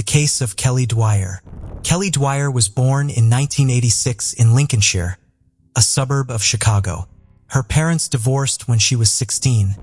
the case of Kelly Dwyer. Kelly Dwyer was born in 1986 in Lincolnshire, a suburb of Chicago. Her parents divorced when she was 16,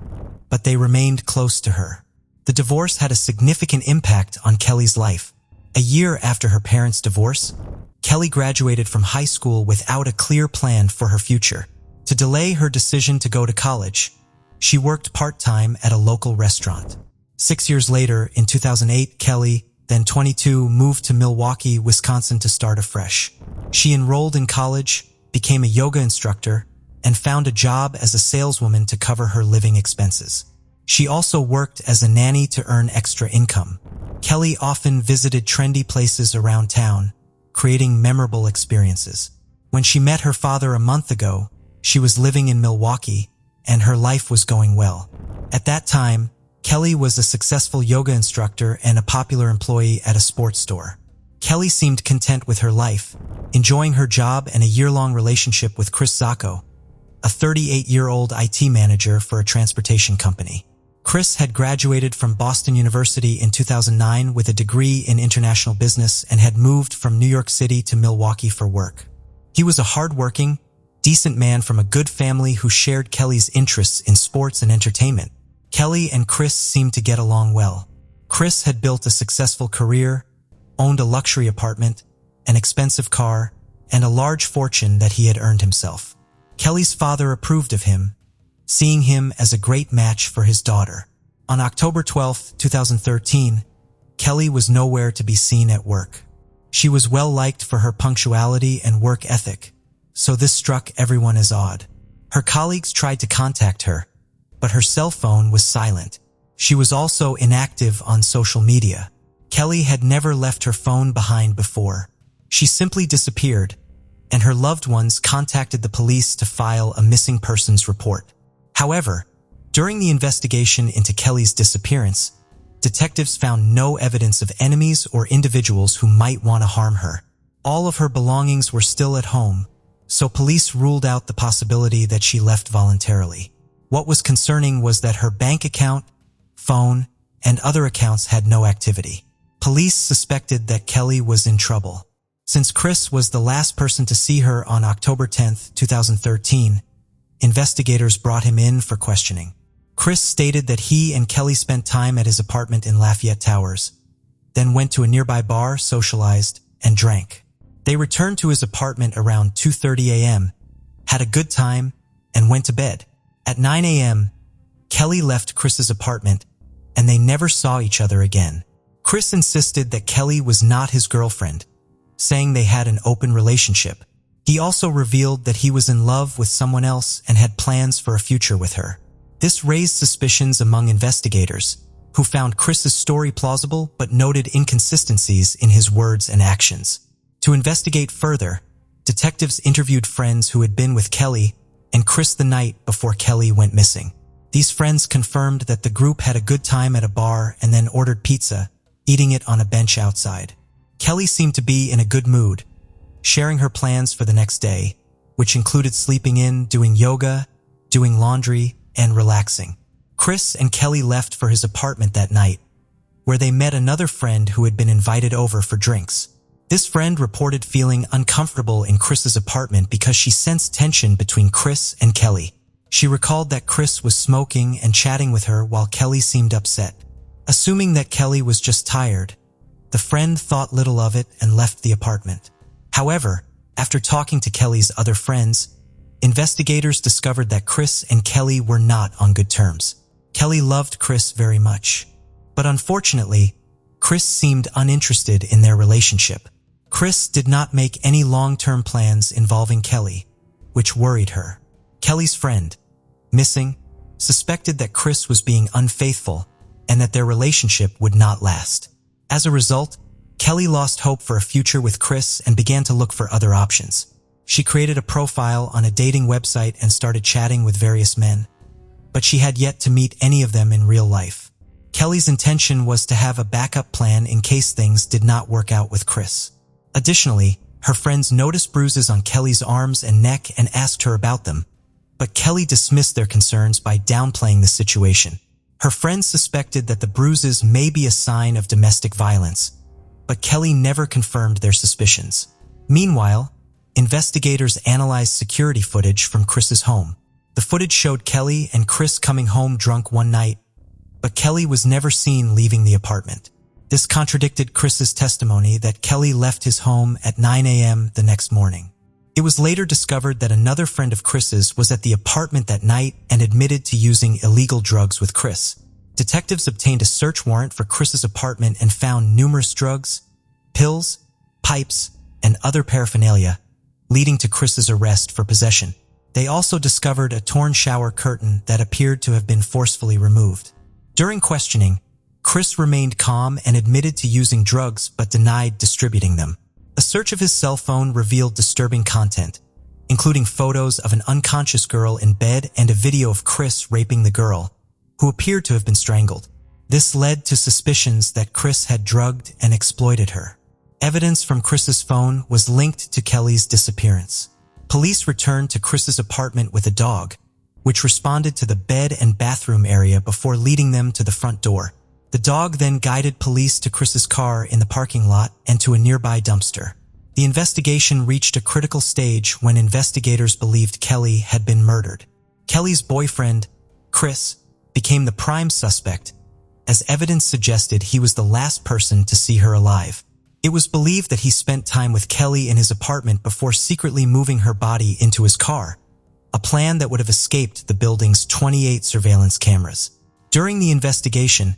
but they remained close to her. The divorce had a significant impact on Kelly's life. A year after her parents' divorce, Kelly graduated from high school without a clear plan for her future. To delay her decision to go to college, she worked part-time at a local restaurant. 6 years later, in 2008, Kelly, then 22, moved to Milwaukee, Wisconsin to start afresh. She enrolled in college, became a yoga instructor, and found a job as a saleswoman to cover her living expenses. She also worked as a nanny to earn extra income. Kelly often visited trendy places around town, creating memorable experiences. When she met her father a month ago, she was living in Milwaukee, and her life was going well. At that time, Kelly was a successful yoga instructor and a popular employee at a sports store. Kelly seemed content with her life, enjoying her job and a year-long relationship with Chris Zacco, a 38-year-old IT manager for a transportation company. Chris had graduated from Boston University in 2009 with a degree in international business and had moved from New York City to Milwaukee for work. He was a hard-working, decent man from a good family who shared Kelly's interests in sports and entertainment. Kelly and Chris seemed to get along well. Chris had built a successful career, owned a luxury apartment, an expensive car, and a large fortune that he had earned himself. Kelly's father approved of him, seeing him as a great match for his daughter. On October 12, 2013, Kelly was nowhere to be seen at work. She was well liked for her punctuality and work ethic, so this struck everyone as odd. Her colleagues tried to contact her, but her cell phone was silent. She was also inactive on social media. Kelly had never left her phone behind before. She simply disappeared, and her loved ones contacted the police to file a missing persons report. However, during the investigation into Kelly's disappearance, detectives found no evidence of enemies or individuals who might want to harm her. All of her belongings were still at home, so police ruled out the possibility that she left voluntarily. What was concerning was that her bank account, phone, and other accounts had no activity. Police suspected that Kelly was in trouble. Since Chris was the last person to see her on October 10, 2013, investigators brought him in for questioning. Chris stated that he and Kelly spent time at his apartment in Lafayette Towers, then went to a nearby bar, socialized, and drank. They returned to his apartment around 2:30 a.m., had a good time, and went to bed. At 9 a.m., Kelly left Chris's apartment, and they never saw each other again. Chris insisted that Kelly was not his girlfriend, saying they had an open relationship. He also revealed that he was in love with someone else and had plans for a future with her. This raised suspicions among investigators, who found Chris's story plausible but noted inconsistencies in his words and actions. To investigate further, detectives interviewed friends who had been with Kelly and Chris the night before Kelly went missing. These friends confirmed that the group had a good time at a bar and then ordered pizza, eating it on a bench outside. Kelly seemed to be in a good mood, sharing her plans for the next day, which included sleeping in, doing yoga, doing laundry, and relaxing. Chris and Kelly left for his apartment that night, where they met another friend who had been invited over for drinks. This friend reported feeling uncomfortable in Chris's apartment because she sensed tension between Chris and Kelly. She recalled that Chris was smoking and chatting with her while Kelly seemed upset. Assuming that Kelly was just tired, the friend thought little of it and left the apartment. However, after talking to Kelly's other friends, investigators discovered that Chris and Kelly were not on good terms. Kelly loved Chris very much, but unfortunately, Chris seemed uninterested in their relationship. Chris did not make any long-term plans involving Kelly, which worried her. Kelly's friend, missing, suspected that Chris was being unfaithful and that their relationship would not last. As a result, Kelly lost hope for a future with Chris and began to look for other options. She created a profile on a dating website and started chatting with various men, but she had yet to meet any of them in real life. Kelly's intention was to have a backup plan in case things did not work out with Chris. Additionally, her friends noticed bruises on Kelly's arms and neck and asked her about them, but Kelly dismissed their concerns by downplaying the situation. Her friends suspected that the bruises may be a sign of domestic violence, but Kelly never confirmed their suspicions. Meanwhile, investigators analyzed security footage from Chris's home. The footage showed Kelly and Chris coming home drunk one night, but Kelly was never seen leaving the apartment. This contradicted Chris's testimony that Kelly left his home at 9 a.m. the next morning. It was later discovered that another friend of Chris's was at the apartment that night and admitted to using illegal drugs with Chris. Detectives obtained a search warrant for Chris's apartment and found numerous drugs, pills, pipes, and other paraphernalia, leading to Chris's arrest for possession. They also discovered a torn shower curtain that appeared to have been forcefully removed. During questioning, Chris remained calm and admitted to using drugs but denied distributing them. A search of his cell phone revealed disturbing content, including photos of an unconscious girl in bed and a video of Chris raping the girl, who appeared to have been strangled. This led to suspicions that Chris had drugged and exploited her. Evidence from Chris's phone was linked to Kelly's disappearance. Police returned to Chris's apartment with a dog, which responded to the bed and bathroom area before leading them to the front door. The dog then guided police to Chris's car in the parking lot and to a nearby dumpster. The investigation reached a critical stage when investigators believed Kelly had been murdered. Kelly's boyfriend, Chris, became the prime suspect, as evidence suggested he was the last person to see her alive. It was believed that he spent time with Kelly in his apartment before secretly moving her body into his car, a plan that would have escaped the building's 28 surveillance cameras. During the investigation,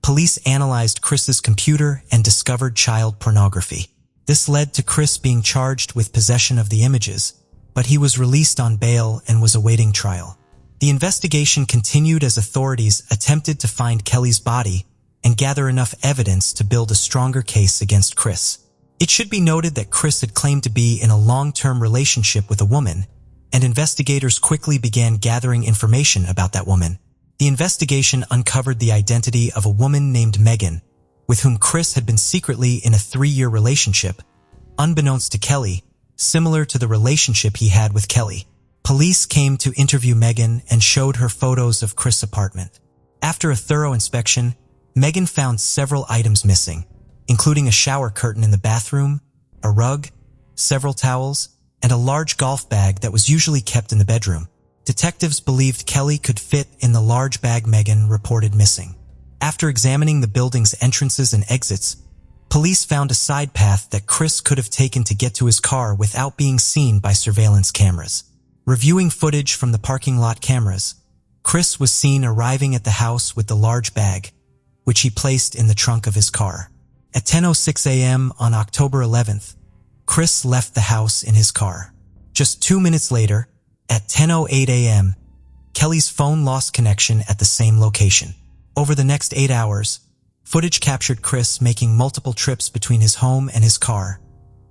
police analyzed Chris's computer and discovered child pornography. This led to Chris being charged with possession of the images, but he was released on bail and was awaiting trial. The investigation continued as authorities attempted to find Kelly's body and gather enough evidence to build a stronger case against Chris. It should be noted that Chris had claimed to be in a long-term relationship with a woman, and investigators quickly began gathering information about that woman. The investigation uncovered the identity of a woman named Megan, with whom Chris had been secretly in a 3-year relationship, unbeknownst to Kelly, similar to the relationship he had with Kelly. Police came to interview Megan and showed her photos of Chris' apartment. After a thorough inspection, Megan found several items missing, including a shower curtain in the bathroom, a rug, several towels, and a large golf bag that was usually kept in the bedroom. Detectives believed Kelly could fit in the large bag Megan reported missing. After examining the building's entrances and exits, police found a side path that Chris could have taken to get to his car without being seen by surveillance cameras. Reviewing footage from the parking lot cameras, Chris was seen arriving at the house with the large bag, which he placed in the trunk of his car. At 10:06 a.m. on October 11th, Chris left the house in his car. Just 2 minutes later, at 10:08 a.m., Kelly's phone lost connection at the same location. Over the next 8 hours, footage captured Chris making multiple trips between his home and his car,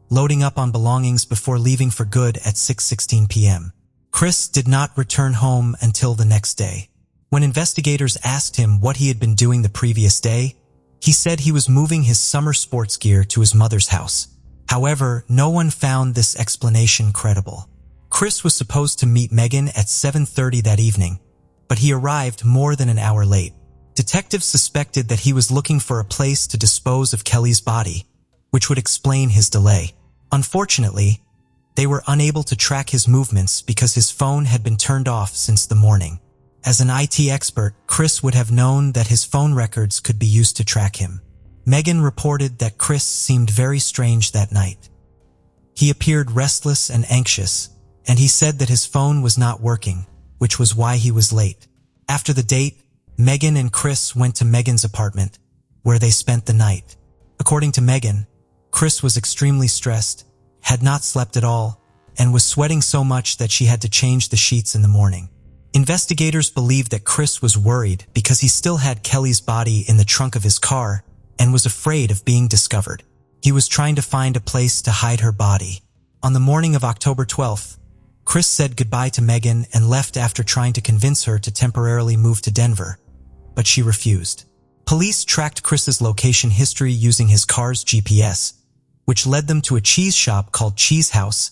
loading up on belongings before leaving for good at 6:16 p.m. Chris did not return home until the next day. When investigators asked him what he had been doing the previous day, he said he was moving his summer sports gear to his mother's house. However, no one found this explanation credible. Chris was supposed to meet Megan at 7:30 that evening, but he arrived more than an hour late. Detectives suspected that he was looking for a place to dispose of Kelly's body, which would explain his delay. Unfortunately, they were unable to track his movements because his phone had been turned off since the morning. As an IT expert, Chris would have known that his phone records could be used to track him. Megan reported that Chris seemed very strange that night. He appeared restless and anxious, and he said that his phone was not working, which was why he was late. After the date, Megan and Chris went to Megan's apartment, where they spent the night. According to Megan, Chris was extremely stressed, had not slept at all, and was sweating so much that she had to change the sheets in the morning. Investigators believed that Chris was worried because he still had Kelly's body in the trunk of his car and was afraid of being discovered. He was trying to find a place to hide her body. On the morning of October 12th, Chris said goodbye to Megan and left after trying to convince her to temporarily move to Denver, but she refused. Police tracked Chris's location history using his car's GPS, which led them to a cheese shop called Cheese House,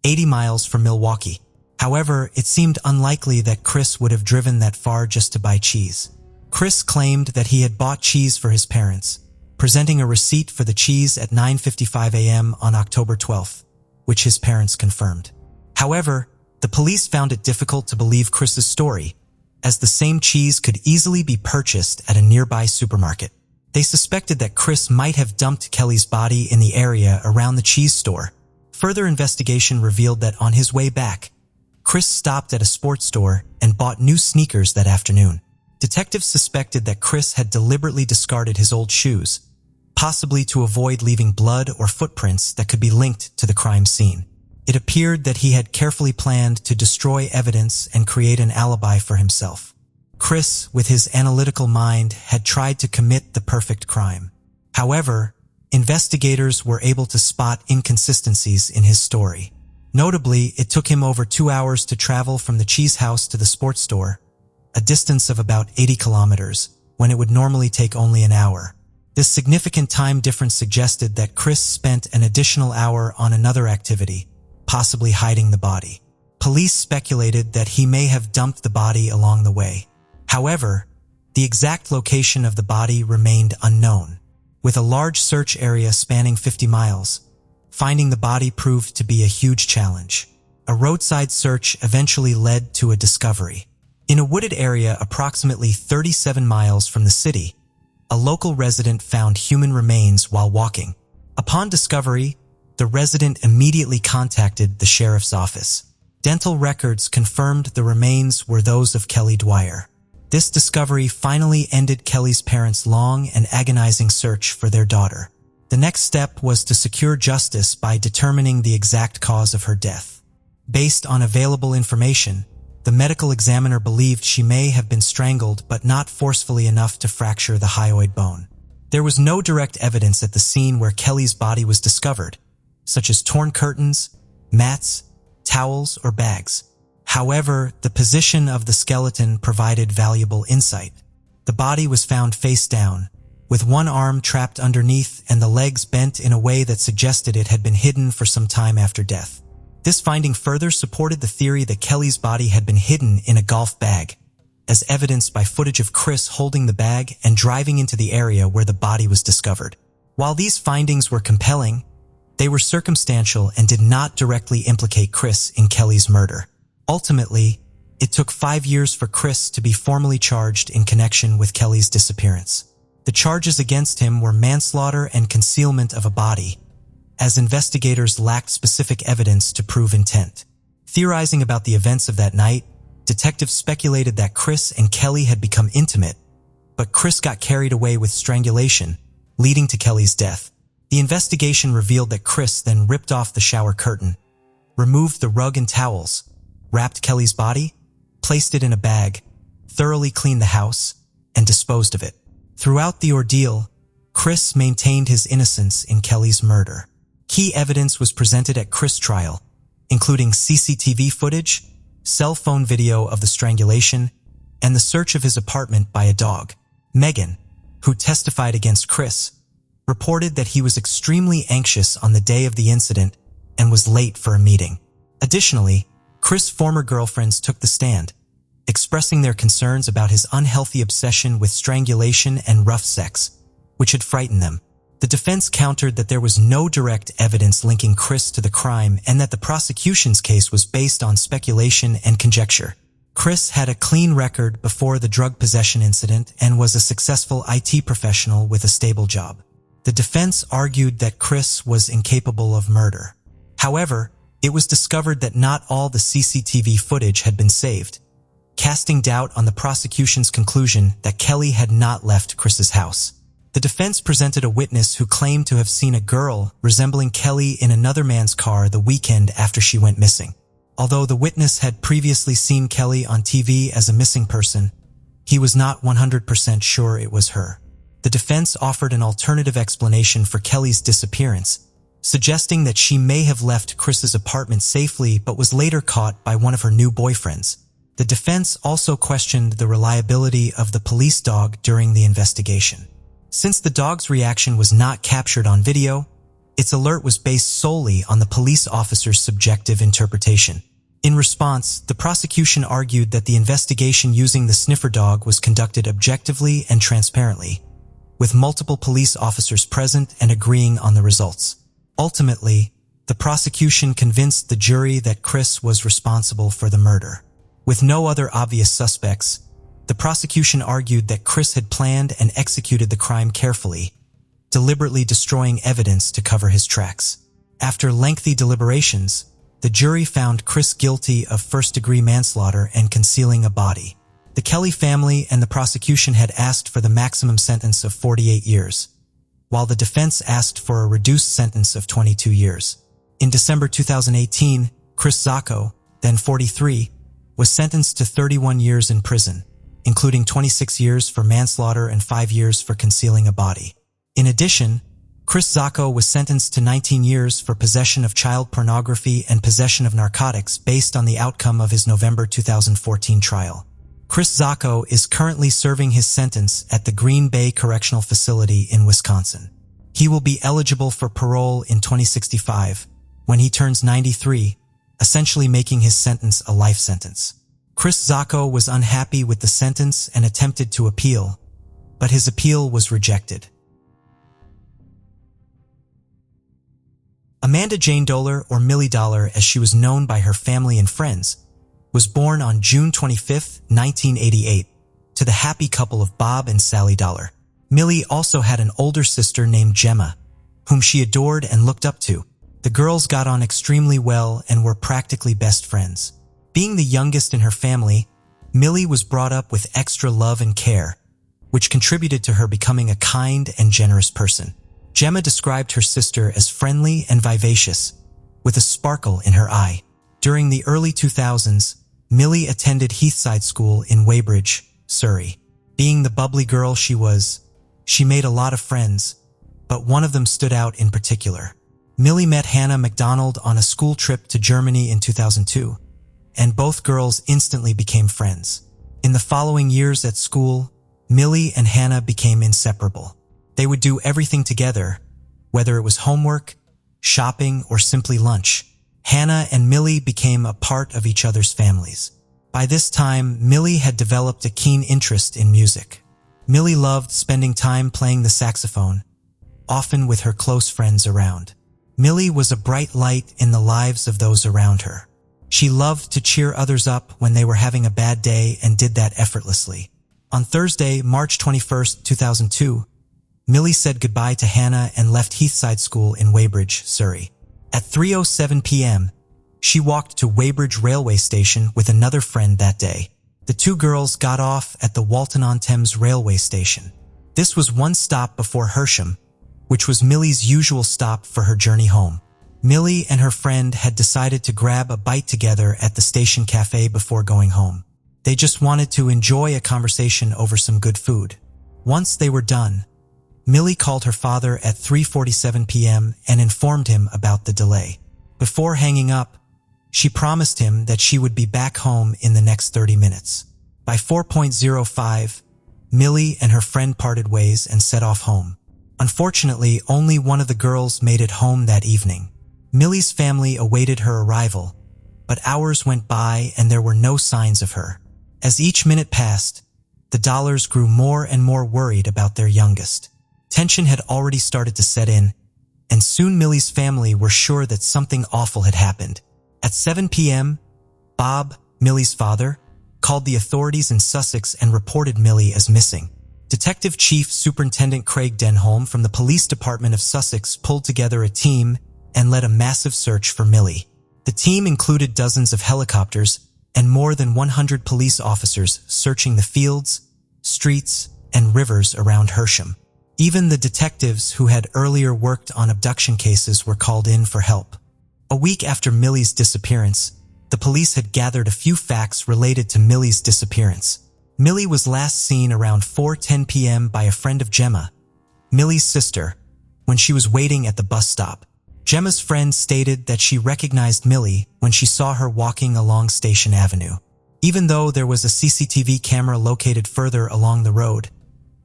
80 miles from Milwaukee. However, it seemed unlikely that Chris would have driven that far just to buy cheese. Chris claimed that he had bought cheese for his parents, presenting a receipt for the cheese at 9:55 a.m. on October 12th, which his parents confirmed. However, the police found it difficult to believe Chris's story, as the same cheese could easily be purchased at a nearby supermarket. They suspected that Chris might have dumped Kelly's body in the area around the cheese store. Further investigation revealed that on his way back, Chris stopped at a sports store and bought new sneakers that afternoon. Detectives suspected that Chris had deliberately discarded his old shoes, possibly to avoid leaving blood or footprints that could be linked to the crime scene. It appeared that he had carefully planned to destroy evidence and create an alibi for himself. Chris, with his analytical mind, had tried to commit the perfect crime. However, investigators were able to spot inconsistencies in his story. Notably, it took him over 2 hours to travel from the cheese house to the sports store, a distance of about 80 kilometers, when it would normally take only an hour. This significant time difference suggested that Chris spent an additional hour on another activity, possibly hiding the body. Police speculated that he may have dumped the body along the way. However, the exact location of the body remained unknown. With a large search area spanning 50 miles, finding the body proved to be a huge challenge. A roadside search eventually led to a discovery. In a wooded area approximately 37 miles from the city, a local resident found human remains while walking. Upon discovery, the resident immediately contacted the sheriff's office. Dental records confirmed the remains were those of Kelly Dwyer. This discovery finally ended Kelly's parents' long and agonizing search for their daughter. The next step was to secure justice by determining the exact cause of her death. Based on available information, the medical examiner believed she may have been strangled but not forcefully enough to fracture the hyoid bone. There was no direct evidence at the scene where Kelly's body was discovered, such as torn curtains, mats, towels, or bags. However, the position of the skeleton provided valuable insight. The body was found face down, with one arm trapped underneath and the legs bent in a way that suggested it had been hidden for some time after death. This finding further supported the theory that Kelly's body had been hidden in a golf bag, as evidenced by footage of Chris holding the bag and driving into the area where the body was discovered. While these findings were compelling, they were circumstantial and did not directly implicate Chris in Kelly's murder. Ultimately, it took 5 years for Chris to be formally charged in connection with Kelly's disappearance. The charges against him were manslaughter and concealment of a body, as investigators lacked specific evidence to prove intent. Theorizing about the events of that night, detectives speculated that Chris and Kelly had become intimate, but Chris got carried away with strangulation, leading to Kelly's death. The investigation revealed that Chris then ripped off the shower curtain, removed the rug and towels, wrapped Kelly's body, placed it in a bag, thoroughly cleaned the house, and disposed of it. Throughout the ordeal, Chris maintained his innocence in Kelly's murder. Key evidence was presented at Chris' trial, including CCTV footage, cell phone video of the strangulation, and the search of his apartment by a dog. Megan, who testified against Chris, reported that he was extremely anxious on the day of the incident and was late for a meeting. Additionally, Chris' former girlfriends took the stand, expressing their concerns about his unhealthy obsession with strangulation and rough sex, which had frightened them. The defense countered that there was no direct evidence linking Chris to the crime and that the prosecution's case was based on speculation and conjecture. Chris had a clean record before the drug possession incident and was a successful IT professional with a stable job. The defense argued that Chris was incapable of murder. However, it was discovered that not all the CCTV footage had been saved, casting doubt on the prosecution's conclusion that Kelly had not left Chris's house. The defense presented a witness who claimed to have seen a girl resembling Kelly in another man's car the weekend after she went missing. Although the witness had previously seen Kelly on TV as a missing person, he was not 100% sure it was her. The defense offered an alternative explanation for Kelly's disappearance, suggesting that she may have left Chris's apartment safely but was later caught by one of her new boyfriends. The defense also questioned the reliability of the police dog during the investigation. Since the dog's reaction was not captured on video, its alert was based solely on the police officer's subjective interpretation. In response, the prosecution argued that the investigation using the sniffer dog was conducted objectively and transparently, with multiple police officers present and agreeing on the results. Ultimately, the prosecution convinced the jury that Chris was responsible for the murder. With no other obvious suspects, the prosecution argued that Chris had planned and executed the crime carefully, deliberately destroying evidence to cover his tracks. After lengthy deliberations, the jury found Chris guilty of first-degree manslaughter and concealing a body. The Kelly family and the prosecution had asked for the maximum sentence of 48 years, while the defense asked for a reduced sentence of 22 years. In December 2018, Chris Zacco, then 43, was sentenced to 31 years in prison, including 26 years for manslaughter and 5 years for concealing a body. In addition, Chris Zacco was sentenced to 19 years for possession of child pornography and possession of narcotics based on the outcome of his November 2014 trial. Chris Zacco is currently serving his sentence at the Green Bay Correctional Facility in Wisconsin. He will be eligible for parole in 2065, when he turns 93, essentially making his sentence a life sentence. Chris Zacco was unhappy with the sentence and attempted to appeal, but his appeal was rejected. Amanda Jane Dowler, or Milly Dowler as she was known by her family and friends, was born on June 25, 1988, to the happy couple of Bob and Sally Dowler. Milly also had an older sister named Gemma, whom she adored and looked up to. The girls got on extremely well and were practically best friends. Being the youngest in her family, Milly was brought up with extra love and care, which contributed to her becoming a kind and generous person. Gemma described her sister as friendly and vivacious, with a sparkle in her eye. During the early 2000s, Milly attended Heathside School in Weybridge, Surrey. Being the bubbly girl she was, she made a lot of friends, but one of them stood out in particular. Milly met Hannah MacDonald on a school trip to Germany in 2002, and both girls instantly became friends. In the following years at school, Milly and Hannah became inseparable. They would do everything together, whether it was homework, shopping, or simply lunch. Hannah and Milly became a part of each other's families. By this time, Milly had developed a keen interest in music. Milly loved spending time playing the saxophone, often with her close friends around. Milly was a bright light in the lives of those around her. She loved to cheer others up when they were having a bad day and did that effortlessly. On Thursday, March 21, 2002, Milly said goodbye to Hannah and left Heathside School in Weybridge, Surrey. At 3:07 p.m., she walked to Weybridge railway station with another friend that day. The two girls got off at the Walton-on-Thames railway station. This was one stop before Hersham, which was Milly's usual stop for her journey home. Milly and her friend had decided to grab a bite together at the station cafe before going home. They just wanted to enjoy a conversation over some good food. Once they were done, Milly called her father at 3:47 p.m. and informed him about the delay. Before hanging up, she promised him that she would be back home in the next 30 minutes. By 4:05, Milly and her friend parted ways and set off home. Unfortunately, only one of the girls made it home that evening. Milly's family awaited her arrival, but hours went by and there were no signs of her. As each minute passed, the Dowlers grew more and more worried about their youngest. Tension had already started to set in, and soon Milly's family were sure that something awful had happened. At 7 p.m., Bob, Milly's father, called the authorities in Sussex and reported Milly as missing. Detective Chief Superintendent Craig Denholm from the Police Department of Sussex pulled together a team and led a massive search for Milly. The team included dozens of helicopters and more than 100 police officers searching the fields, streets, and rivers around Hersham. Even the detectives who had earlier worked on abduction cases were called in for help. A week after Milly's disappearance, the police had gathered a few facts related to Milly's disappearance. Milly was last seen around 4:10 p.m. by a friend of Gemma, Milly's sister, when she was waiting at the bus stop. Gemma's friend stated that she recognized Milly when she saw her walking along Station Avenue. Even though there was a CCTV camera located further along the road,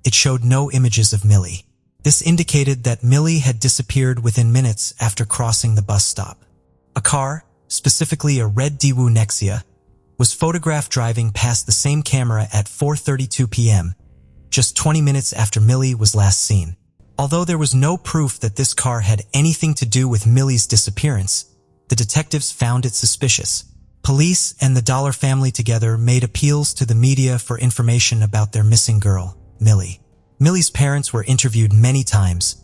it showed no images of Milly. This indicated that Milly had disappeared within minutes after crossing the bus stop. A car, specifically a red Daewoo Nexia, was photographed driving past the same camera at 4:32 p.m., just 20 minutes after Milly was last seen. Although there was no proof that this car had anything to do with Milly's disappearance, the detectives found it suspicious. Police and the Dowler family together made appeals to the media for information about their missing girl, Milly. Milly's parents were interviewed many times,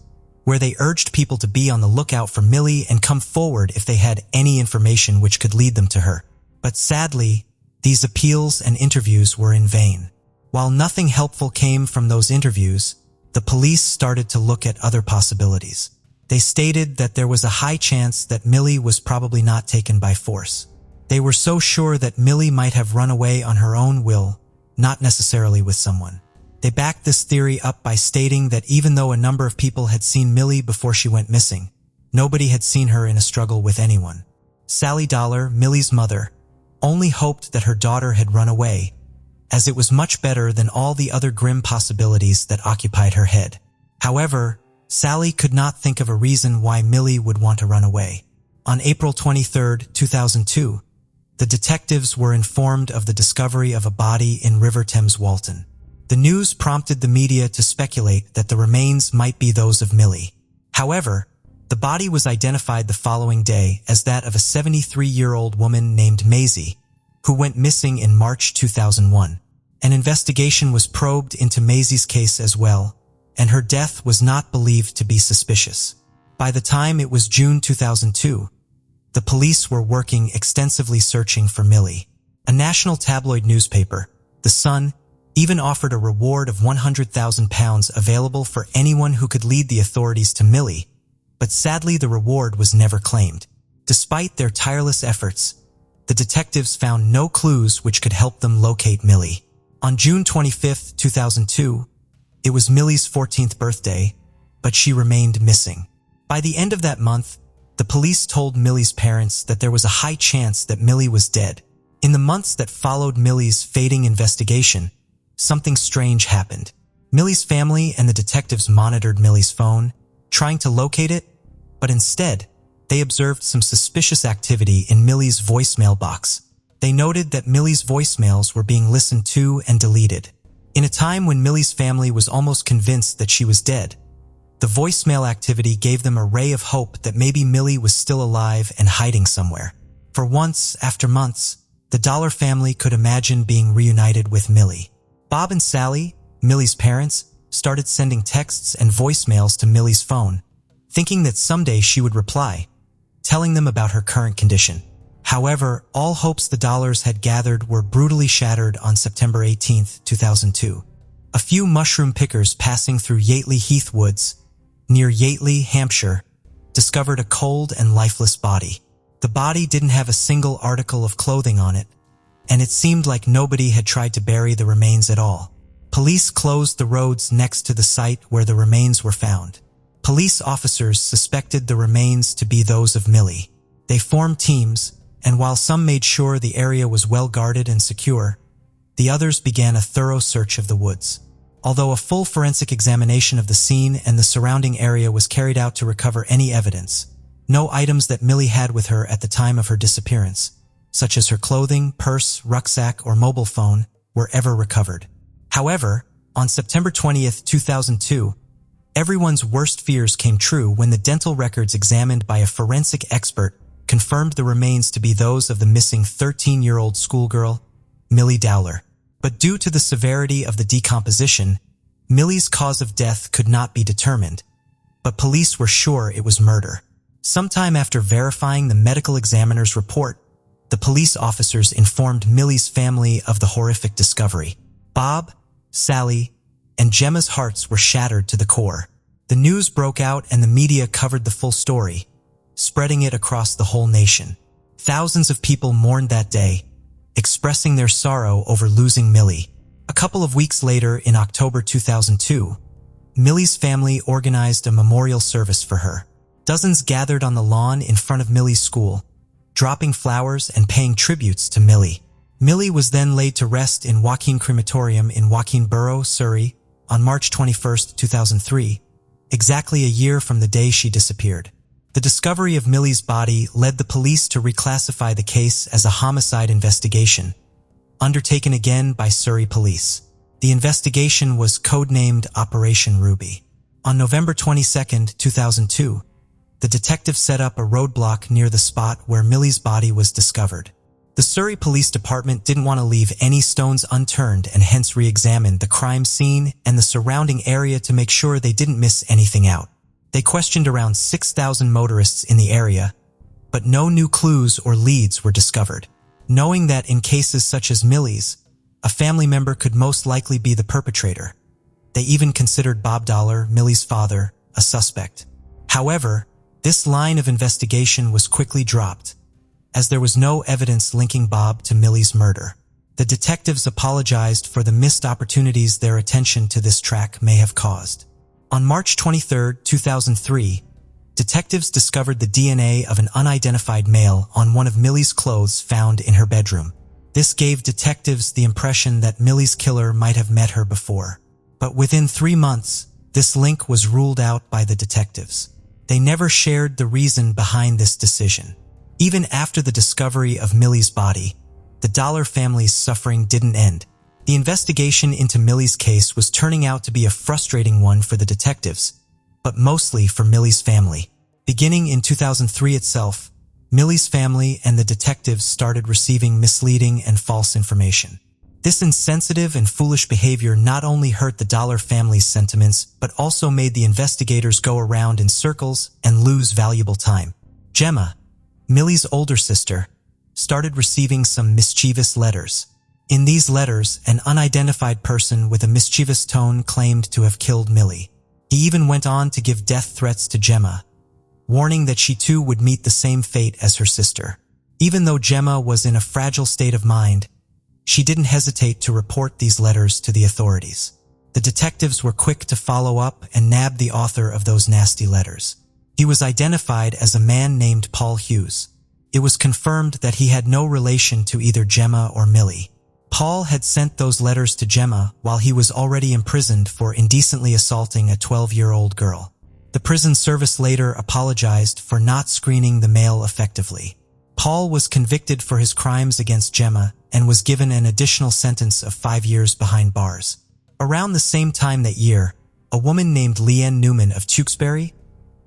where they urged people to be on the lookout for Milly and come forward if they had any information which could lead them to her. But sadly, these appeals and interviews were in vain. While nothing helpful came from those interviews, the police started to look at other possibilities. They stated that there was a high chance that Milly was probably not taken by force. They were so sure that Milly might have run away on her own will, not necessarily with someone. They backed this theory up by stating that even though a number of people had seen Milly before she went missing, nobody had seen her in a struggle with anyone. Sally Dowler, Milly's mother, only hoped that her daughter had run away, as it was much better than all the other grim possibilities that occupied her head. However, Sally could not think of a reason why Milly would want to run away. On April 23, 2002, the detectives were informed of the discovery of a body in River Thames, Walton. The news prompted the media to speculate that the remains might be those of Milly. However, the body was identified the following day as that of a 73-year-old woman named Maisie, who went missing in March 2001. An investigation was probed into Maisie's case as well, and her death was not believed to be suspicious. By the time it was June 2002, the police were working extensively searching for Milly. A national tabloid newspaper, The Sun, even offered a reward of £100,000 available for anyone who could lead the authorities to Milly, but sadly the reward was never claimed. Despite their tireless efforts, the detectives found no clues which could help them locate Milly. On June 25, 2002, it was Milly's 14th birthday, but she remained missing. By the end of that month, the police told Milly's parents that there was a high chance that Milly was dead. In the months that followed Milly's fading investigation, something strange happened. Milly's family and the detectives monitored Milly's phone, trying to locate it, but instead, they observed some suspicious activity in Milly's voicemail box. They noted that Milly's voicemails were being listened to and deleted. In a time when Milly's family was almost convinced that she was dead, the voicemail activity gave them a ray of hope that maybe Milly was still alive and hiding somewhere. For once, after months, the Dowler family could imagine being reunited with Milly. Bob and Sally, Milly's parents, started sending texts and voicemails to Milly's phone, thinking that someday she would reply, telling them about her current condition. However, all hopes the Dowlers had gathered were brutally shattered on September 18, 2002. A few mushroom pickers passing through Yateley Heath Woods, near Yateley, Hampshire, discovered a cold and lifeless body. The body didn't have a single article of clothing on it, and it seemed like nobody had tried to bury the remains at all. Police closed the roads next to the site where the remains were found. Police officers suspected the remains to be those of Milly. They formed teams, and while some made sure the area was well guarded and secure, the others began a thorough search of the woods. Although a full forensic examination of the scene and the surrounding area was carried out to recover any evidence, no items that Milly had with her at the time of her disappearance, such as her clothing, purse, rucksack, or mobile phone, were ever recovered. However, on September 20, 2002, everyone's worst fears came true when the dental records examined by a forensic expert confirmed the remains to be those of the missing 13-year-old schoolgirl, Milly Dowler. But due to the severity of the decomposition, Milly's cause of death could not be determined, but police were sure it was murder. Sometime after verifying the medical examiner's report, the police officers informed Milly's family of the horrific discovery. Bob, Sally, and Gemma's hearts were shattered to the core. The news broke out and the media covered the full story, spreading it across the whole nation. Thousands of people mourned that day, expressing their sorrow over losing Milly. A couple of weeks later, in October 2002, Milly's family organized a memorial service for her. Dozens gathered on the lawn in front of Milly's school, dropping flowers and paying tributes to Milly. Milly was then laid to rest in Woking Crematorium in Woking Borough, Surrey, on March 21, 2003, exactly a year from the day she disappeared. The discovery of Milly's body led the police to reclassify the case as a homicide investigation, undertaken again by Surrey police. The investigation was codenamed Operation Ruby. On November 22, 2002, the detective set up a roadblock near the spot where Milly's body was discovered. The Surrey Police Department didn't want to leave any stones unturned and hence re-examined the crime scene and the surrounding area to make sure they didn't miss anything out. They questioned around 6,000 motorists in the area, but no new clues or leads were discovered. Knowing that in cases such as Milly's, a family member could most likely be the perpetrator, they even considered Bob Dowler, Milly's father, a suspect. However, this line of investigation was quickly dropped, as there was no evidence linking Bob to Milly's murder. The detectives apologized for the missed opportunities their attention to this track may have caused. On March 23, 2003, detectives discovered the DNA of an unidentified male on one of Milly's clothes found in her bedroom. This gave detectives the impression that Milly's killer might have met her before. But within 3 months, this link was ruled out by the detectives. They never shared the reason behind this decision. Even after the discovery of Milly's body, the Dowler family's suffering didn't end. The investigation into Milly's case was turning out to be a frustrating one for the detectives, but mostly for Milly's family. Beginning in 2003 itself, Milly's family and the detectives started receiving misleading and false information. This insensitive and foolish behavior not only hurt the Dowler family's sentiments, but also made the investigators go around in circles and lose valuable time. Gemma, Milly's older sister, started receiving some mischievous letters. In these letters, an unidentified person with a mischievous tone claimed to have killed Milly. He even went on to give death threats to Gemma, warning that she too would meet the same fate as her sister. Even though Gemma was in a fragile state of mind, she didn't hesitate to report these letters to the authorities. The detectives were quick to follow up and nab the author of those nasty letters. He was identified as a man named Paul Hughes. It was confirmed that he had no relation to either Gemma or Milly. Paul had sent those letters to Gemma while he was already imprisoned for indecently assaulting a 12-year-old girl. The prison service later apologized for not screening the mail effectively. Paul was convicted for his crimes against Gemma and was given an additional sentence of 5 years behind bars. Around the same time that year, a woman named Leanne Newman of Tewkesbury,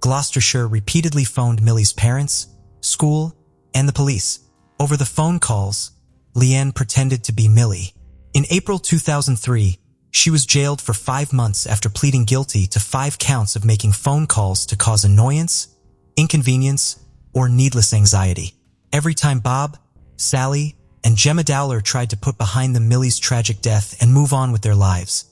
Gloucestershire repeatedly phoned Milly's parents, school, and the police. Over the phone calls, Leanne pretended to be Milly. In April 2003, she was jailed for 5 months after pleading guilty to 5 counts of making phone calls to cause annoyance, inconvenience, or needless anxiety. Every time Bob, Sally, and Gemma Dowler tried to put behind them Milly's tragic death and move on with their lives,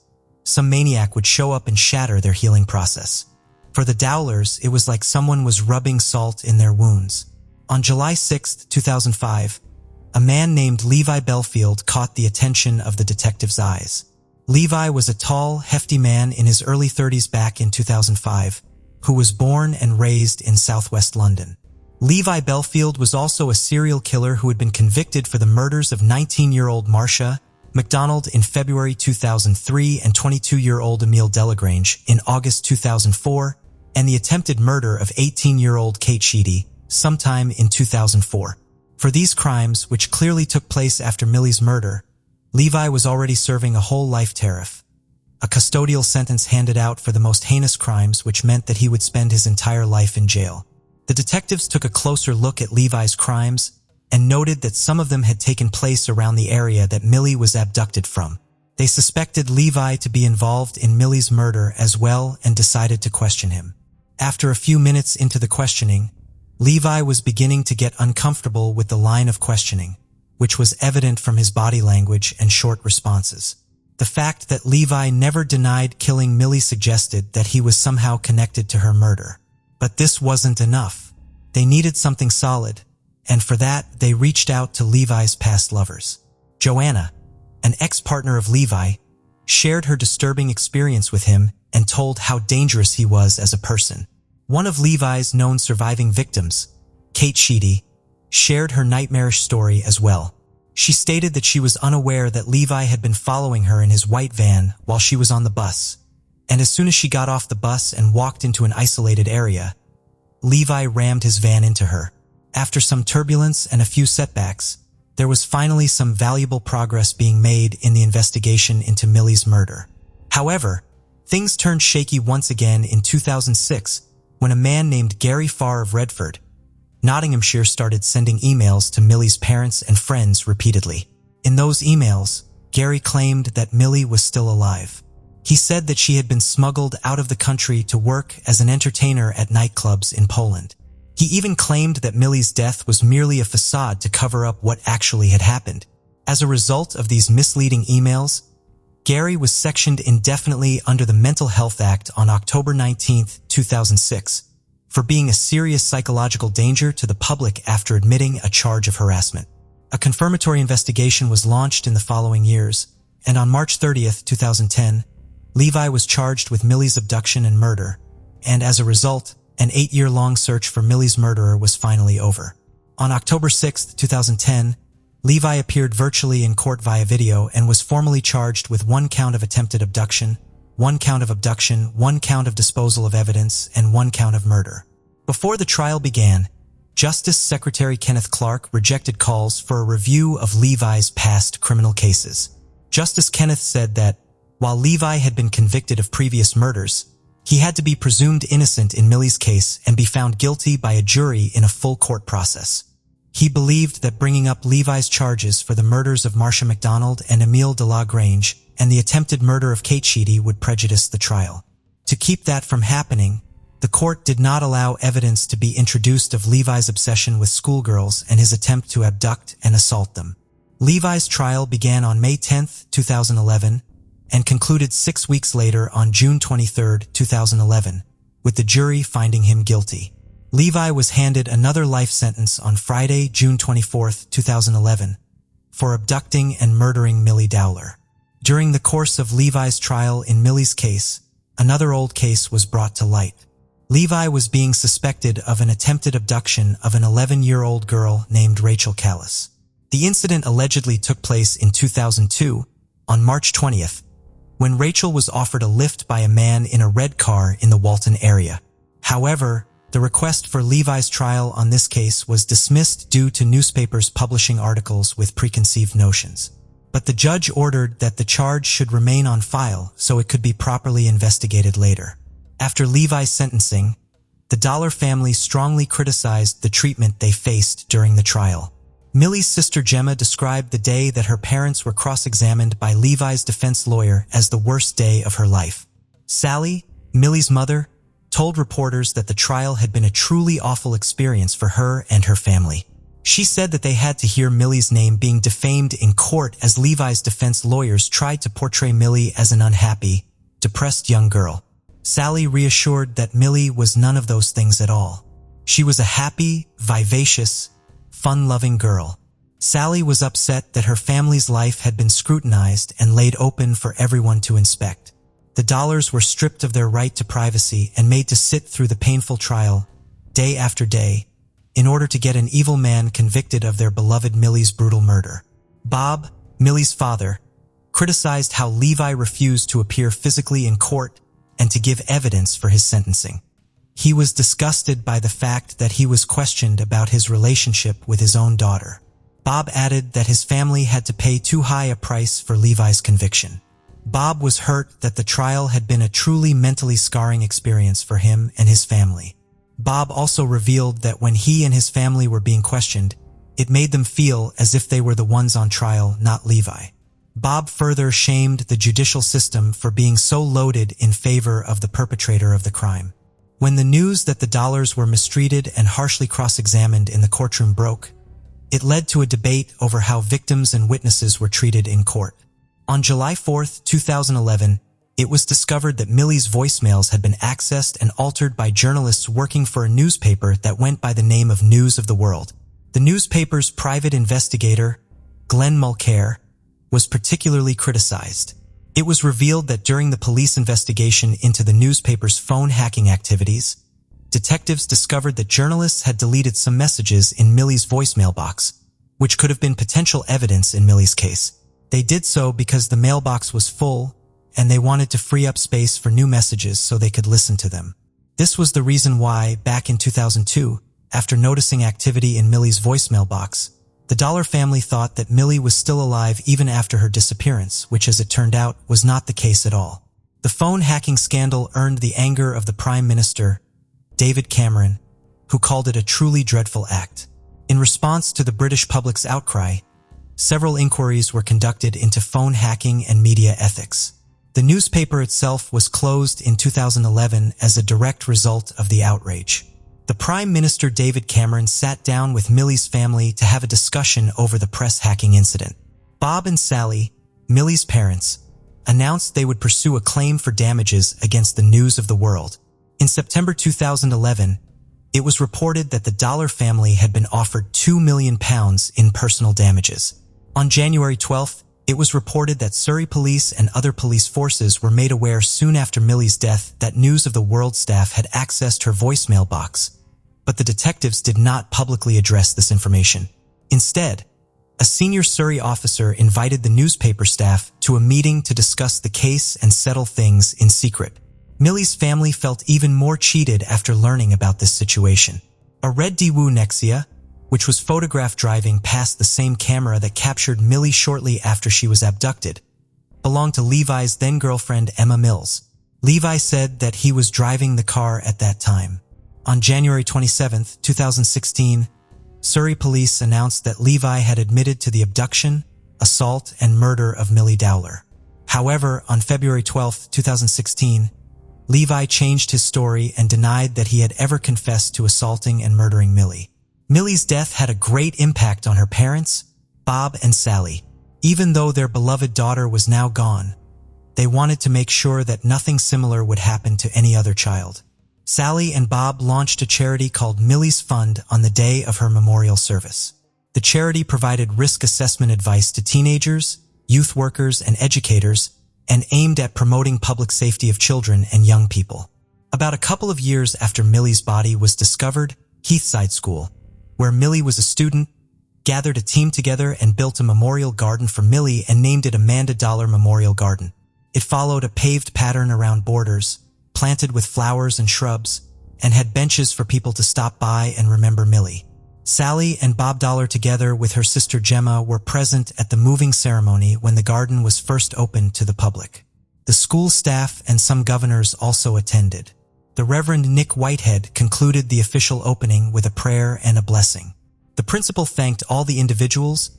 some maniac would show up and shatter their healing process. For the Dowlers, it was like someone was rubbing salt in their wounds. On July 6, 2005, a man named Levi Belfield caught the attention of the detective's eyes. Levi was a tall, hefty man in his early 30s back in 2005, who was born and raised in southwest London. Levi Belfield was also a serial killer who had been convicted for the murders of 19-year-old Marcia MacDonald in February 2003 and 22-year-old Emile Delagrange in August 2004, and the attempted murder of 18-year-old Kate Sheedy sometime in 2004. For these crimes, which clearly took place after Milly's murder, Levi was already serving a whole life tariff, a custodial sentence handed out for the most heinous crimes, which meant that he would spend his entire life in jail. The detectives took a closer look at Levi's crimes and noted that some of them had taken place around the area that Milly was abducted from. They suspected Levi to be involved in Milly's murder as well and decided to question him. After a few minutes into the questioning, Levi was beginning to get uncomfortable with the line of questioning, which was evident from his body language and short responses. The fact that Levi never denied killing Milly suggested that he was somehow connected to her murder. But this wasn't enough. They needed something solid, and for that, they reached out to Levi's past lovers. Joanna, an ex-partner of Levi, shared her disturbing experience with him and told how dangerous he was as a person. One of Levi's known surviving victims, Kate Sheedy, shared her nightmarish story as well. She stated that she was unaware that Levi had been following her in his white van while she was on the bus, and as soon as she got off the bus and walked into an isolated area, Levi rammed his van into her. After some turbulence and a few setbacks, there was finally some valuable progress being made in the investigation into Milly's murder. However, things turned shaky once again in 2006 when a man named Gary Farr of Redford, Nottinghamshire, started sending emails to Milly's parents and friends repeatedly. In those emails, Gary claimed that Milly was still alive. He said that she had been smuggled out of the country to work as an entertainer at nightclubs in Poland. He even claimed that Milly's death was merely a facade to cover up what actually had happened. As a result of these misleading emails, Gary was sectioned indefinitely under the Mental Health Act on October 19, 2006, for being a serious psychological danger to the public after admitting a charge of harassment. A confirmatory investigation was launched in the following years, and on March 30, 2010, Levi was charged with Milly's abduction and murder, and as a result, an 8-year-long search for Milly's murderer was finally over. On October 6, 2010, Levi appeared virtually in court via video and was formally charged with 1 count of attempted abduction, 1 count of abduction, 1 count of disposal of evidence, and 1 count of murder. Before the trial began, Justice Secretary Kenneth Clark rejected calls for a review of Levi's past criminal cases. Justice Kenneth said that, while Levi had been convicted of previous murders, he had to be presumed innocent in Milly's case and be found guilty by a jury in a full court process. He believed that bringing up Levi's charges for the murders of Marcia MacDonald and Emile de la Grange and the attempted murder of Kate Sheedy would prejudice the trial. To keep that from happening, the court did not allow evidence to be introduced of Levi's obsession with schoolgirls and his attempt to abduct and assault them. Levi's trial began on May 10, 2011, and concluded 6 weeks later on June 23, 2011, with the jury finding him guilty. Levi was handed another life sentence on Friday, June 24, 2011, for abducting and murdering Milly Dowler. During the course of Levi's trial in Milly's case, another old case was brought to light. Levi was being suspected of an attempted abduction of an 11-year-old girl named Rachel Callis. The incident allegedly took place in 2002, on March 20th, when Rachel was offered a lift by a man in a red car in the Walton area. However, the request for Levi's trial on this case was dismissed due to newspapers publishing articles with preconceived notions. But the judge ordered that the charge should remain on file so it could be properly investigated later. After Levi's sentencing, the Dowler family strongly criticized the treatment they faced during the trial. Milly's sister Gemma described the day that her parents were cross-examined by Levi's defense lawyer as the worst day of her life. Sally, Milly's mother, told reporters that the trial had been a truly awful experience for her and her family. She said that they had to hear Milly's name being defamed in court as Levi's defense lawyers tried to portray Milly as an unhappy, depressed young girl. Sally reassured that Milly was none of those things at all. She was a happy, vivacious, fun-loving girl. Sally was upset that her family's life had been scrutinized and laid open for everyone to inspect. The Dowlers were stripped of their right to privacy and made to sit through the painful trial, day after day, in order to get an evil man convicted of their beloved Milly's brutal murder. Bob, Milly's father, criticized how Levi refused to appear physically in court and to give evidence for his sentencing. He was disgusted by the fact that he was questioned about his relationship with his own daughter. Bob added that his family had to pay too high a price for Levi's conviction. Bob was hurt that the trial had been a truly mentally scarring experience for him and his family. Bob also revealed that when he and his family were being questioned, it made them feel as if they were the ones on trial, not Levi. Bob further shamed the judicial system for being so loaded in favor of the perpetrator of the crime. When the news that the Dowlers were mistreated and harshly cross-examined in the courtroom broke, it led to a debate over how victims and witnesses were treated in court. On July 4, 2011, it was discovered that Milly's voicemails had been accessed and altered by journalists working for a newspaper that went by the name of News of the World. The newspaper's private investigator, Glenn Mulcair, was particularly criticized. It was revealed that during the police investigation into the newspaper's phone hacking activities, detectives discovered that journalists had deleted some messages in Milly's voicemail box, which could have been potential evidence in Milly's case. They did so because the mailbox was full and they wanted to free up space for new messages so they could listen to them. This was the reason why, back in 2002, after noticing activity in Milly's voicemail box, The Dowler family thought that Milly was still alive even after her disappearance, which, as it turned out, was not the case at all. The phone hacking scandal earned the anger of the Prime Minister, David Cameron, who called it a truly dreadful act. In response to the British public's outcry, several inquiries were conducted into phone hacking and media ethics. The newspaper itself was closed in 2011 as a direct result of the outrage. The Prime Minister David Cameron sat down with Milly's family to have a discussion over the press hacking incident. Bob and Sally, Milly's parents, announced they would pursue a claim for damages against the News of the World. In September 2011, it was reported that the Dowler family had been offered £2 million in personal damages. On January 12th, it was reported that Surrey police and other police forces were made aware soon after Milly's death that News of the World staff had accessed her voicemail box, but the detectives did not publicly address this information. Instead, a senior Surrey officer invited the newspaper staff to a meeting to discuss the case and settle things in secret. Milly's family felt even more cheated after learning about this situation. A red Daewoo Nexia, which was photographed driving past the same camera that captured Milly shortly after she was abducted, belonged to Levi's then-girlfriend Emma Mills. Levi said that he was driving the car at that time. On January 27, 2016, Surrey police announced that Levi had admitted to the abduction, assault, and murder of Milly Dowler. However, on February 12, 2016, Levi changed his story and denied that he had ever confessed to assaulting and murdering Milly. Milly's death had a great impact on her parents, Bob and Sally. Even though their beloved daughter was now gone, they wanted to make sure that nothing similar would happen to any other child. Sally and Bob launched a charity called Milly's Fund on the day of her memorial service. The charity provided risk assessment advice to teenagers, youth workers, and educators, and aimed at promoting public safety of children and young people. About a couple of years after Milly's body was discovered, Heathside School, where Milly was a student, gathered a team together and built a memorial garden for Milly and named it Amanda Dowler Memorial Garden. It followed a paved pattern around borders, planted with flowers and shrubs, and had benches for people to stop by and remember Milly. Sally and Bob Dowler, together with her sister Gemma, were present at the moving ceremony when the garden was first opened to the public. The school staff and some governors also attended. The Reverend Nick Whitehead concluded the official opening with a prayer and a blessing. The principal thanked all the individuals,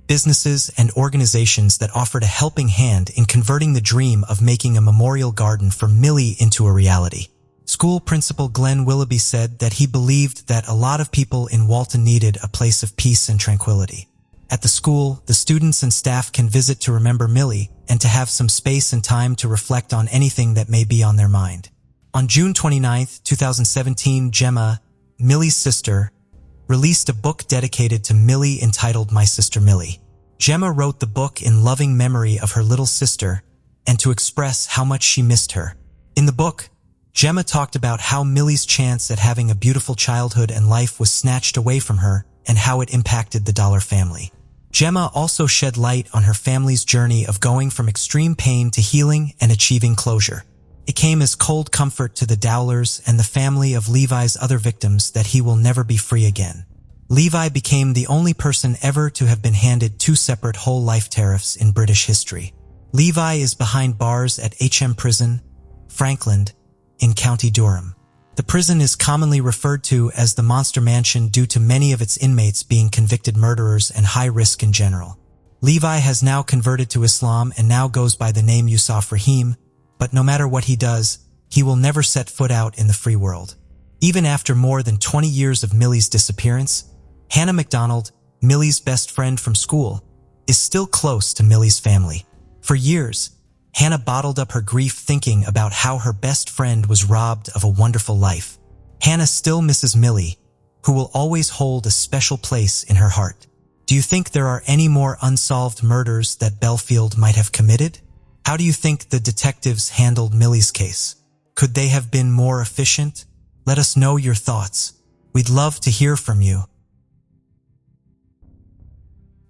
businesses, and organizations that offered a helping hand in converting the dream of making a memorial garden for Milly into a reality. School principal Glenn Willoughby said that he believed that a lot of people in Walton needed a place of peace and tranquility. At the school, the students and staff can visit to remember Milly and to have some space and time to reflect on anything that may be on their mind. On June 29, 2017, Gemma, Milly's sister, released a book dedicated to Milly entitled My Sister Milly. Gemma wrote the book in loving memory of her little sister and to express how much she missed her. In the book, Gemma talked about how Milly's chance at having a beautiful childhood and life was snatched away from her and how it impacted the Dowler family. Gemma also shed light on her family's journey of going from extreme pain to healing and achieving closure. It came as cold comfort to the Dowlers and the family of Levi's other victims that he will never be free again. Levi became the only person ever to have been handed 2 separate whole life tariffs in British history. Levi is behind bars at HM Prison, Frankland, in County Durham. The prison is commonly referred to as the Monster Mansion due to many of its inmates being convicted murderers and high risk in general. Levi has now converted to Islam and now goes by the name Yusuf Rahim, but no matter what he does, he will never set foot out in the free world. Even after more than 20 years of Milly's disappearance, Hannah MacDonald, Milly's best friend from school, is still close to Milly's family. For years, Hannah bottled up her grief thinking about how her best friend was robbed of a wonderful life. Hannah still misses Milly, who will always hold a special place in her heart. Do you think there are any more unsolved murders that Belfield might have committed? How do you think the detectives handled Milly's case? Could they have been more efficient? Let us know your thoughts. We'd love to hear from you.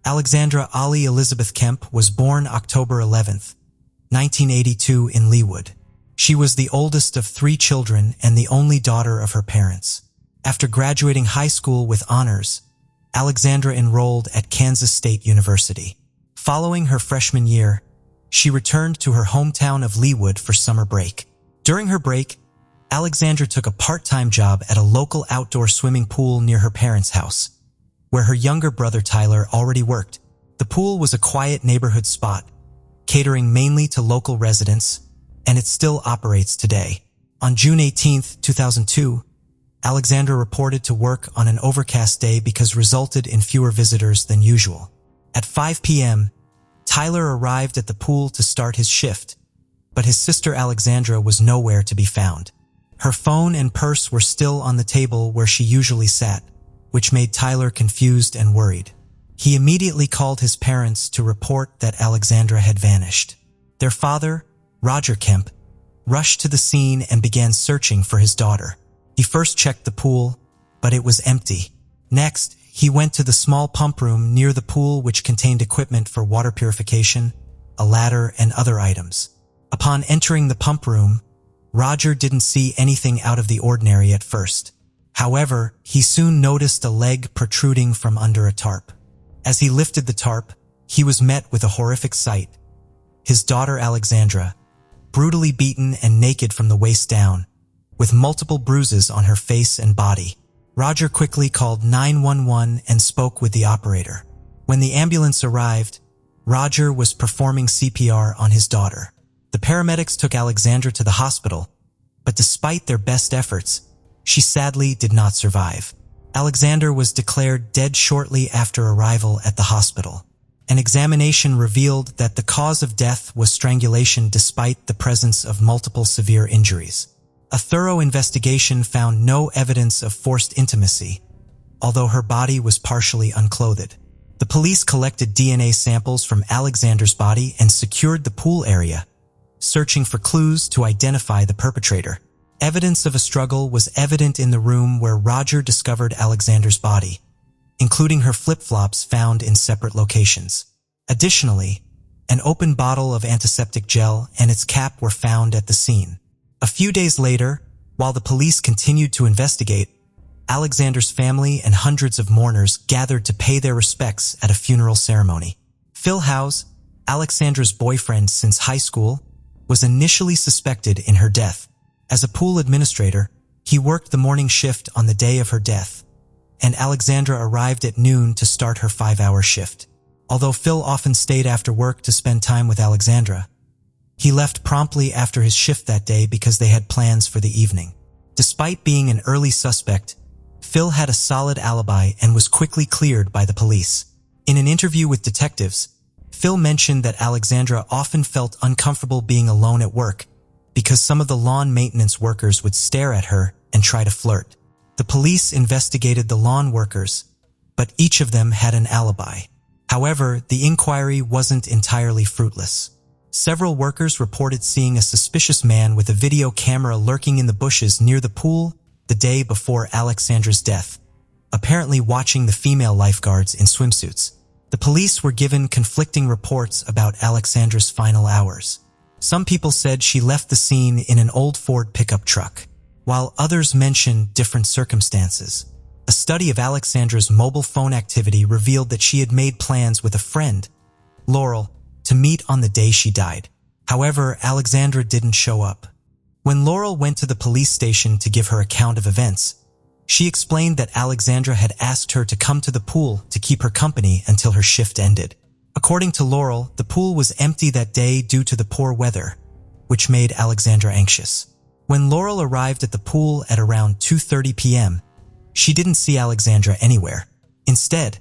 Alexandra Ali Elizabeth Kemp was born October 11th, 1982 in Leawood. She was the oldest of 3 children and the only daughter of her parents. After graduating high school with honors, Alexandra enrolled at Kansas State University. Following her freshman year, she returned to her hometown of Leawood for summer break. During her break, Alexandra took a part-time job at a local outdoor swimming pool near her parents' house, where her younger brother Tyler already worked. The pool was a quiet neighborhood spot, catering mainly to local residents, and it still operates today. On June 18, 2002, Alexandra reported to work on an overcast day because resulted in fewer visitors than usual. At 5 p.m., Tyler arrived at the pool to start his shift, but his sister Alexandra was nowhere to be found. Her phone and purse were still on the table where she usually sat, which made Tyler confused and worried. He immediately called his parents to report that Alexandra had vanished. Their father, Roger Kemp, rushed to the scene and began searching for his daughter. He first checked the pool, but it was empty. Next, he went to the small pump room near the pool which contained equipment for water purification, a ladder, and other items. Upon entering the pump room, Roger didn't see anything out of the ordinary at first. However, he soon noticed a leg protruding from under a tarp. As he lifted the tarp, he was met with a horrific sight. His daughter Alexandra, brutally beaten and naked from the waist down, with multiple bruises on her face and body. Roger quickly called 911 and spoke with the operator. When the ambulance arrived, Roger was performing CPR on his daughter. The paramedics took Alexandra to the hospital, but despite their best efforts, she sadly did not survive. Alexandra was declared dead shortly after arrival at the hospital. An examination revealed that the cause of death was strangulation despite the presence of multiple severe injuries. A thorough investigation found no evidence of forced intimacy, although her body was partially unclothed. The police collected DNA samples from Alexandra's body and secured the pool area, searching for clues to identify the perpetrator. Evidence of a struggle was evident in the room where Roger discovered Alexandra's body, including her flip-flops found in separate locations. Additionally, an open bottle of antiseptic gel and its cap were found at the scene. A few days later, while the police continued to investigate, Alexandra's family and hundreds of mourners gathered to pay their respects at a funeral ceremony. Phil Howes, Alexandra's boyfriend since high school, was initially suspected in her death. As a pool administrator, he worked the morning shift on the day of her death, and Alexandra arrived at noon to start her 5-hour shift. Although Phil often stayed after work to spend time with Alexandra, he left promptly after his shift that day because they had plans for the evening. Despite being an early suspect, Phil had a solid alibi and was quickly cleared by the police. In an interview with detectives, Phil mentioned that Alexandra often felt uncomfortable being alone at work because some of the lawn maintenance workers would stare at her and try to flirt. The police investigated the lawn workers, but each of them had an alibi. However, the inquiry wasn't entirely fruitless. Several workers reported seeing a suspicious man with a video camera lurking in the bushes near the pool the day before Alexandra's death, apparently watching the female lifeguards in swimsuits. The police were given conflicting reports about Alexandra's final hours. Some people said she left the scene in an old Ford pickup truck, while others mentioned different circumstances. A study of Alexandra's mobile phone activity revealed that she had made plans with a friend, Laurel, to meet on the day she died. However, Alexandra didn't show up. When Laurel went to the police station to give her account of events, she explained that Alexandra had asked her to come to the pool to keep her company until her shift ended. According to Laurel, the pool was empty that day due to the poor weather, which made Alexandra anxious. When Laurel arrived at the pool at around 2:30 p.m., she didn't see Alexandra anywhere. Instead,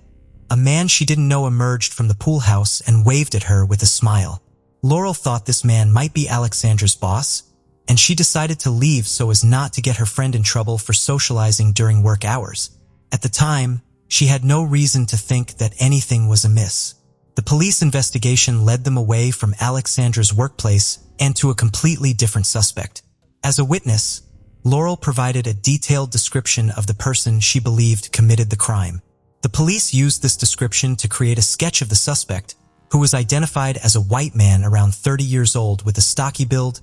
a man she didn't know emerged from the pool house and waved at her with a smile. Laurel thought this man might be Alexandra's boss, and she decided to leave so as not to get her friend in trouble for socializing during work hours. At the time, she had no reason to think that anything was amiss. The police investigation led them away from Alexandra's workplace and to a completely different suspect. As a witness, Laurel provided a detailed description of the person she believed committed the crime. The police used this description to create a sketch of the suspect, who was identified as a white man around 30 years old with a stocky build,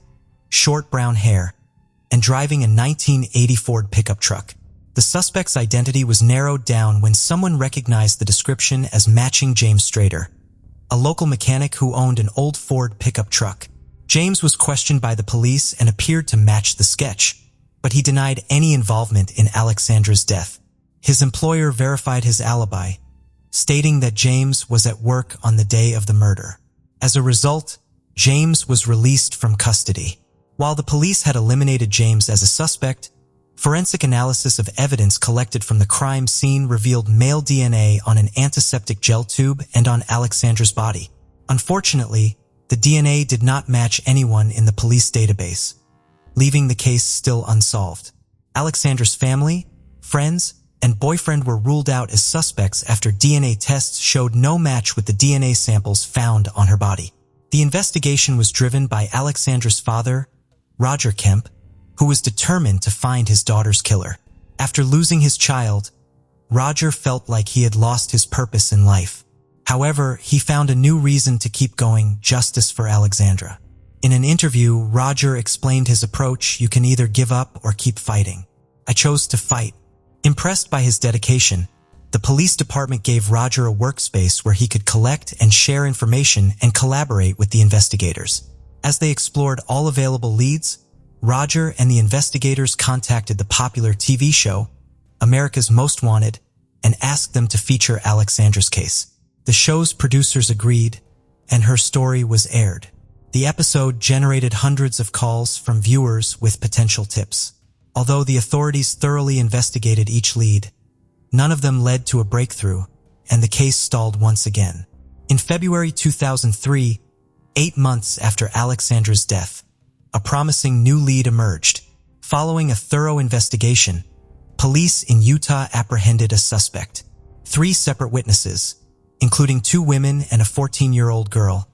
short brown hair, and driving a 1980 Ford pickup truck. The suspect's identity was narrowed down when someone recognized the description as matching James Strader, a local mechanic who owned an old Ford pickup truck. James was questioned by the police and appeared to match the sketch, but he denied any involvement in Alexandra's death. His employer verified his alibi, stating that James was at work on the day of the murder. As a result, James was released from custody. While the police had eliminated James as a suspect, forensic analysis of evidence collected from the crime scene revealed male DNA on an antiseptic gel tube and on Alexandra's body. Unfortunately, the DNA did not match anyone in the police database, leaving the case still unsolved. Alexandra's family, friends, and boyfriend were ruled out as suspects after DNA tests showed no match with the DNA samples found on her body. The investigation was driven by Alexandra's father, Roger Kemp, who was determined to find his daughter's killer. After losing his child, Roger felt like he had lost his purpose in life. However, he found a new reason to keep going: justice for Alexandra. In an interview, Roger explained his approach: "You can either give up or keep fighting. I chose to fight." Impressed by his dedication, the police department gave Roger a workspace where he could collect and share information and collaborate with the investigators. As they explored all available leads, Roger and the investigators contacted the popular TV show, America's Most Wanted, and asked them to feature Alexandra's case. The show's producers agreed, and her story was aired. The episode generated hundreds of calls from viewers with potential tips. Although the authorities thoroughly investigated each lead, none of them led to a breakthrough, and the case stalled once again. In February 2003, 8 months after Alexandra's death, a promising new lead emerged. Following a thorough investigation, police in Utah apprehended a suspect. 3 separate witnesses, including 2 women and a 14-year-old girl,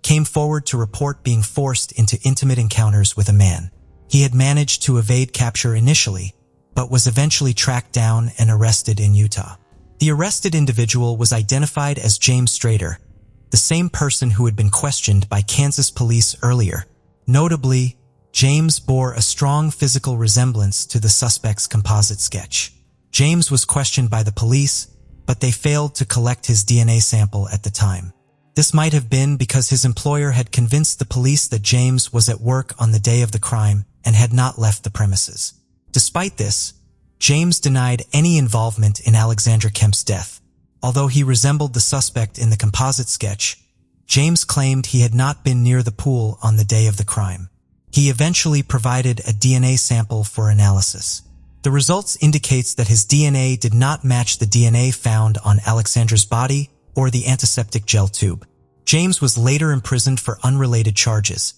came forward to report being forced into intimate encounters with a man. He had managed to evade capture initially, but was eventually tracked down and arrested in Utah. The arrested individual was identified as James Strader, the same person who had been questioned by Kansas police earlier. Notably, James bore a strong physical resemblance to the suspect's composite sketch. James was questioned by the police, but they failed to collect his DNA sample at the time. This might have been because his employer had convinced the police that James was at work on the day of the crime and had not left the premises. Despite this, James denied any involvement in Alexandra Kemp's death. Although he resembled the suspect in the composite sketch, James claimed he had not been near the pool on the day of the crime. He eventually provided a DNA sample for analysis. The results indicates that his DNA did not match the DNA found on Alexandra's body or the antiseptic gel tube. James was later imprisoned for unrelated charges,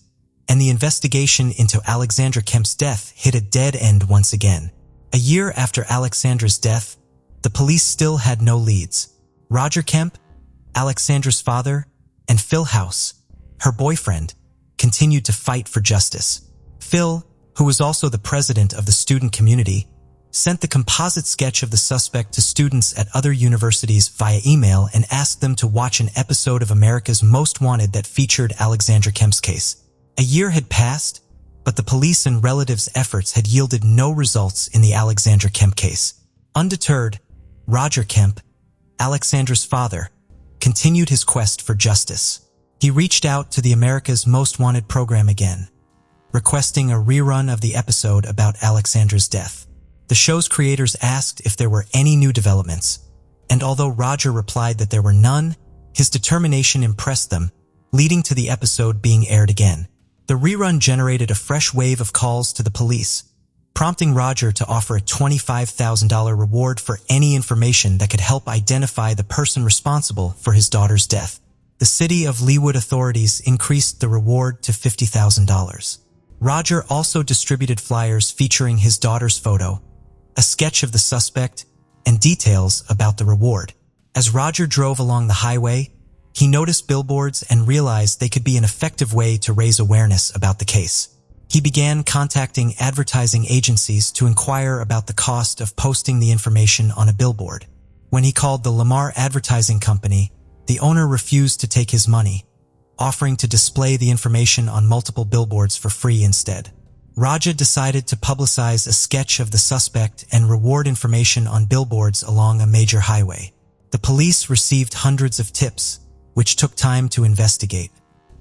and the investigation into Alexandra Kemp's death hit a dead end once again. A year after Alexandra's death, the police still had no leads. Roger Kemp, Alexandra's father, and Phil House, her boyfriend, continued to fight for justice. Phil, who was also the president of the student community, sent the composite sketch of the suspect to students at other universities via email and asked them to watch an episode of America's Most Wanted that featured Alexandra Kemp's case. A year had passed, but the police and relatives' efforts had yielded no results in the Alexandra Kemp case. Undeterred, Roger Kemp, Alexandra's father, continued his quest for justice. He reached out to the America's Most Wanted program again, requesting a rerun of the episode about Alexandra's death. The show's creators asked if there were any new developments, and although Roger replied that there were none, his determination impressed them, leading to the episode being aired again. The rerun generated a fresh wave of calls to the police, prompting Roger to offer a $25,000 reward for any information that could help identify the person responsible for his daughter's death. The city of Leawood authorities increased the reward to $50,000. Roger also distributed flyers featuring his daughter's photo, a sketch of the suspect, and details about the reward. As Roger drove along the highway, he noticed billboards and realized they could be an effective way to raise awareness about the case. He began contacting advertising agencies to inquire about the cost of posting the information on a billboard. When he called the Lamar Advertising Company, the owner refused to take his money, offering to display the information on multiple billboards for free instead. Raja decided to publicize a sketch of the suspect and reward information on billboards along a major highway. The police received hundreds of tips, which took time to investigate.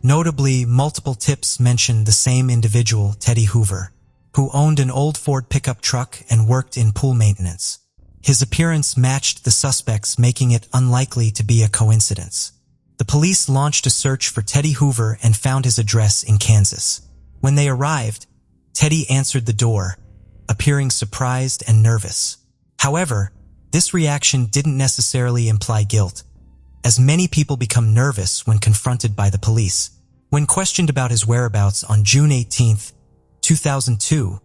Notably, multiple tips mentioned the same individual, Teddy Hoover, who owned an old Ford pickup truck and worked in pool maintenance. His appearance matched the suspects, making it unlikely to be a coincidence. The police launched a search for Teddy Hoover and found his address in Kansas. When they arrived, Teddy answered the door, appearing surprised and nervous. However, this reaction didn't necessarily imply guilt, as many people become nervous when confronted by the police. When questioned about his whereabouts on June 18, 2002,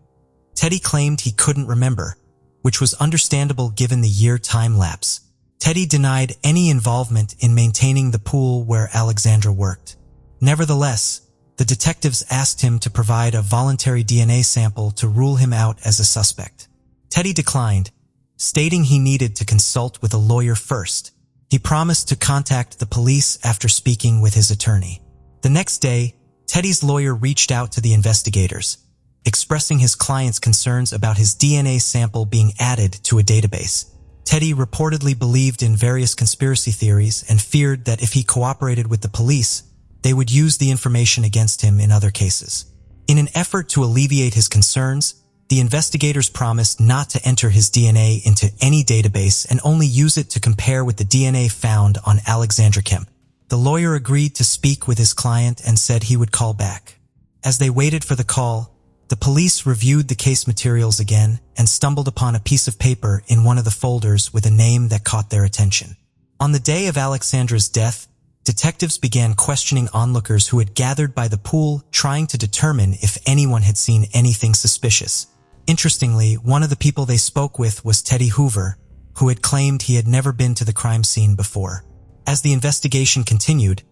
Teddy claimed he couldn't remember, which was understandable given the year time lapse. Teddy denied any involvement in maintaining the pool where Alexandra worked. Nevertheless, the detectives asked him to provide a voluntary DNA sample to rule him out as a suspect. Teddy declined, stating he needed to consult with a lawyer first. He promised to contact the police after speaking with his attorney. The next day, Teddy's lawyer reached out to the investigators, expressing his client's concerns about his DNA sample being added to a database. Teddy reportedly believed in various conspiracy theories and feared that if he cooperated with the police, they would use the information against him in other cases. In an effort to alleviate his concerns, the investigators promised not to enter his DNA into any database and only use it to compare with the DNA found on Alexandra Kemp. The lawyer agreed to speak with his client and said he would call back. As they waited for the call, the police reviewed the case materials again and stumbled upon a piece of paper in one of the folders with a name that caught their attention. On the day of Alexandra's death, detectives began questioning onlookers who had gathered by the pool, trying to determine if anyone had seen anything suspicious. Interestingly, one of the people they spoke with was Teddy Hoover, who had claimed he had never been to the crime scene before. As the investigation continued,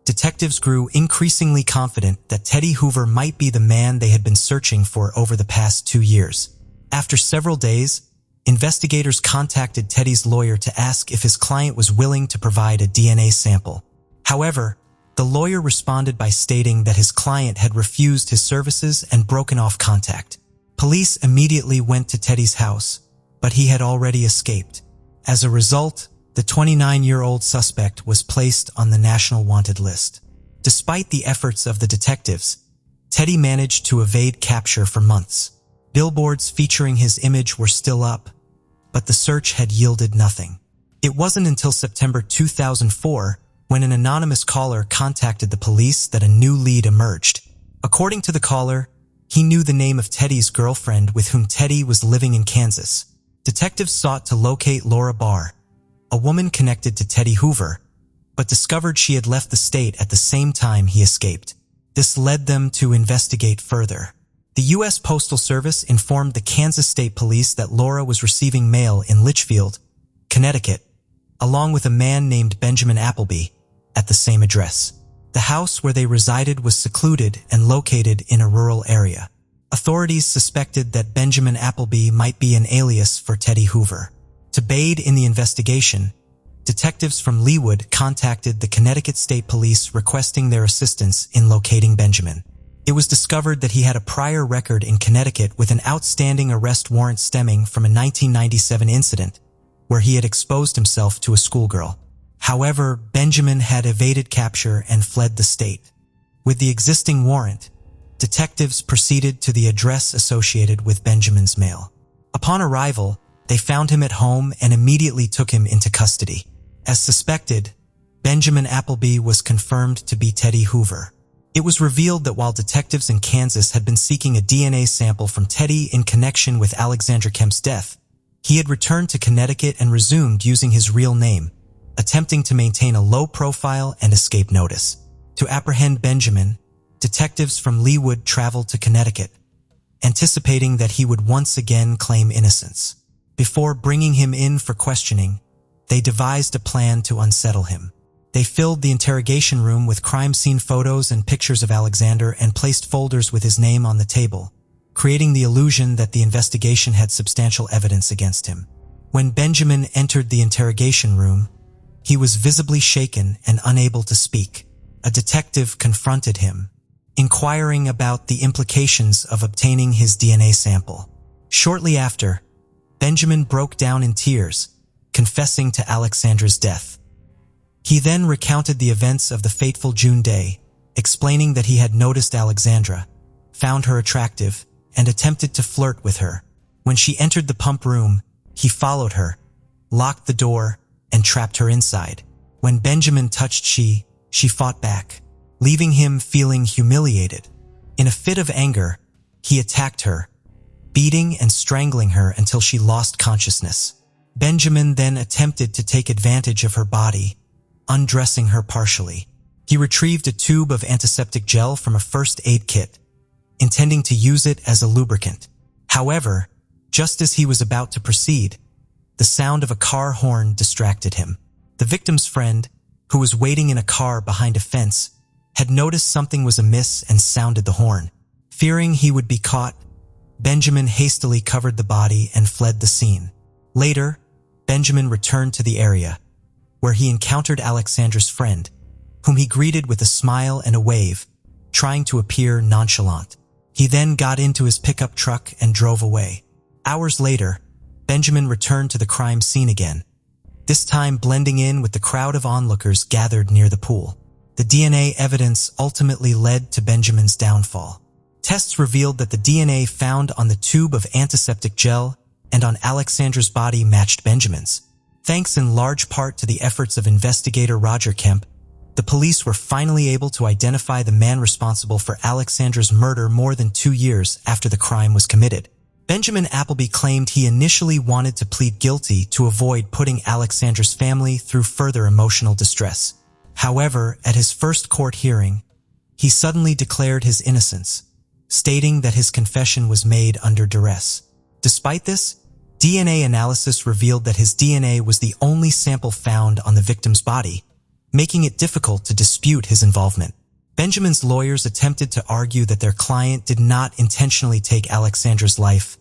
detectives grew increasingly confident that Teddy Hoover might be the man they had been searching for over the past 2 years. After several days, investigators contacted Teddy's lawyer to ask if his client was willing to provide a DNA sample. However, the lawyer responded by stating that his client had refused his services and broken off contact. Police immediately went to Teddy's house, but he had already escaped. As a result, the 29-year-old suspect was placed on the National Wanted list. Despite the efforts of the detectives, Teddy managed to evade capture for months. Billboards featuring his image were still up, but the search had yielded nothing. It wasn't until September 2004 when an anonymous caller contacted the police that a new lead emerged. According to the caller, he knew the name of Teddy's girlfriend with whom Teddy was living in Kansas. Detectives sought to locate Laura Barr, a woman connected to Teddy Hoover, but discovered she had left the state at the same time he escaped. This led them to investigate further. The U.S. Postal Service informed the Kansas State Police that Laura was receiving mail in Litchfield, Connecticut, along with a man named Benjamin Appleby, at the same address. The house where they resided was secluded and located in a rural area. Authorities suspected that Benjamin Appleby might be an alias for Teddy Hoover. To aid in the investigation, detectives from Leawood contacted the Connecticut State Police requesting their assistance in locating Benjamin. It was discovered that he had a prior record in Connecticut with an outstanding arrest warrant stemming from a 1997 incident where he had exposed himself to a schoolgirl. However, Benjamin had evaded capture and fled the state. With the existing warrant, detectives proceeded to the address associated with Benjamin's mail. Upon arrival, they found him at home and immediately took him into custody. As suspected, Benjamin Appleby was confirmed to be Teddy Hoover. It was revealed that while detectives in Kansas had been seeking a DNA sample from Teddy in connection with Alexandra Kemp's death, he had returned to Connecticut and resumed using his real name, attempting to maintain a low profile and escape notice. To apprehend Benjamin, detectives from Leawood traveled to Connecticut, anticipating that he would once again claim innocence. Before bringing him in for questioning, they devised a plan to unsettle him. They filled the interrogation room with crime scene photos and pictures of Alexander and placed folders with his name on the table, creating the illusion that the investigation had substantial evidence against him. When Benjamin entered the interrogation room, he was visibly shaken and unable to speak. A detective confronted him, inquiring about the implications of obtaining his DNA sample. Shortly after, Benjamin broke down in tears, confessing to Alexandra's death. He then recounted the events of the fateful June day, explaining that he had noticed Alexandra, found her attractive, and attempted to flirt with her. When she entered the pump room, he followed her, locked the door, and trapped her inside. When Benjamin touched she fought back, leaving him feeling humiliated. In a fit of anger, he attacked her, beating and strangling her until she lost consciousness. Benjamin then attempted to take advantage of her body, undressing her partially. He retrieved a tube of antiseptic gel from a first aid kit, intending to use it as a lubricant. However, just as he was about to proceed, the sound of a car horn distracted him. The victim's friend, who was waiting in a car behind a fence, had noticed something was amiss and sounded the horn. Fearing he would be caught, Benjamin hastily covered the body and fled the scene. Later, Benjamin returned to the area, where he encountered Alexandra's friend, whom he greeted with a smile and a wave, trying to appear nonchalant. He then got into his pickup truck and drove away. Hours later, Benjamin returned to the crime scene again, this time blending in with the crowd of onlookers gathered near the pool. The DNA evidence ultimately led to Benjamin's downfall. Tests revealed that the DNA found on the tube of antiseptic gel and on Alexandra's body matched Benjamin's. Thanks in large part to the efforts of investigator Roger Kemp, the police were finally able to identify the man responsible for Alexandra's murder more than 2 years after the crime was committed. Benjamin Appleby claimed he initially wanted to plead guilty to avoid putting Alexandra's family through further emotional distress. However, at his first court hearing, he suddenly declared his innocence, stating that his confession was made under duress. Despite this, DNA analysis revealed that his DNA was the only sample found on the victim's body, making it difficult to dispute his involvement. Benjamin's lawyers attempted to argue that their client did not intentionally take Alexandra's life,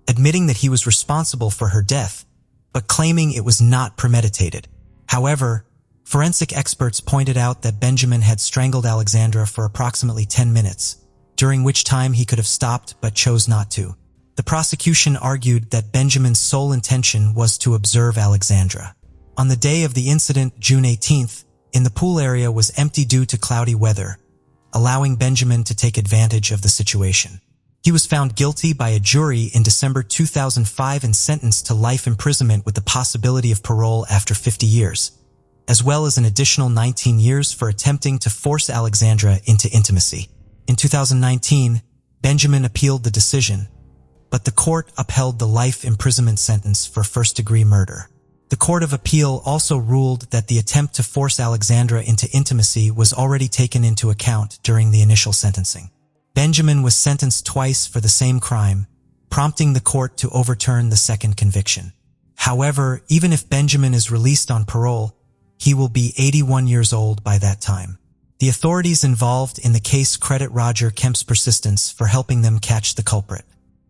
admitting that he was responsible for her death, but claiming it was not premeditated. However, forensic experts pointed out that Benjamin had strangled Alexandra for approximately 10 minutes, during which time he could have stopped but chose not to. The prosecution argued that Benjamin's sole intention was to observe Alexandra. On the day of the incident, June 18th, the pool area was empty due to cloudy weather, allowing Benjamin to take advantage of the situation. He was found guilty by a jury in December 2005 and sentenced to life imprisonment with the possibility of parole after 50 years, as well as an additional 19 years for attempting to force Alexandra into intimacy. In 2019, Benjamin appealed the decision, but the court upheld the life imprisonment sentence for first-degree murder. The Court of Appeal also ruled that the attempt to force Alexandra into intimacy was already taken into account during the initial sentencing. Benjamin was sentenced twice for the same crime, prompting the court to overturn the second conviction. However, even if Benjamin is released on parole, he will be 81 years old by that time. The authorities involved in the case credit Roger Kemp's persistence for helping them catch the culprit.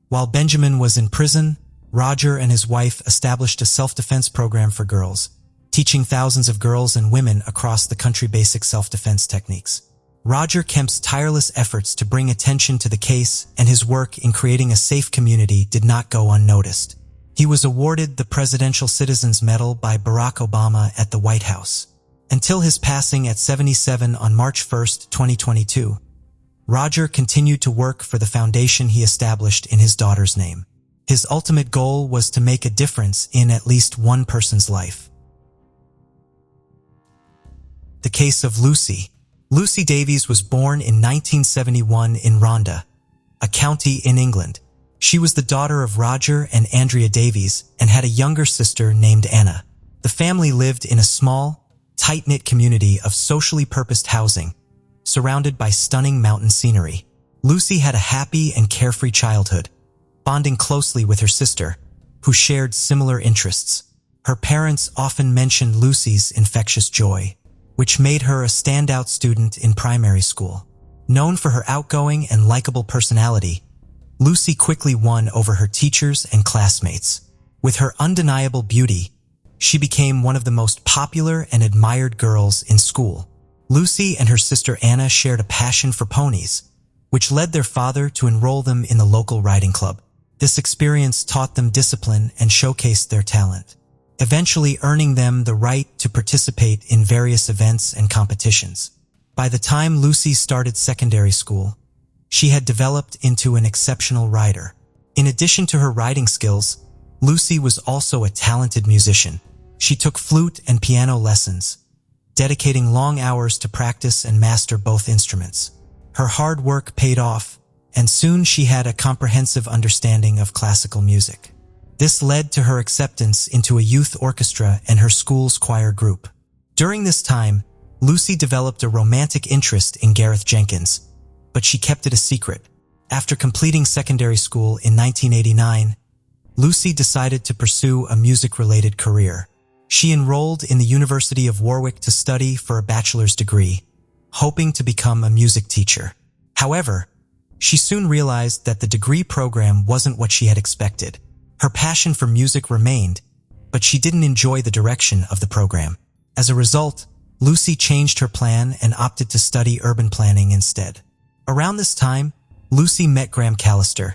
While Benjamin was in prison, Roger and his wife established a self-defense program for girls, teaching thousands of girls and women across the country basic self-defense techniques. Roger Kemp's tireless efforts to bring attention to the case and his work in creating a safe community did not go unnoticed. He was awarded the Presidential Citizens Medal by Barack Obama at the White House. Until his passing at 77 on March 1, 2022, Roger continued to work for the foundation he established in his daughter's name. His ultimate goal was to make a difference in at least one person's life. The case of Lucy. Lucy Davies was born in 1971 in Rhondda, a county in England. She was the daughter of Roger and Andrea Davies and had a younger sister named Anna. The family lived in a small, tight-knit community of socially purposed housing, surrounded by stunning mountain scenery. Lucy had a happy and carefree childhood, bonding closely with her sister, who shared similar interests. Her parents often mentioned Lucy's infectious joy, which made her a standout student in primary school. Known for her outgoing and likable personality, Lucy quickly won over her teachers and classmates. With her undeniable beauty, she became one of the most popular and admired girls in school. Lucy and her sister Anna shared a passion for ponies, which led their father to enroll them in the local riding club. This experience taught them discipline and showcased their talent, eventually earning them the right to participate in various events and competitions. By the time Lucy started secondary school, she had developed into an exceptional rider. In addition to her riding skills, Lucy was also a talented musician. She took flute and piano lessons, dedicating long hours to practice and master both instruments. Her hard work paid off, and soon she had a comprehensive understanding of classical music. This led to her acceptance into a youth orchestra and her school's choir group. During this time, Lucy developed a romantic interest in Gareth Jenkins, but she kept it a secret. After completing secondary school in 1989, Lucy decided to pursue a music-related career. She enrolled in the University of Warwick to study for a bachelor's degree, hoping to become a music teacher. However, she soon realized that the degree program wasn't what she had expected. Her passion for music remained, but she didn't enjoy the direction of the program. As a result, Lucy changed her plan and opted to study urban planning instead. Around this time, Lucy met Graham Callister,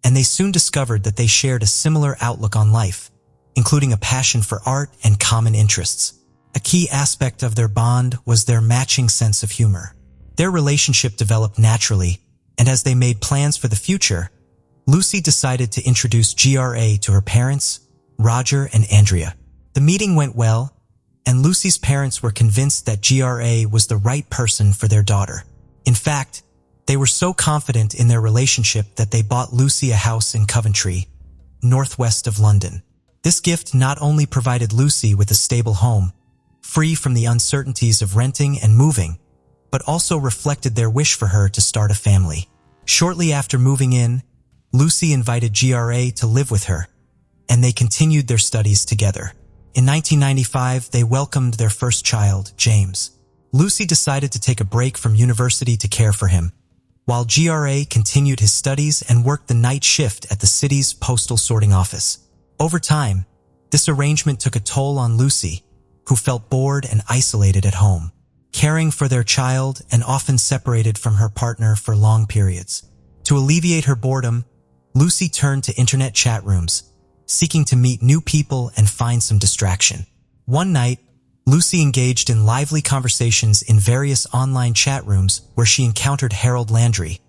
and they soon discovered that they shared a similar outlook on life, including a passion for art and common interests. A key aspect of their bond was their matching sense of humor. Their relationship developed naturally, and as they made plans for the future, Lucy decided to introduce GRA to her parents, Roger and Andrea. The meeting went well, and Lucy's parents were convinced that GRA was the right person for their daughter. In fact, they were so confident in their relationship that they bought Lucy a house in Coventry, northwest of London. This gift not only provided Lucy with a stable home, free from the uncertainties of renting and moving, but also reflected their wish for her to start a family. Shortly after moving in, Lucy invited GRA to live with her, and they continued their studies together. In 1995, they welcomed their first child, James. Lucy decided to take a break from university to care for him, while GRA continued his studies and worked the night shift at the city's postal sorting office. Over time, this arrangement took a toll on Lucy, who felt bored and isolated at home, caring for their child and often separated from her partner for long periods. To alleviate her boredom, Lucy turned to internet chat rooms, seeking to meet new people and find some distraction. One night, Lucy engaged in lively conversations in various online chat rooms where she encountered Harold Landry,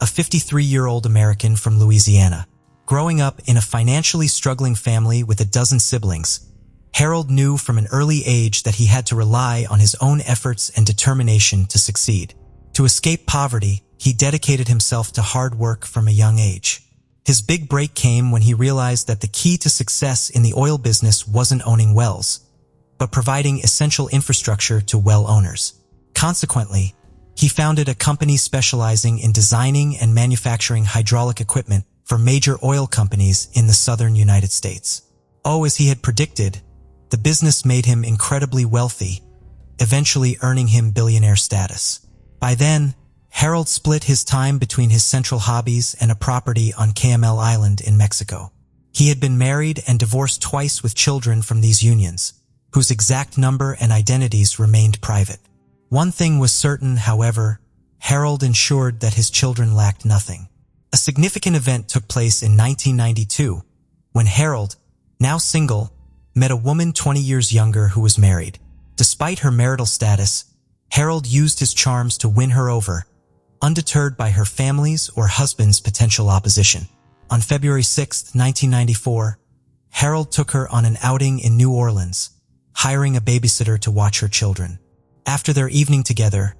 a 53-year-old American from Louisiana. Growing up in a financially struggling family with a dozen siblings, Harold knew from an early age that he had to rely on his own efforts and determination to succeed. To escape poverty, he dedicated himself to hard work from a young age. His big break came when he realized that the key to success in the oil business wasn't owning wells, but providing essential infrastructure to well owners. Consequently, he founded a company specializing in designing and manufacturing hydraulic equipment for major oil companies in the southern United States. As he had predicted, the business made him incredibly wealthy, eventually earning him billionaire status. By then, Harold split his time between his central hobbies and a property on KML Island in Mexico. He had been married and divorced twice with children from these unions, whose exact number and identities remained private. One thing was certain, however, Harold ensured that his children lacked nothing. A significant event took place in 1992, when Harold, now single, met a woman 20 years younger who was married. Despite her marital status, Harold used his charms to win her over, undeterred by her family's or husband's potential opposition. On February 6, 1994, Harold took her on an outing in New Orleans, hiring a babysitter to watch her children. After their evening together,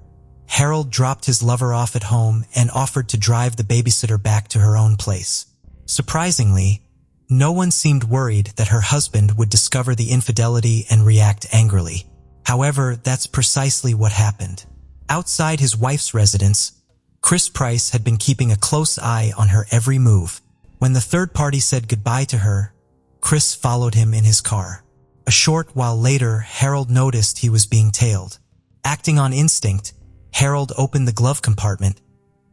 Harold dropped his lover off at home and offered to drive the babysitter back to her own place. Surprisingly, no one seemed worried that her husband would discover the infidelity and react angrily. However, that's precisely what happened. Outside his wife's residence, Chris Price had been keeping a close eye on her every move. When the third party said goodbye to her, Chris followed him in his car. A short while later, Harold noticed he was being tailed. Acting on instinct, Harold opened the glove compartment,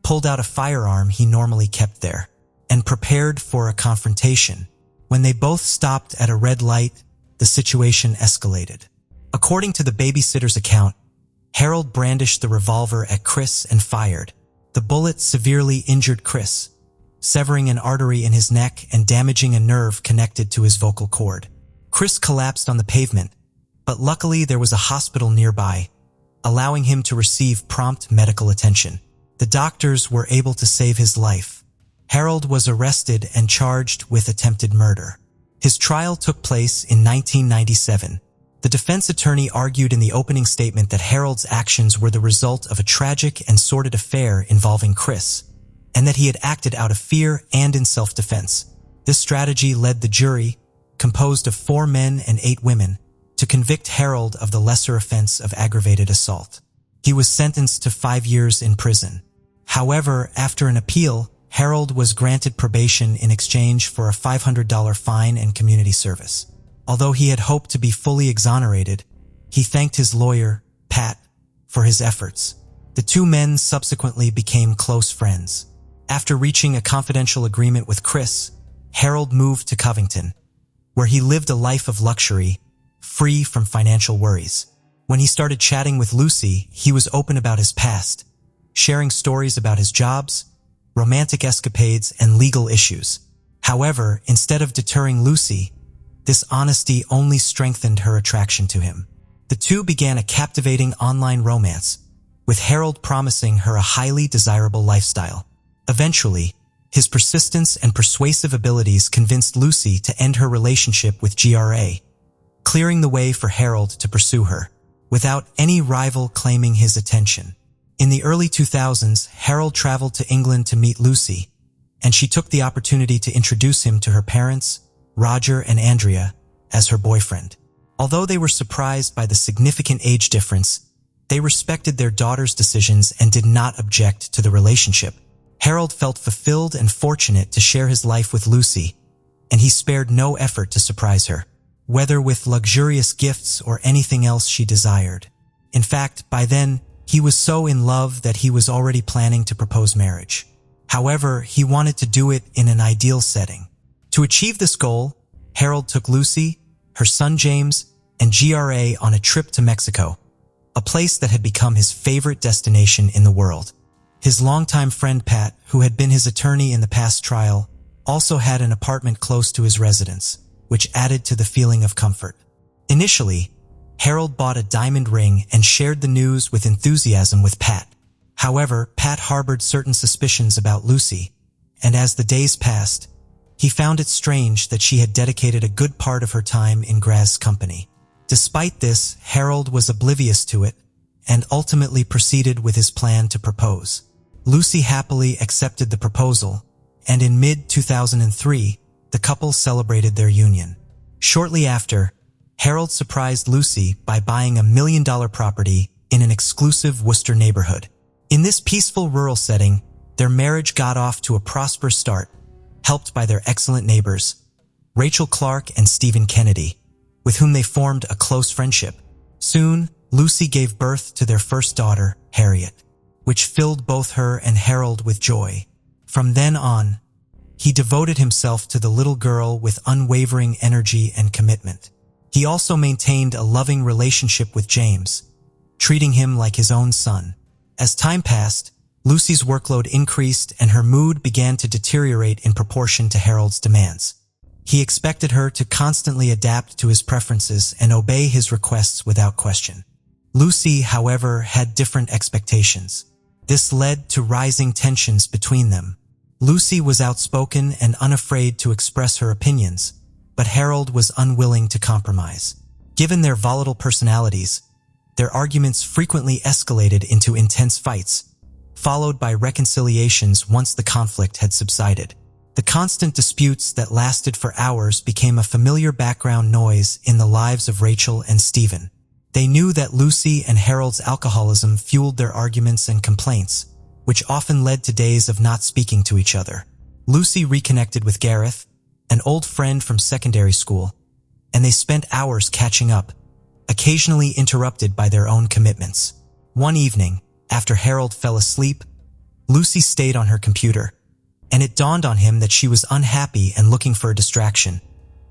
pulled out a firearm he normally kept there, and prepared for a confrontation. When they both stopped at a red light, the situation escalated. According to the babysitter's account, Harold brandished the revolver at Chris and fired. The The bullet severely injured Chris, severing an artery in his neck and damaging a nerve connected to his vocal cord. Chris collapsed on the pavement, but luckily there was a hospital nearby, allowing him to receive prompt medical attention. The doctors were able to save his life. Harold was arrested and charged with attempted murder. His trial took place in 1997. The defense attorney argued in the opening statement that Harold's actions were the result of a tragic and sordid affair involving Chris, and that he had acted out of fear and in self-defense. This strategy led the jury, composed of 4 men and 8 women, to convict Harold of the lesser offense of aggravated assault. He was sentenced to 5 years in prison. However, after an appeal, Harold was granted probation in exchange for a $500 fine and community service. Although he had hoped to be fully exonerated, he thanked his lawyer, Pat, for his efforts. The 2 men subsequently became close friends. After reaching a confidential agreement with Chris, Harold moved to Covington, where he lived a life of luxury, free from financial worries. When he started chatting with Lucy, he was open about his past, sharing stories about his jobs, romantic escapades, and legal issues. However, instead of deterring Lucy, this honesty only strengthened her attraction to him. The 2 began a captivating online romance, with Harold promising her a highly desirable lifestyle. Eventually, his persistence and persuasive abilities convinced Lucy to end her relationship with GRA, clearing the way for Harold to pursue her, without any rival claiming his attention. In the early 2000s, Harold traveled to England to meet Lucy, and she took the opportunity to introduce him to her parents, Roger and Andrea, as her boyfriend. Although they were surprised by the significant age difference, they respected their daughter's decisions and did not object to the relationship. Harold felt fulfilled and fortunate to share his life with Lucy, and he spared no effort to surprise her, whether with luxurious gifts or anything else she desired. In fact, by then, he was so in love that he was already planning to propose marriage. However, he wanted to do it in an ideal setting. To achieve this goal, Harold took Lucy, her son James, and GRA on a trip to Mexico, a place that had become his favorite destination in the world. His longtime friend Pat, who had been his attorney in the past trial, also had an apartment close to his residence, which added to the feeling of comfort. Initially, Harold bought a diamond ring and shared the news with enthusiasm with Pat. However, Pat harbored certain suspicions about Lucy, and as the days passed, he found it strange that she had dedicated a good part of her time in Graz's company. Despite this, Harold was oblivious to it and ultimately proceeded with his plan to propose. Lucy happily accepted the proposal, and in mid-2003, the couple celebrated their union. Shortly after, Harold surprised Lucy by buying a $1 million property in an exclusive Worcester neighborhood. In this peaceful rural setting, their marriage got off to a prosperous start, helped by their excellent neighbors, Rachel Clark and Stephen Kennedy, with whom they formed a close friendship. Soon, Lucy gave birth to their first daughter, Harriet, which filled both her and Harold with joy. From then on, he devoted himself to the little girl with unwavering energy and commitment. He also maintained a loving relationship with James, treating him like his own son. As time passed, Lucy's workload increased and her mood began to deteriorate in proportion to Harold's demands. He expected her to constantly adapt to his preferences and obey his requests without question. Lucy, however, had different expectations. This led to rising tensions between them. Lucy was outspoken and unafraid to express her opinions, but Harold was unwilling to compromise. Given their volatile personalities, their arguments frequently escalated into intense fights, followed by reconciliations once the conflict had subsided. The constant disputes that lasted for hours became a familiar background noise in the lives of Rachel and Stephen. They knew that Lucy and Harold's alcoholism fueled their arguments and complaints, which often led to days of not speaking to each other. Lucy reconnected with Gareth, an old friend from secondary school, and they spent hours catching up, occasionally interrupted by their own commitments. One evening, after Harold fell asleep, Lucy stayed on her computer, and it dawned on him that she was unhappy and looking for a distraction,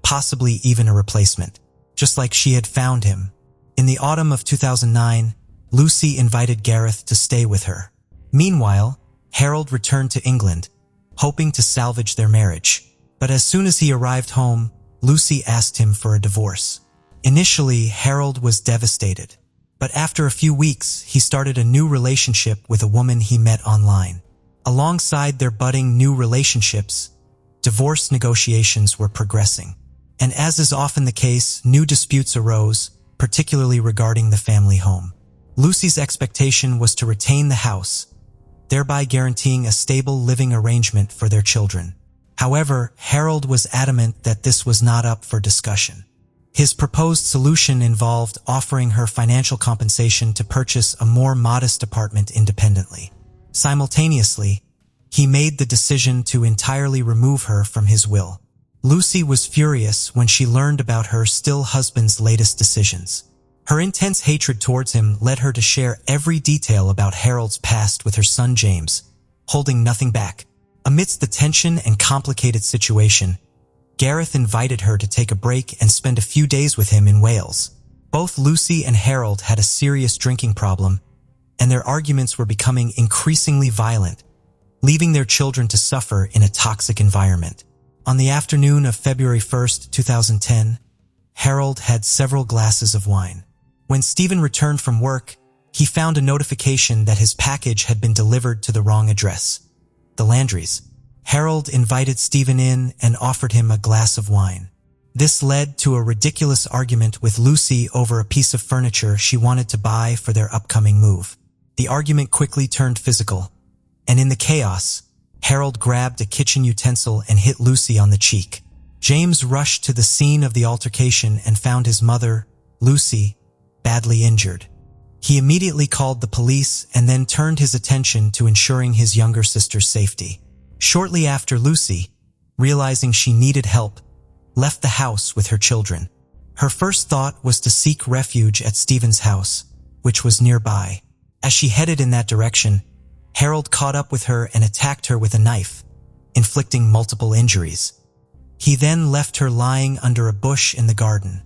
possibly even a replacement, just like she had found him. In the autumn of 2009, Lucy invited Gareth to stay with her. Meanwhile, Harold returned to England, hoping to salvage their marriage. But as soon as he arrived home, Lucy asked him for a divorce. Initially, Harold was devastated, but after a few weeks, he started a new relationship with a woman he met online. Alongside their budding new relationships, divorce negotiations were progressing. And as is often the case, new disputes arose, particularly regarding the family home. Lucy's expectation was to retain the house, thereby guaranteeing a stable living arrangement for their children. However, Harold was adamant that this was not up for discussion. His proposed solution involved offering her financial compensation to purchase a more modest apartment independently. Simultaneously, he made the decision to entirely remove her from his will. Lucy was furious when she learned about her still husband's latest decisions. Her intense hatred towards him led her to share every detail about Harold's past with her son James, holding nothing back. Amidst the tension and complicated situation, Gareth invited her to take a break and spend a few days with him in Wales. Both Lucy and Harold had a serious drinking problem, and their arguments were becoming increasingly violent, leaving their children to suffer in a toxic environment. On the afternoon of February 1st, 2010, Harold had several glasses of wine. When Stephen returned from work, he found a notification that his package had been delivered to the wrong address, the Landrys. Harold invited Stephen in and offered him a glass of wine. This led to a ridiculous argument with Lucy over a piece of furniture she wanted to buy for their upcoming move. The argument quickly turned physical, and in the chaos, Harold grabbed a kitchen utensil and hit Lucy on the cheek. James rushed to the scene of the altercation and found his mother, Lucy, badly injured. He immediately called the police and then turned his attention to ensuring his younger sister's safety. Shortly after, Lucy, realizing she needed help, left the house with her children. Her first thought was to seek refuge at Stephen's house, which was nearby. As she headed in that direction, Harold caught up with her and attacked her with a knife, inflicting multiple injuries. He then left her lying under a bush in the garden,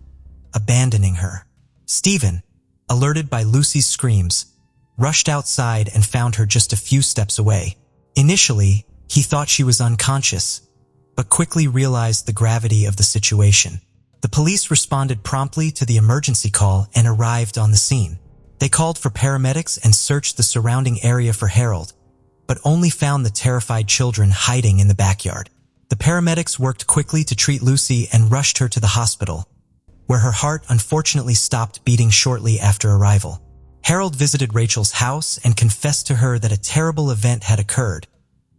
abandoning her. Stephen, alerted by Lucy's screams, rushed outside and found her just a few steps away. Initially, he thought she was unconscious, but quickly realized the gravity of the situation. The police responded promptly to the emergency call and arrived on the scene. They called for paramedics and searched the surrounding area for Harold, but only found the terrified children hiding in the backyard. The paramedics worked quickly to treat Lucy and rushed her to the hospital, where her heart unfortunately stopped beating shortly after arrival. Harold visited Rachel's house and confessed to her that a terrible event had occurred,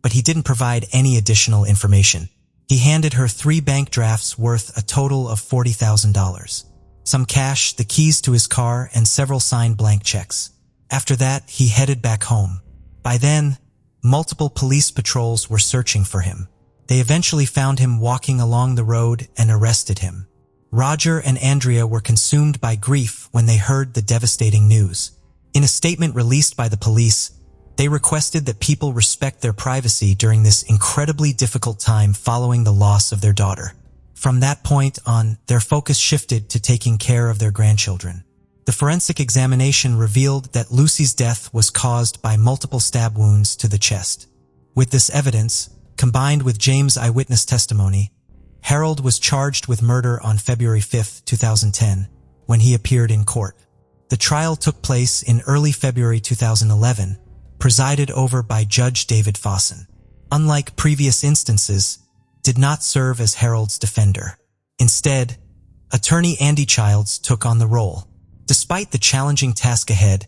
but he didn't provide any additional information. He handed her 3 bank drafts worth a total of $40,000. Some cash, the keys to his car, and several signed blank checks. After that, he headed back home. By then, multiple police patrols were searching for him. They eventually found him walking along the road and arrested him. Roger and Andrea were consumed by grief when they heard the devastating news. In a statement released by the police, they requested that people respect their privacy during this incredibly difficult time following the loss of their daughter. From that point on, their focus shifted to taking care of their grandchildren. The forensic examination revealed that Lucy's death was caused by multiple stab wounds to the chest. With this evidence, combined with James' eyewitness testimony, Harold was charged with murder on February 5, 2010, when he appeared in court. The trial took place in early February 2011, presided over by Judge David Fawson. Unlike previous instances, did not serve as Harold's defender. Instead, attorney Andy Childs took on the role. Despite the challenging task ahead,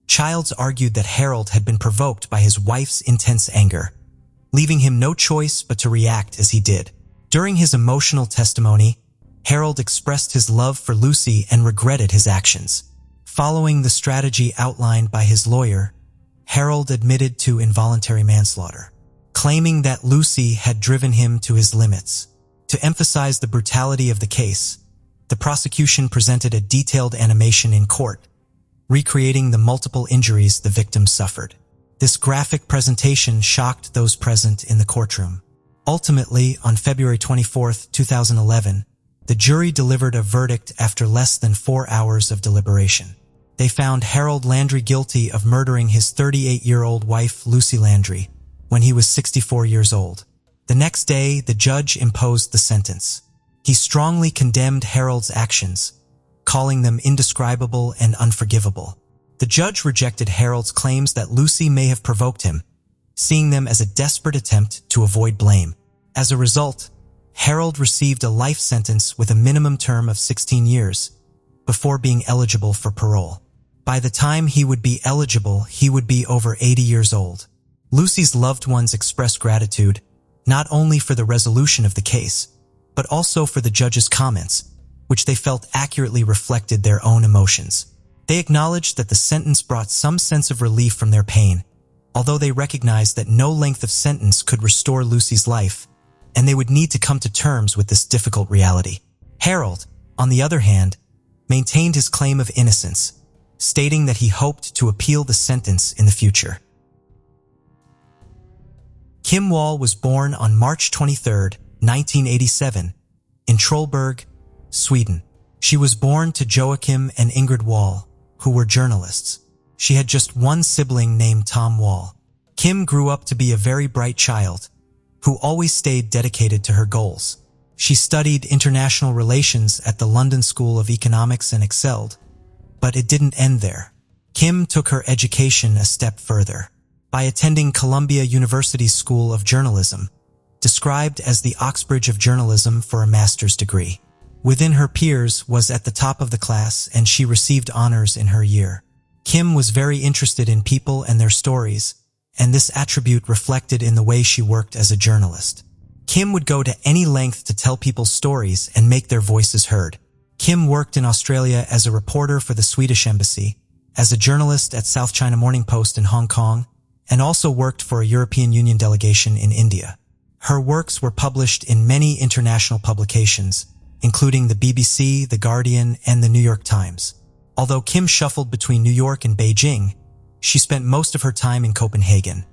Childs argued that Harold had been provoked by his wife's intense anger, leaving him no choice but to react as he did. During his emotional testimony, Harold expressed his love for Lucy and regretted his actions. Following the strategy outlined by his lawyer, Harold admitted to involuntary manslaughter, claiming that Lucy had driven him to his limits. To emphasize the brutality of the case, the prosecution presented a detailed animation in court, recreating the multiple injuries the victim suffered. This graphic presentation shocked those present in the courtroom. Ultimately, on February 24, 2011, the jury delivered a verdict after less than 4 hours of deliberation. They found Harold Landry guilty of murdering his 38-year-old wife, Lucy Landry, when he was 64 years old. The next day, the judge imposed the sentence. He strongly condemned Harold's actions, calling them indescribable and unforgivable. The judge rejected Harold's claims that Lucy may have provoked him, seeing them as a desperate attempt to avoid blame. As a result, Harold received a life sentence with a minimum term of 16 years before being eligible for parole. By the time he would be eligible, he would be over 80 years old. Lucy's loved ones expressed gratitude, not only for the resolution of the case, but also for the judge's comments, which they felt accurately reflected their own emotions. They acknowledged that the sentence brought some sense of relief from their pain, although they recognized that no length of sentence could restore Lucy's life, and they would need to come to terms with this difficult reality. Harold, on the other hand, maintained his claim of innocence, stating that he hoped to appeal the sentence in the future. Kim Wall was born on March 23, 1987, in Trollberg, Sweden. She was born to Joachim and Ingrid Wall, who were journalists. She had just one sibling named Tom Wall. Kim grew up to be a very bright child, who always stayed dedicated to her goals. She studied international relations at the London School of Economics and excelled, but it didn't end there. Kim took her education a step further by attending Columbia University's School of Journalism, described as the Oxbridge of Journalism, for a master's degree. Within her peers was at the top of the class, and she received honors in her year. Kim was very interested in people and their stories, and this attribute reflected in the way she worked as a journalist. Kim would go to any length to tell people's stories and make their voices heard. Kim worked in Australia as a reporter for the Swedish Embassy, as a journalist at South China Morning Post in Hong Kong, and also worked for a European Union delegation in India. Her works were published in many international publications, including the BBC, The Guardian, and the New York Times. Although Kim shuffled between New York and Beijing, she spent most of her time in Copenhagen,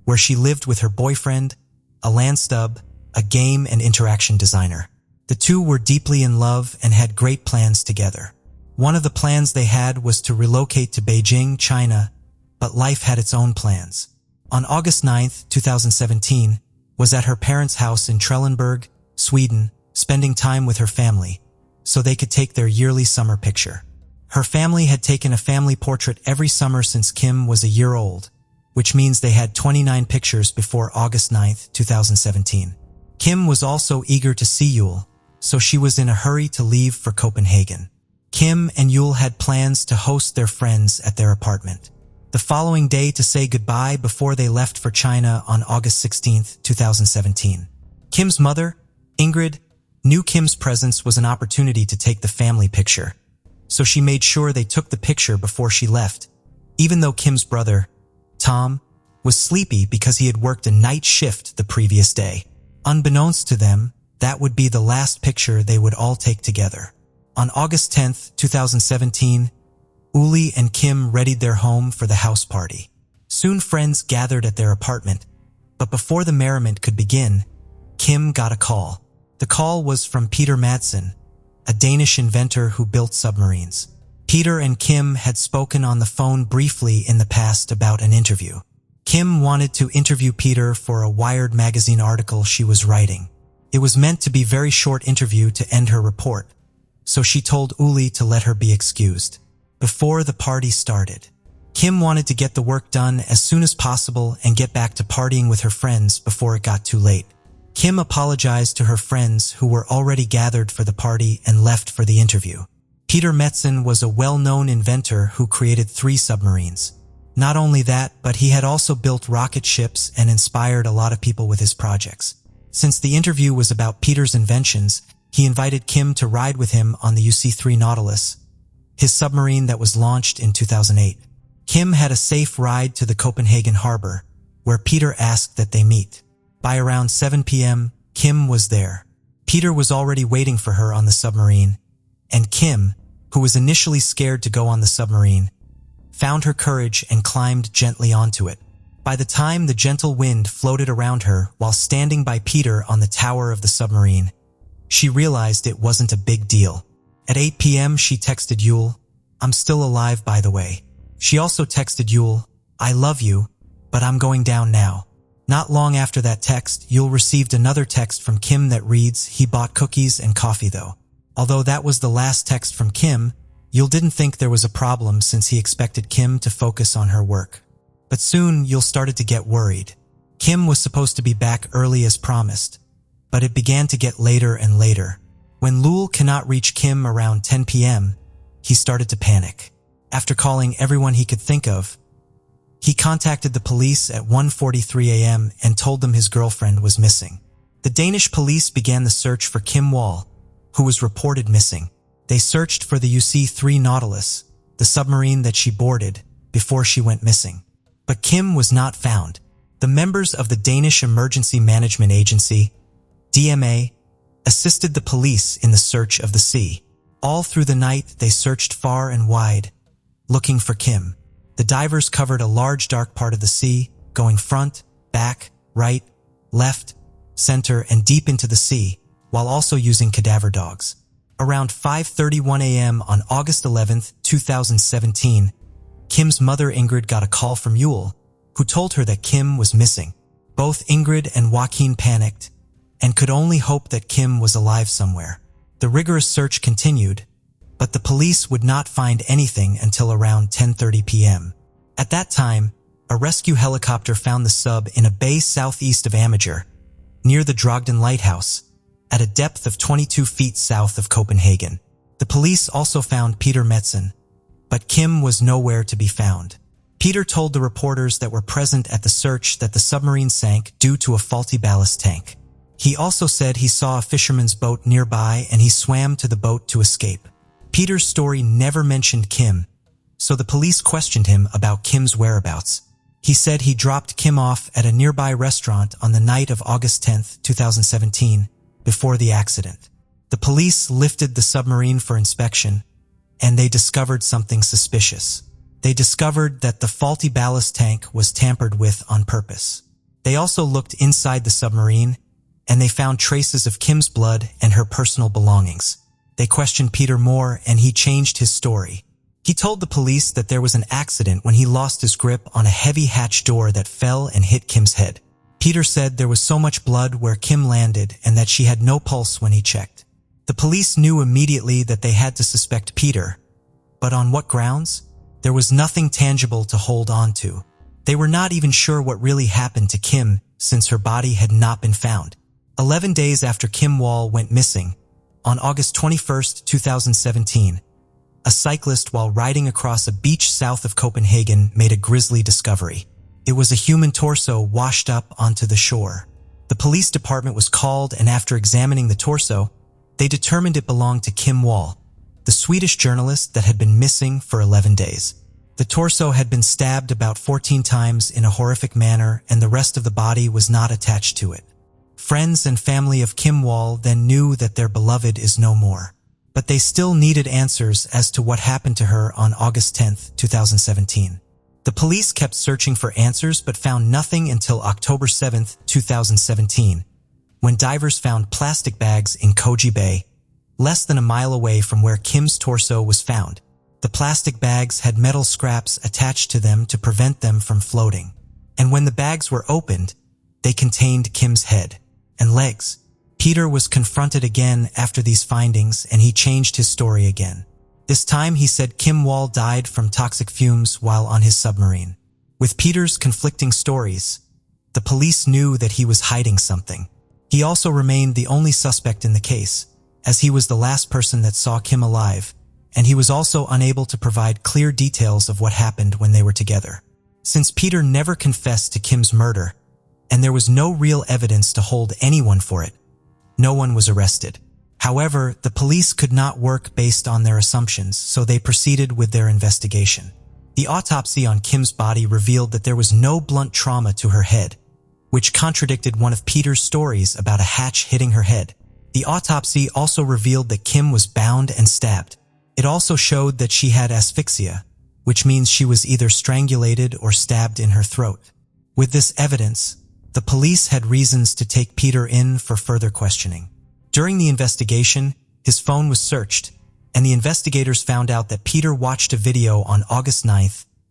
where she lived with her boyfriend, a landstub, a game and interaction designer. The two were deeply in love and had great plans together. One of the plans they had was to relocate to Beijing, China, but life had its own plans. On August 9, 2017, was at her parents' house in Trelleborg, Sweden, spending time with her family, so they could take their yearly summer picture. Her family had taken a family portrait every summer since Kim was a year old, which means they had 29 pictures before August 9, 2017. Kim was also eager to see Yule, so she was in a hurry to leave for Copenhagen. Kim and Yule had plans to host their friends at their apartment the following day to say goodbye before they left for China on August 16, 2017. Kim's mother, Ingrid, knew Kim's presence was an opportunity to take the family picture, so she made sure they took the picture before she left, even though Kim's brother, Tom, was sleepy because he had worked a night shift the previous day. Unbeknownst to them, that would be the last picture they would all take together. On August 10, 2017, Uli and Kim readied their home for the house party. Soon friends gathered at their apartment, but before the merriment could begin, Kim got a call. The call was from Peter Madsen, a Danish inventor who built submarines. Peter and Kim had spoken on the phone briefly in the past about an interview. Kim wanted to interview Peter for a Wired magazine article she was writing. It was meant to be a very short interview to end her report, so she told Uli to let her be excused. Before the party started, Kim wanted to get the work done as soon as possible and get back to partying with her friends before it got too late. Kim apologized to her friends who were already gathered for the party and left for the interview. Peter Madsen was a well-known inventor who created 3 submarines. Not only that, but he had also built rocket ships and inspired a lot of people with his projects. Since the interview was about Peter's inventions, he invited Kim to ride with him on the UC-3 Nautilus, his submarine that was launched in 2008. Kim had a safe ride to the Copenhagen harbor, where Peter asked that they meet. By around 7 p.m., Kim was there. Peter was already waiting for her on the submarine, and Kim, who was initially scared to go on the submarine, found her courage and climbed gently onto it. By the time the gentle wind floated around her while standing by Peter on the tower of the submarine, she realized it wasn't a big deal. At 8 p.m., she texted Yule, "I'm still alive, by the way." She also texted Yule, "I love you, but I'm going down now." Not long after that text, you'll received another text from Kim that reads, "He bought cookies and coffee though." Although that was the last text from Kim, Yul didn't think there was a problem since he expected Kim to focus on her work. But soon, Yul started to get worried. Kim was supposed to be back early as promised, but it began to get later and later. When Lul cannot reach Kim around 10 p.m., he started to panic. After calling everyone he could think of, he contacted the police at 1:43 a.m. and told them his girlfriend was missing. The Danish police began the search for Kim Wall, who was reported missing. They searched for the UC-3 Nautilus, the submarine that she boarded, before she went missing. But Kim was not found. The members of the Danish Emergency Management Agency, DMA, assisted the police in the search of the sea. All through the night, they searched far and wide, looking for Kim. The divers covered a large dark part of the sea, going front, back, right, left, center, and deep into the sea, while also using cadaver dogs. Around 5:31 a.m. on August 11, 2017, Kim's mother Ingrid got a call from Yul, who told her that Kim was missing. Both Ingrid and Joaquin panicked and could only hope that Kim was alive somewhere. The rigorous search continued, but the police would not find anything until around 10:30 p.m. At that time, a rescue helicopter found the sub in a bay southeast of Amager, near the Drogden Lighthouse, at a depth of 22 feet south of Copenhagen. The police also found Peter Metzen, but Kim was nowhere to be found. Peter told the reporters that were present at the search that the submarine sank due to a faulty ballast tank. He also said he saw a fisherman's boat nearby and he swam to the boat to escape. Peter's story never mentioned Kim, so the police questioned him about Kim's whereabouts. He said he dropped Kim off at a nearby restaurant on the night of August 10, 2017, before the accident. The police lifted the submarine for inspection, and they discovered something suspicious. They discovered that the faulty ballast tank was tampered with on purpose. They also looked inside the submarine, and they found traces of Kim's blood and her personal belongings. They questioned Peter more, and he changed his story. He told the police that there was an accident when he lost his grip on a heavy hatch door that fell and hit Kim's head. Peter said there was so much blood where Kim landed and that she had no pulse when he checked. The police knew immediately that they had to suspect Peter, but on what grounds? There was nothing tangible to hold on to. They were not even sure what really happened to Kim since her body had not been found. 11 days after Kim Wall went missing, on August 21, 2017, a cyclist while riding across a beach south of Copenhagen made a grisly discovery. It was a human torso washed up onto the shore. The police department was called, and after examining the torso, they determined it belonged to Kim Wall, the Swedish journalist that had been missing for 11 days. The torso had been stabbed about 14 times in a horrific manner, and the rest of the body was not attached to it. Friends and family of Kim Wall then knew that their beloved is no more, but they still needed answers as to what happened to her on August 10, 2017. The police kept searching for answers but found nothing until October 7, 2017, when divers found plastic bags in Koji Bay, less than a mile away from where Kim's torso was found. The plastic bags had metal scraps attached to them to prevent them from floating, and when the bags were opened, they contained Kim's head and legs. Peter was confronted again after these findings, and he changed his story again. This time he said Kim Wall died from toxic fumes while on his submarine. With Peter's conflicting stories, the police knew that he was hiding something. He also remained the only suspect in the case, as he was the last person that saw Kim alive, and he was also unable to provide clear details of what happened when they were together. Since Peter never confessed to Kim's murder, and there was no real evidence to hold anyone for it, no one was arrested. However, the police could not work based on their assumptions, so they proceeded with their investigation. The autopsy on Kim's body revealed that there was no blunt trauma to her head, which contradicted one of Peter's stories about a hatch hitting her head. The autopsy also revealed that Kim was bound and stabbed. It also showed that she had asphyxia, which means she was either strangulated or stabbed in her throat. With this evidence, the police had reasons to take Peter in for further questioning. During the investigation, his phone was searched, and the investigators found out that Peter watched a video on August 9,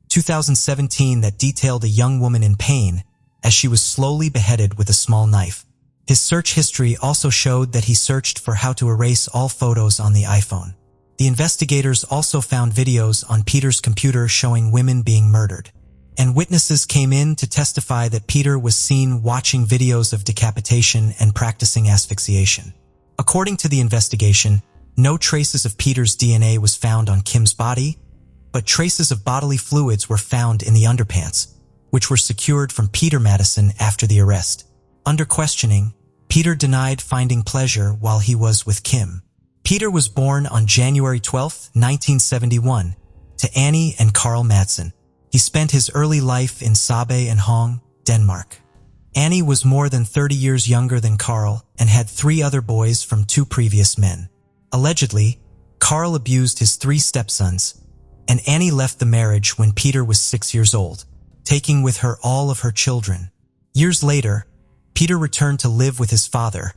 2017 that detailed a young woman in pain as she was slowly beheaded with a small knife. His search history also showed that he searched for how to erase all photos on the iPhone. The investigators also found videos on Peter's computer showing women being murdered. And witnesses came in to testify that Peter was seen watching videos of decapitation and practicing asphyxiation. According to the investigation, no traces of Peter's DNA was found on Kim's body, but traces of bodily fluids were found in the underpants, which were secured from Peter Madison after the arrest. Under questioning, Peter denied finding pleasure while he was with Kim. Peter was born on January 12, 1971, to Annie and Carl Madsen. He spent his early life in Sabe and Hong, Denmark. Annie was more than 30 years younger than Carl and had 3 other boys from 2 previous men. Allegedly, Carl abused his 3 stepsons, and Annie left the marriage when Peter was 6 years old, taking with her all of her children. Years later, Peter returned to live with his father,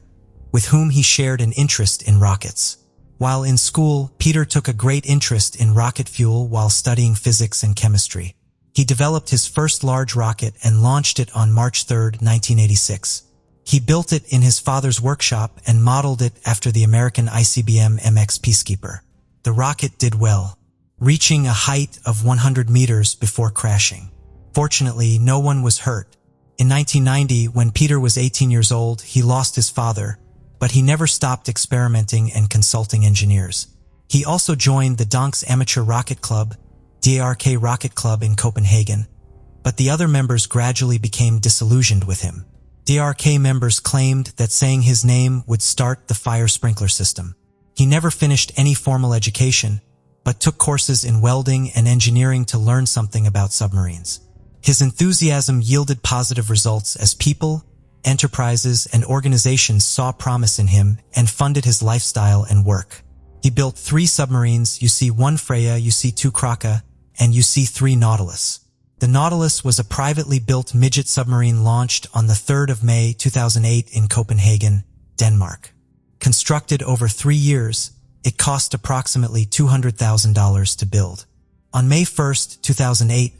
with whom he shared an interest in rockets. While in school, Peter took a great interest in rocket fuel while studying physics and chemistry. He developed his first large rocket and launched it on March 3, 1986. He built it in his father's workshop and modeled it after the American ICBM MX Peacekeeper. The rocket did well, reaching a height of 100 meters before crashing. Fortunately, no one was hurt. In 1990, when Peter was 18 years old, he lost his father, but he never stopped experimenting and consulting engineers. He also joined the Dansk Amateur Rocket Club, DARK Rocket Club in Copenhagen, but the other members gradually became disillusioned with him. DARK members claimed that saying his name would start the fire sprinkler system. He never finished any formal education, but took courses in welding and engineering to learn something about submarines. His enthusiasm yielded positive results as people, enterprises, and organizations saw promise in him and funded his lifestyle and work. He built 3 submarines, UC-1 Freya, UC-2 Kraka, and UC-3 Nautilus. The Nautilus was a privately built midget submarine launched on the 3rd of May 2008 in Copenhagen, Denmark. Constructed over 3 years, it cost approximately $200,000 to build. On May 1, 2008,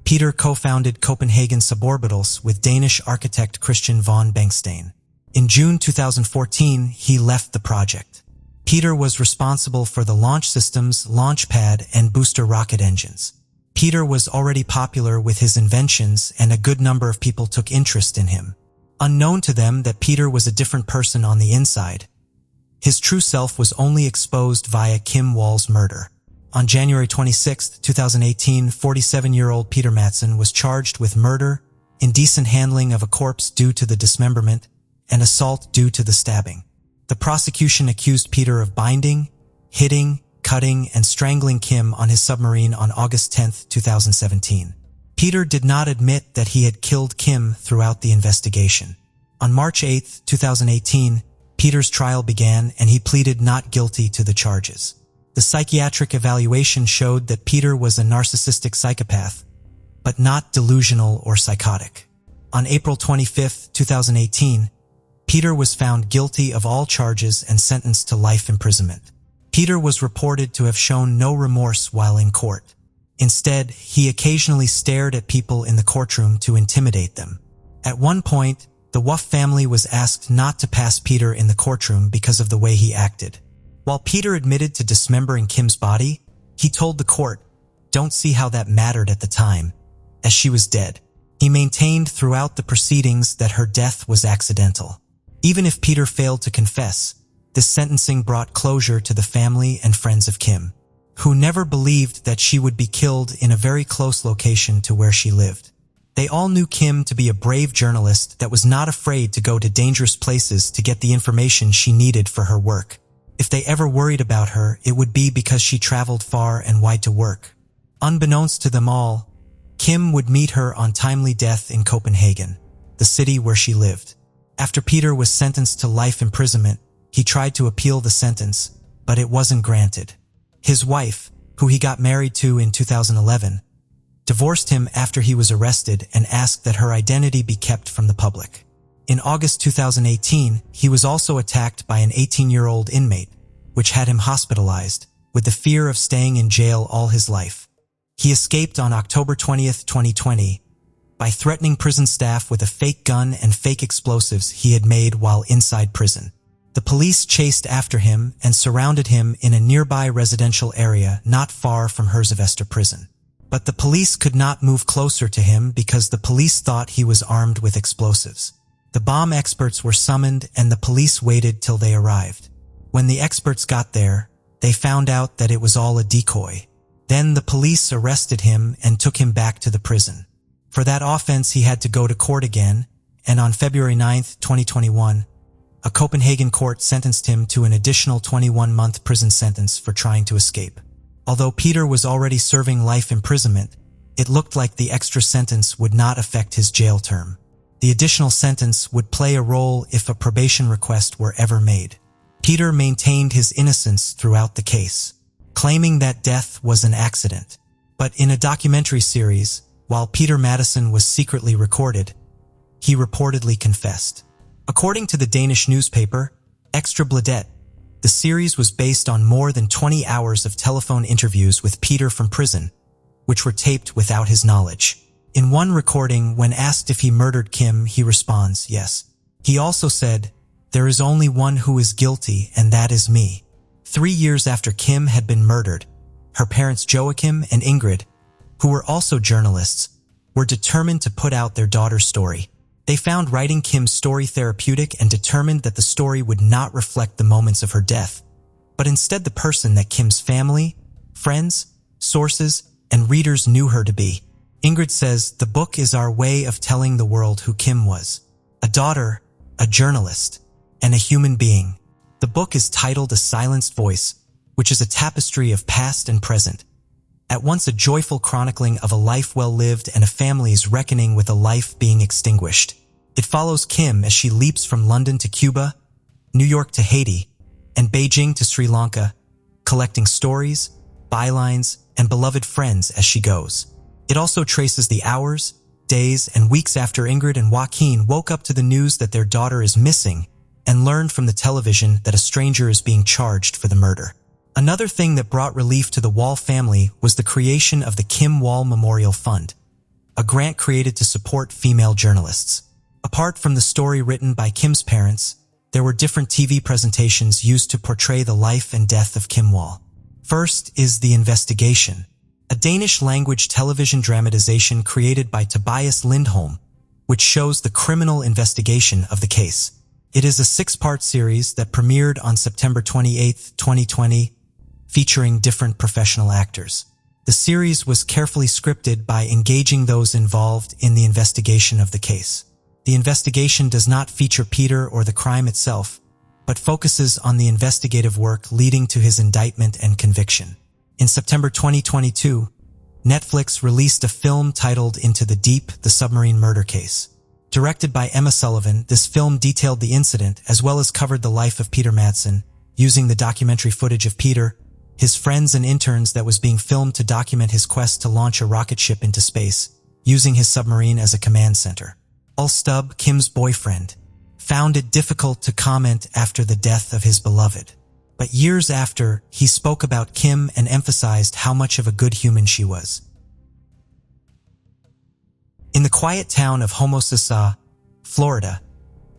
Peter co-founded Copenhagen Suborbitals with Danish architect Christian von Bengtstein. In June 2014, he left the project. Peter was responsible for the launch systems, launch pad, and booster rocket engines. Peter was already popular with his inventions, and a good number of people took interest in him. Unknown to them that Peter was a different person on the inside, his true self was only exposed via Kim Wall's murder. On January 26, 2018, 47-year-old Peter Madsen was charged with murder, indecent handling of a corpse due to the dismemberment, and assault due to the stabbing. The prosecution accused Peter of binding, hitting, cutting, and strangling Kim on his submarine on August 10, 2017. Peter did not admit that he had killed Kim throughout the investigation. On March 8, 2018, Peter's trial began and he pleaded not guilty to the charges. The psychiatric evaluation showed that Peter was a narcissistic psychopath, but not delusional or psychotic. On April 25, 2018, Peter was found guilty of all charges and sentenced to life imprisonment. Peter was reported to have shown no remorse while in court. Instead, he occasionally stared at people in the courtroom to intimidate them. At one point, the Wuff family was asked not to pass Peter in the courtroom because of the way he acted. While Peter admitted to dismembering Kim's body, he told the court, "Don't see how that mattered at the time, as she was dead." He maintained throughout the proceedings that her death was accidental. Even if Peter failed to confess, this sentencing brought closure to the family and friends of Kim, who never believed that she would be killed in a very close location to where she lived. They all knew Kim to be a brave journalist that was not afraid to go to dangerous places to get the information she needed for her work. If they ever worried about her, it would be because she traveled far and wide to work. Unbeknownst to them all, Kim would meet her untimely death in Copenhagen, the city where she lived. After Peter was sentenced to life imprisonment, he tried to appeal the sentence, but it wasn't granted. His wife, who he got married to in 2011, divorced him after he was arrested and asked that her identity be kept from the public. In August 2018, he was also attacked by an 18-year-old inmate, which had him hospitalized, with the fear of staying in jail all his life. He escaped on October 20, 2020, by threatening prison staff with a fake gun and fake explosives he had made while inside prison. The police chased after him and surrounded him in a nearby residential area not far from Herzegovina prison. But the police could not move closer to him because the police thought he was armed with explosives. The bomb experts were summoned and the police waited till they arrived. When the experts got there, they found out that it was all a decoy. Then the police arrested him and took him back to the prison. For that offense, he had to go to court again, and on February 9, 2021, a Copenhagen court sentenced him to an additional 21-month prison sentence for trying to escape. Although Peter was already serving life imprisonment, it looked like the extra sentence would not affect his jail term. The additional sentence would play a role if a probation request were ever made. Peter maintained his innocence throughout the case, claiming that death was an accident. But in a documentary series, while Peter Madison was secretly recorded, he reportedly confessed. According to the Danish newspaper, Ekstra Bladet, the series was based on more than 20 hours of telephone interviews with Peter from prison, which were taped without his knowledge. In one recording, when asked if he murdered Kim, he responds, "Yes." He also said, "There is only one who is guilty, and that is me." 3 years after Kim had been murdered, her parents Joachim and Ingrid, who were also journalists, were determined to put out their daughter's story. They found writing Kim's story therapeutic and determined that the story would not reflect the moments of her death, but instead the person that Kim's family, friends, sources, and readers knew her to be. Ingrid says, "The book is our way of telling the world who Kim was. A daughter, a journalist, and a human being." The book is titled A Silenced Voice, which is a tapestry of past and present. At once a joyful chronicling of a life well lived and a family's reckoning with a life being extinguished. It follows Kim as she leaps from London to Cuba, New York to Haiti, and Beijing to Sri Lanka, collecting stories, bylines, and beloved friends as she goes. It also traces the hours, days, and weeks after Ingrid and Joaquin woke up to the news that their daughter is missing and learned from the television that a stranger is being charged for the murder. Another thing that brought relief to the Wall family was the creation of the Kim Wall Memorial Fund, a grant created to support female journalists. Apart from the story written by Kim's parents, there were different TV presentations used to portray the life and death of Kim Wall. First is The Investigation, a Danish-language television dramatization created by Tobias Lindholm, which shows the criminal investigation of the case. It is a 6-part series that premiered on September 28, 2020, featuring different professional actors. The series was carefully scripted by engaging those involved in the investigation of the case. The investigation does not feature Peter or the crime itself, but focuses on the investigative work leading to his indictment and conviction. In September 2022, Netflix released a film titled Into the Deep, the Submarine Murder Case. Directed by Emma Sullivan, this film detailed the incident as well as covered the life of Peter Madsen, using the documentary footage of Peter, his friends and interns that was being filmed to document his quest to launch a rocket ship into space, using his submarine as a command center. Ulstub, Kim's boyfriend, found it difficult to comment after the death of his beloved. But years after, he spoke about Kim and emphasized how much of a good human she was. In the quiet town of Homosassa, Florida,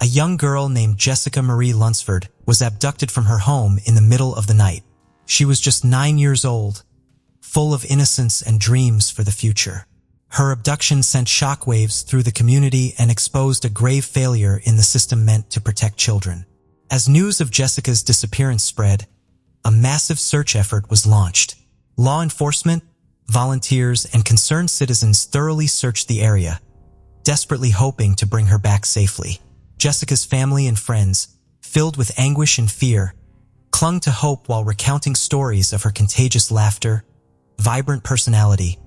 a young girl named Jessica Marie Lunsford was abducted from her home in the middle of the night. She was just 9 years old, full of innocence and dreams for the future. Her abduction sent shockwaves through the community and exposed a grave failure in the system meant to protect children. As news of Jessica's disappearance spread, a massive search effort was launched. Law enforcement, volunteers, and concerned citizens thoroughly searched the area, desperately hoping to bring her back safely. Jessica's family and friends, filled with anguish and fear, clung to hope while recounting stories of her contagious laughter, vibrant personality,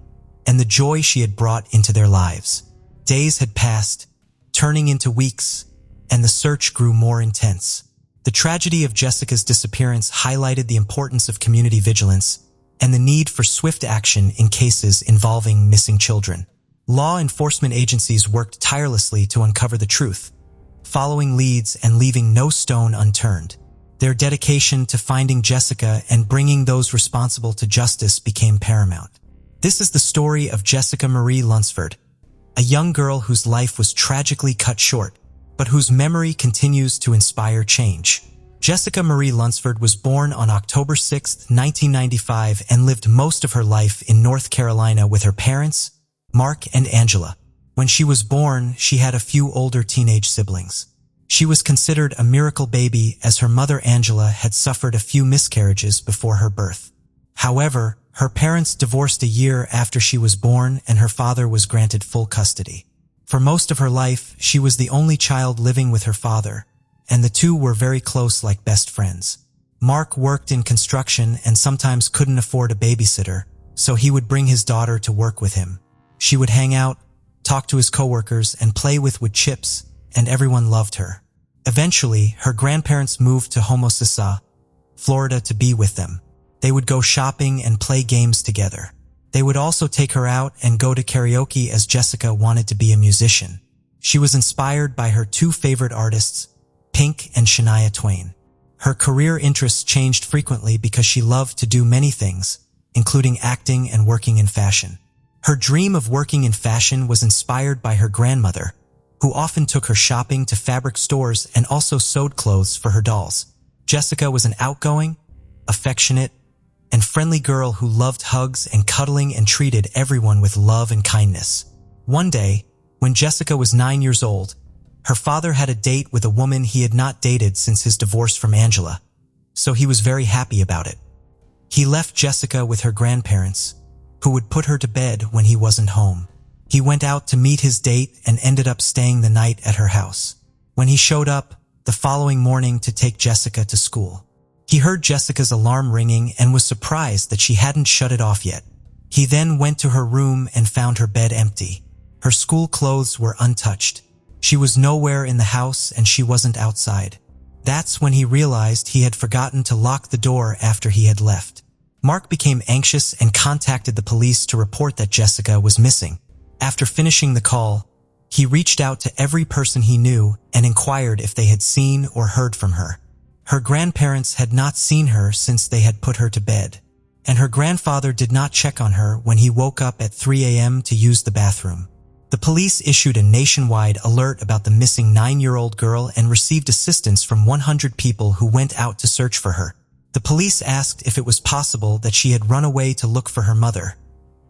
and the joy she had brought into their lives. Days had passed, turning into weeks, and the search grew more intense. The tragedy of Jessica's disappearance highlighted the importance of community vigilance and the need for swift action in cases involving missing children. Law enforcement agencies worked tirelessly to uncover the truth, following leads and leaving no stone unturned. Their dedication to finding Jessica and bringing those responsible to justice became paramount. This is the story of Jessica Marie Lunsford, a young girl whose life was tragically cut short, but whose memory continues to inspire change. Jessica Marie Lunsford was born on October 6, 1995 and lived most of her life in North Carolina with her parents, Mark and Angela. When she was born, she had a few older teenage siblings. She was considered a miracle baby as her mother Angela had suffered a few miscarriages before her birth. However, her parents divorced a year after she was born and her father was granted full custody. For most of her life, she was the only child living with her father, and the two were very close like best friends. Mark worked in construction and sometimes couldn't afford a babysitter, so he would bring his daughter to work with him. She would hang out, talk to his coworkers, and play with wood chips, and everyone loved her. Eventually, her grandparents moved to Homosassa, Florida to be with them. They would go shopping and play games together. They would also take her out and go to karaoke as Jessica wanted to be a musician. She was inspired by her two favorite artists, Pink and Shania Twain. Her career interests changed frequently because she loved to do many things, including acting and working in fashion. Her dream of working in fashion was inspired by her grandmother, who often took her shopping to fabric stores and also sewed clothes for her dolls. Jessica was an outgoing, affectionate, and friendly girl who loved hugs and cuddling and treated everyone with love and kindness. One day, when Jessica was 9 years old, her father had a date with a woman he had not dated since his divorce from Angela, so he was very happy about it. He left Jessica with her grandparents, who would put her to bed when he wasn't home. He went out to meet his date and ended up staying the night at her house. When he showed up the following morning to take Jessica to school, he heard Jessica's alarm ringing and was surprised that she hadn't shut it off yet. He then went to her room and found her bed empty. Her school clothes were untouched. She was nowhere in the house and she wasn't outside. That's when he realized he had forgotten to lock the door after he had left. Mark became anxious and contacted the police to report that Jessica was missing. After finishing the call, he reached out to every person he knew and inquired if they had seen or heard from her. Her grandparents had not seen her since they had put her to bed, and her grandfather did not check on her when he woke up at 3 a.m. to use the bathroom. The police issued a nationwide alert about the missing 9-year-old girl and received assistance from 100 people who went out to search for her. The police asked if it was possible that she had run away to look for her mother,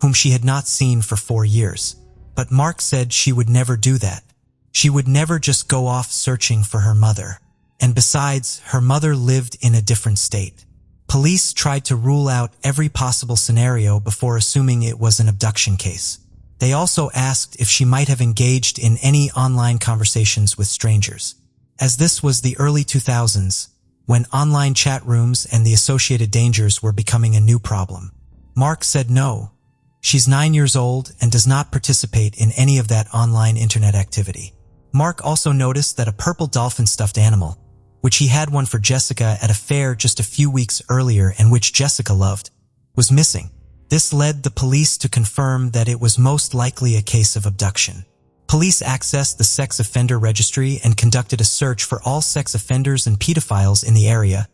whom she had not seen for 4 years. But Mark said she would never do that. She would never just go off searching for her mother. And besides, her mother lived in a different state. Police tried to rule out every possible scenario before assuming it was an abduction case. They also asked if she might have engaged in any online conversations with strangers. As this was the early 2000s, when online chat rooms and the associated dangers were becoming a new problem. Mark said no. She's 9 years old and does not participate in any of that online internet activity. Mark also noticed that a purple dolphin stuffed animal, which he had one for Jessica at a fair just a few weeks earlier and which Jessica loved, was missing. This led the police to confirm that it was most likely a case of abduction. Police accessed the sex offender registry and conducted a search for all sex offenders and pedophiles in the area,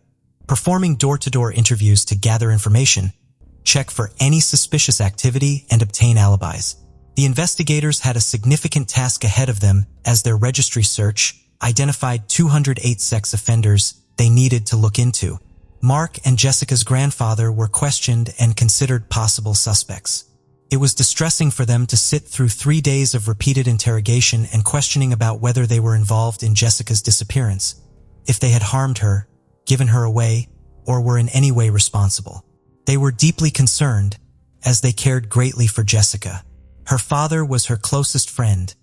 performing door-to-door interviews to gather information, check for any suspicious activity, and obtain alibis. The investigators had a significant task ahead of them as their registry search identified 208 sex offenders they needed to look into. Mark and Jessica's grandfather were questioned and considered possible suspects. It was distressing for them to sit through 3 days of repeated interrogation and questioning about whether they were involved in Jessica's disappearance, if they had harmed her, given her away, or were in any way responsible. They were deeply concerned, as they cared greatly for Jessica. Her father was her closest friend,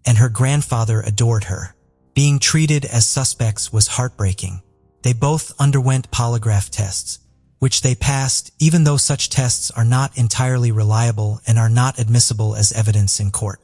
and her grandfather adored her. Being treated as suspects was heartbreaking. They both underwent polygraph tests, which they passed even though such tests are not entirely reliable and are not admissible as evidence in court.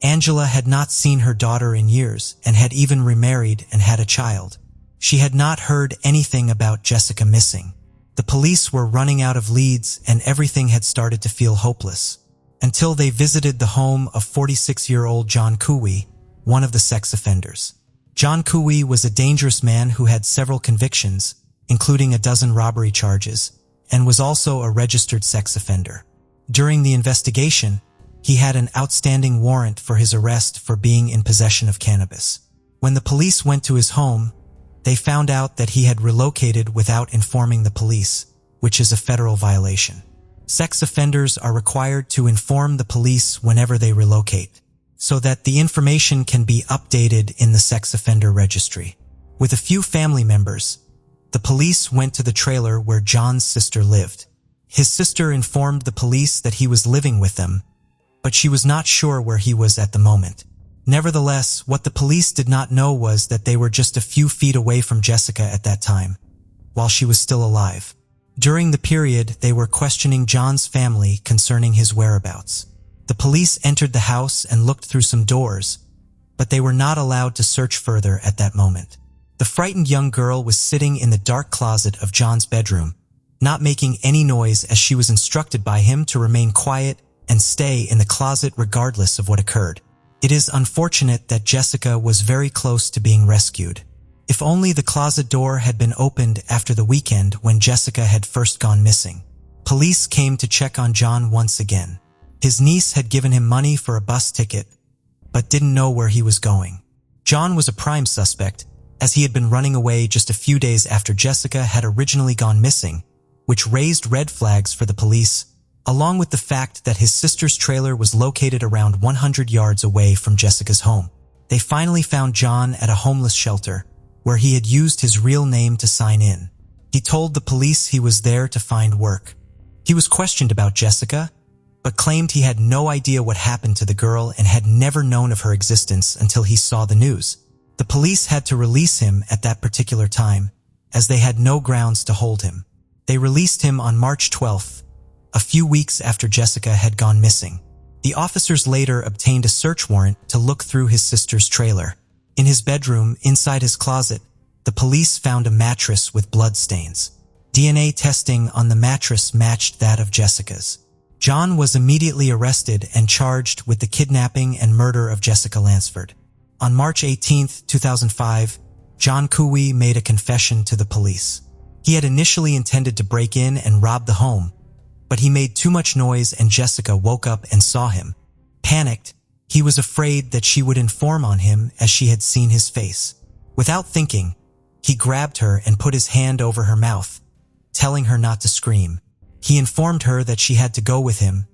Angela had not seen her daughter in years and had even remarried and had a child. She had not heard anything about Jessica missing. The police were running out of leads and everything had started to feel hopeless, until they visited the home of 46-year-old John Cooey, one of the sex offenders. John Cooey was a dangerous man who had several convictions, including a dozen robbery charges, and was also a registered sex offender. During the investigation, He had an outstanding warrant for his arrest for being in possession of cannabis. When the police went to his home, they found out that he had relocated without informing the police, which is a federal violation. Sex offenders are required to inform the police whenever they relocate, so that the information can be updated in the sex offender registry. With a few family members, the police went to the trailer where John's sister lived. His sister informed the police that he was living with them, but she was not sure where he was at the moment. Nevertheless, what the police did not know was that they were just a few feet away from Jessica at that time, while she was still alive. During the period, they were questioning John's family concerning his whereabouts. The police entered the house and looked through some doors, but they were not allowed to search further at that moment. The frightened young girl was sitting in the dark closet of John's bedroom, not making any noise, as she was instructed by him to remain quiet and stay in the closet regardless of what occurred. It is unfortunate that Jessica was very close to being rescued. If only the closet door had been opened after the weekend when Jessica had first gone missing. Police came to check on John once again. His niece had given him money for a bus ticket, but didn't know where he was going. John was a prime suspect, as he had been running away just a few days after Jessica had originally gone missing, which raised red flags for the police, along with the fact that his sister's trailer was located around 100 yards away from Jessica's home. They finally found John at a homeless shelter, where he had used his real name to sign in. He told the police he was there to find work. He was questioned about Jessica, but claimed he had no idea what happened to the girl and had never known of her existence until he saw the news. The police had to release him at that particular time, as they had no grounds to hold him. They released him on March 12th, a few weeks after Jessica had gone missing. The officers later obtained a search warrant to look through his sister's trailer. In his bedroom, inside his closet, the police found a mattress with blood stains. DNA testing on the mattress matched that of Jessica's. John was immediately arrested and charged with the kidnapping and murder of Jessica Lunsford. On March 18, 2005, John Cooey made a confession to the police. He had initially intended to break in and rob the home, but he made too much noise and Jessica woke up and saw him. Panicked, he was afraid that she would inform on him as she had seen his face. Without thinking, he grabbed her and put his hand over her mouth, telling her not to scream. He informed her that she had to go with him,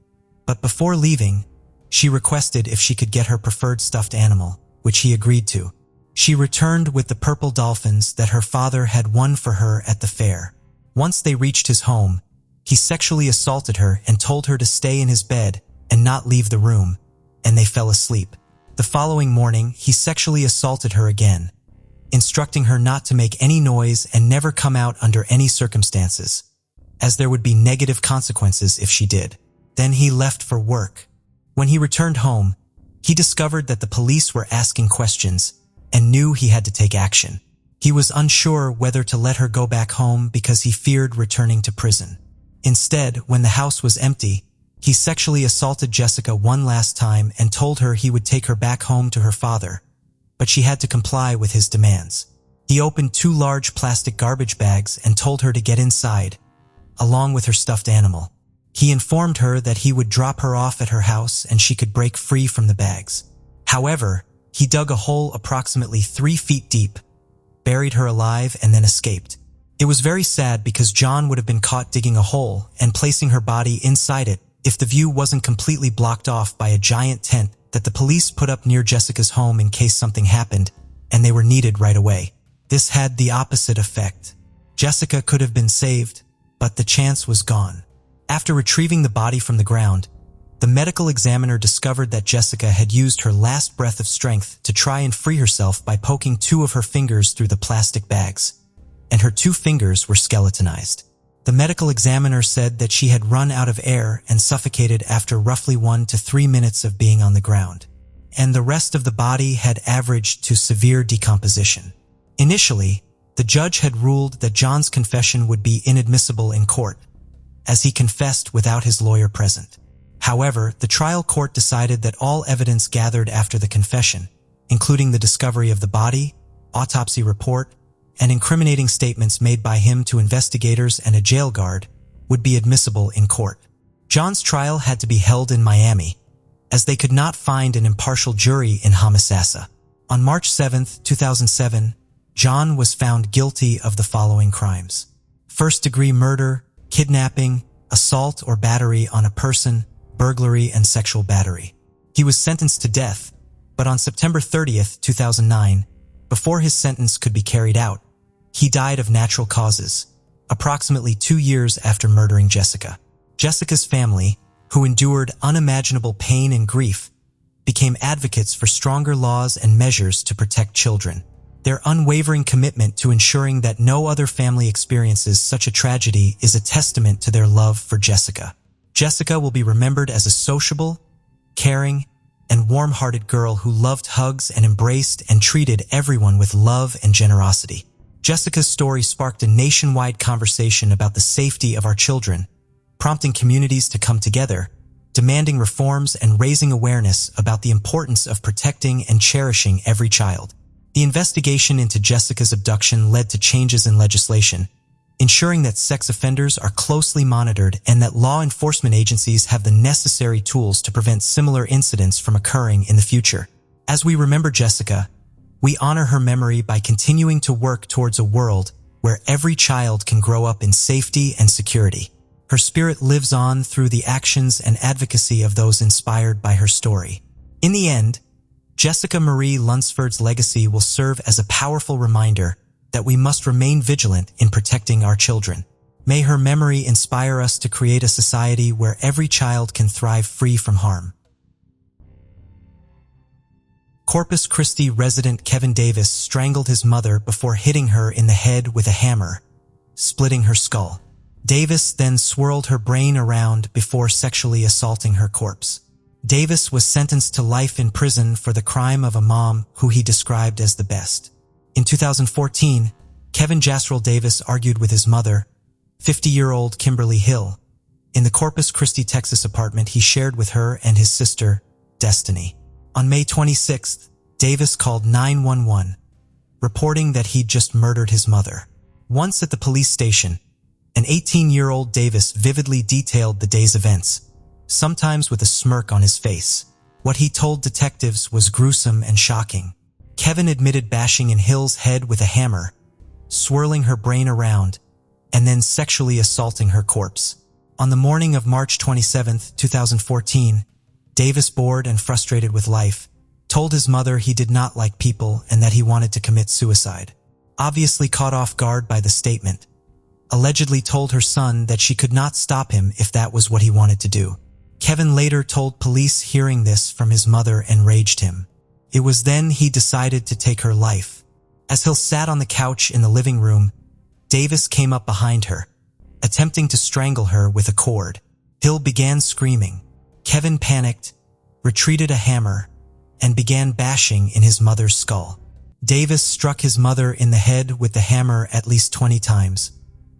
but before leaving, she requested if she could get her preferred stuffed animal, which he agreed to. She returned with the purple dolphins that her father had won for her at the fair. Once they reached his home, he sexually assaulted her and told her to stay in his bed and not leave the room, and they fell asleep. The following morning, he sexually assaulted her again, instructing her not to make any noise and never come out under any circumstances, as there would be negative consequences if she did. Then he left for work. When he returned home, he discovered that the police were asking questions and knew he had to take action. He was unsure whether to let her go back home because he feared returning to prison. Instead, when the house was empty, he sexually assaulted Jessica one last time and told her he would take her back home to her father, but she had to comply with his demands. He opened 2 large plastic garbage bags and told her to get inside, along with her stuffed animal. He informed her that he would drop her off at her house and she could break free from the bags. However, he dug a hole approximately 3 feet deep, buried her alive, and then escaped. It was very sad because John would have been caught digging a hole and placing her body inside it if the view wasn't completely blocked off by a giant tent that the police put up near Jessica's home in case something happened and they were needed right away. This had the opposite effect. Jessica could have been saved, but the chance was gone. After retrieving the body from the ground, the medical examiner discovered that Jessica had used her last breath of strength to try and free herself by poking 2 of her fingers through the plastic bags, and her 2 fingers were skeletonized. The medical examiner said that she had run out of air and suffocated after roughly 1 to 3 minutes of being on the ground, and the rest of the body had averaged to severe decomposition. Initially, the judge had ruled that John's confession would be inadmissible in court, as he confessed without his lawyer present. However, the trial court decided that all evidence gathered after the confession, including the discovery of the body, autopsy report, and incriminating statements made by him to investigators and a jail guard, would be admissible in court. John's trial had to be held in Miami, as they could not find an impartial jury in Homicide. On March 7, 2007, John was found guilty of the following crimes: first-degree murder, kidnapping, assault or battery on a person, burglary, and sexual battery. He was sentenced to death, but on September 30, 2009, before his sentence could be carried out, he died of natural causes, approximately 2 years after murdering Jessica. Jessica's family, who endured unimaginable pain and grief, became advocates for stronger laws and measures to protect children. Their unwavering commitment to ensuring that no other family experiences such a tragedy is a testament to their love for Jessica. Jessica will be remembered as a sociable, caring, and warm-hearted girl who loved hugs and embraced and treated everyone with love and generosity. Jessica's story sparked a nationwide conversation about the safety of our children, prompting communities to come together, demanding reforms and raising awareness about the importance of protecting and cherishing every child. The investigation into Jessica's abduction led to changes in legislation, ensuring that sex offenders are closely monitored and that law enforcement agencies have the necessary tools to prevent similar incidents from occurring in the future. As we remember Jessica, we honor her memory by continuing to work towards a world where every child can grow up in safety and security. Her spirit lives on through the actions and advocacy of those inspired by her story. In the end, Jessica Marie Lunsford's legacy will serve as a powerful reminder that we must remain vigilant in protecting our children. May her memory inspire us to create a society where every child can thrive free from harm. Corpus Christi resident Kevin Davis strangled his mother before hitting her in the head with a hammer, splitting her skull. Davis then swirled her brain around before sexually assaulting her corpse. Davis was sentenced to life in prison for the crime of a mom who he described as the best. In 2014, Kevin Jasrell Davis argued with his mother, 50-year-old Kimberly Hill, in the Corpus Christi, Texas apartment he shared with her and his sister, Destiny. On May 26th, Davis called 911, reporting that he'd just murdered his mother. Once at the police station, an 18-year-old Davis vividly detailed the day's events, sometimes with a smirk on his face. What he told detectives was gruesome and shocking. Kevin admitted bashing in Hill's head with a hammer, swirling her brain around, and then sexually assaulting her corpse. On the morning of March 27, 2014, Davis, bored and frustrated with life, told his mother he did not like people and that he wanted to commit suicide. Obviously caught off guard by the statement, allegedly told her son that she could not stop him if that was what he wanted to do. Kevin later told police hearing this from his mother enraged him. It was then he decided to take her life. As Hill sat on the couch in the living room, Davis came up behind her, attempting to strangle her with a cord. Hill began screaming. Kevin panicked, retreated a hammer, and began bashing in his mother's skull. Davis struck his mother in the head with the hammer at least 20 times,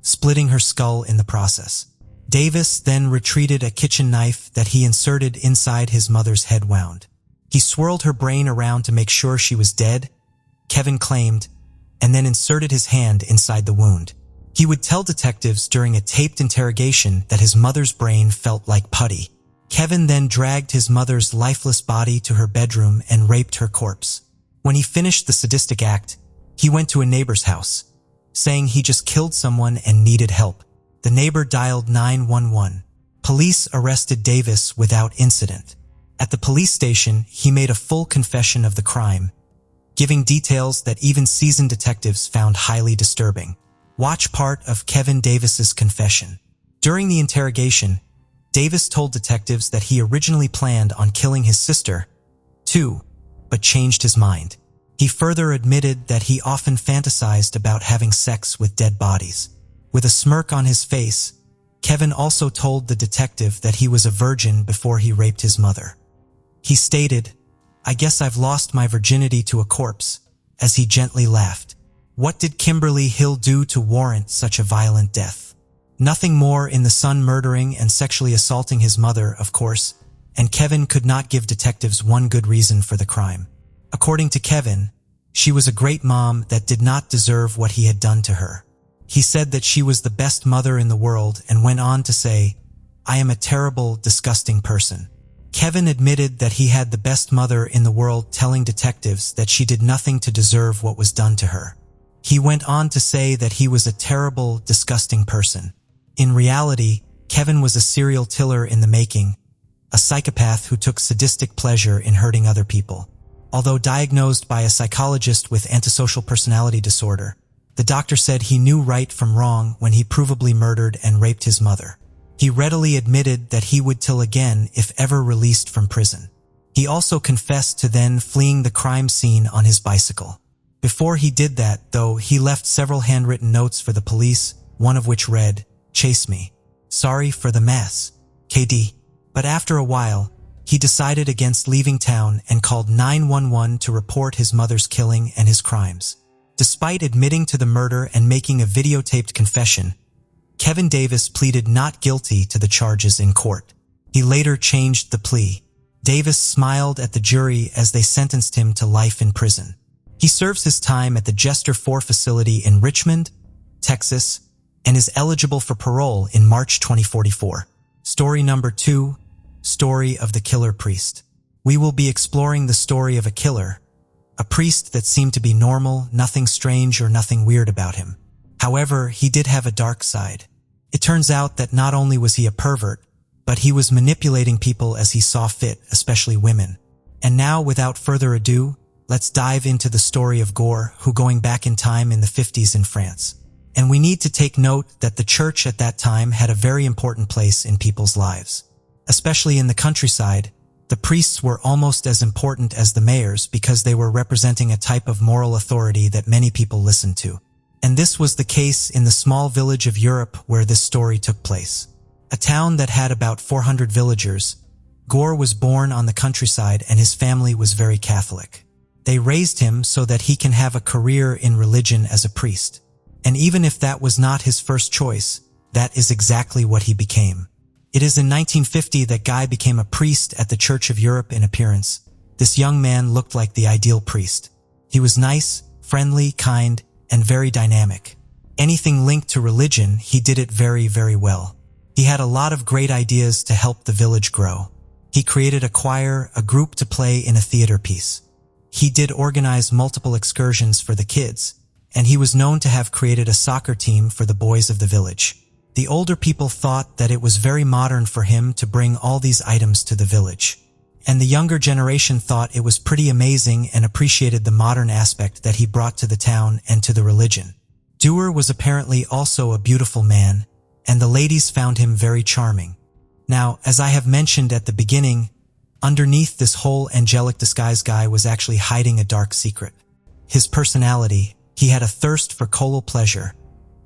splitting her skull in the process. Davis then retreated a kitchen knife that he inserted inside his mother's head wound. He swirled her brain around to make sure she was dead, Kevin claimed, and then inserted his hand inside the wound. He would tell detectives during a taped interrogation that his mother's brain felt like putty. Kevin then dragged his mother's lifeless body to her bedroom and raped her corpse. When he finished the sadistic act, he went to a neighbor's house, saying he just killed someone and needed help. The neighbor dialed 911. Police arrested Davis without incident. At the police station, he made a full confession of the crime, giving details that even seasoned detectives found highly disturbing. Watch part of Kevin Davis's confession. During the interrogation, Davis told detectives that he originally planned on killing his sister, too, but changed his mind. He further admitted that he often fantasized about having sex with dead bodies. With a smirk on his face, Kevin also told the detective that he was a virgin before he raped his mother. He stated, "I guess I've lost my virginity to a corpse," as he gently laughed. What did Kimberly Hill do to warrant such a violent death? Nothing more in the son murdering and sexually assaulting his mother, of course, and Kevin could not give detectives one good reason for the crime. According to Kevin, she was a great mom that did not deserve what he had done to her. He said that she was the best mother in the world and went on to say, "I am a terrible, disgusting person." Kevin admitted that he had the best mother in the world, telling detectives that she did nothing to deserve what was done to her. He went on to say that he was a terrible, disgusting person. In reality, Kevin was a serial killer in the making, a psychopath who took sadistic pleasure in hurting other people. Although diagnosed by a psychologist with antisocial personality disorder, the doctor said he knew right from wrong when he provably murdered and raped his mother. He readily admitted that he would kill again if ever released from prison. He also confessed to then fleeing the crime scene on his bicycle. Before he did that, though, he left several handwritten notes for the police, one of which read, "Chase me. Sorry for the mess. KD." But after a while, he decided against leaving town and called 911 to report his mother's killing and his crimes. Despite admitting to the murder and making a videotaped confession, Kevin Davis pleaded not guilty to the charges in court. He later changed the plea. Davis smiled at the jury as they sentenced him to life in prison. He serves his time at the Jester 4 facility in Richmond, Texas, and is eligible for parole in March 2044. Story number 2, Story of the Killer Priest. We will be exploring the story of a killer, a priest that seemed to be normal, nothing strange or nothing weird about him. However, he did have a dark side. It turns out that not only was he a pervert, but he was manipulating people as he saw fit, especially women. And now, without further ado, let's dive into the story of Gore, who going back in time in the 50s in France. And we need to take note that the church at that time had a very important place in people's lives. Especially in the countryside, the priests were almost as important as the mayors because they were representing a type of moral authority that many people listened to. And this was the case in the small village of Europe where this story took place. A town that had about 400 villagers. Gore was born on the countryside and his family was very Catholic. They raised him so that he can have a career in religion as a priest. And even if that was not his first choice, that is exactly what he became. It is in 1950 that Guy became a priest at the Church of Europe in appearance. This young man looked like the ideal priest. He was nice, friendly, kind, and very dynamic. Anything linked to religion, he did it very, very well. He had a lot of great ideas to help the village grow. He created a choir, a group to play in a theater piece. He did organize multiple excursions for the kids, and he was known to have created a soccer team for the boys of the village. The older people thought that it was very modern for him to bring all these items to the village. And the younger generation thought it was pretty amazing and appreciated the modern aspect that he brought to the town and to the religion. Dwyer was apparently also a beautiful man, and the ladies found him very charming. Now, as I have mentioned at the beginning, underneath this whole angelic disguise Guy was actually hiding a dark secret. His personality, he had a thirst for colloquial pleasure,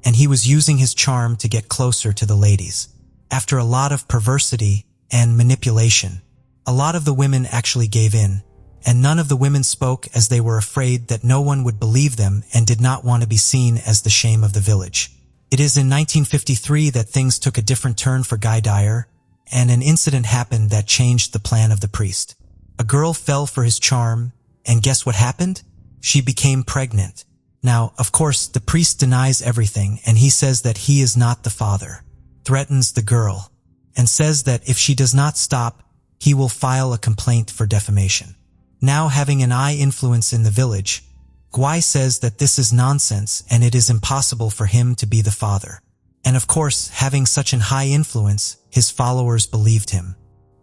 and he was using his charm to get closer to the ladies. After a lot of perversity and manipulation, a lot of the women actually gave in, and none of the women spoke as they were afraid that no one would believe them and did not want to be seen as the shame of the village. It is in 1953 that things took a different turn for Guy Dwyer, and an incident happened that changed the plan of the priest. A girl fell for his charm, and guess what happened? She became pregnant. Now, of course, the priest denies everything, and he says that he is not the father, threatens the girl, and says that if she does not stop, he will file a complaint for defamation. Now, having an eye influence in the village, Guy says that this is nonsense and it is impossible for him to be the father. And of course, having such an high influence, his followers believed him.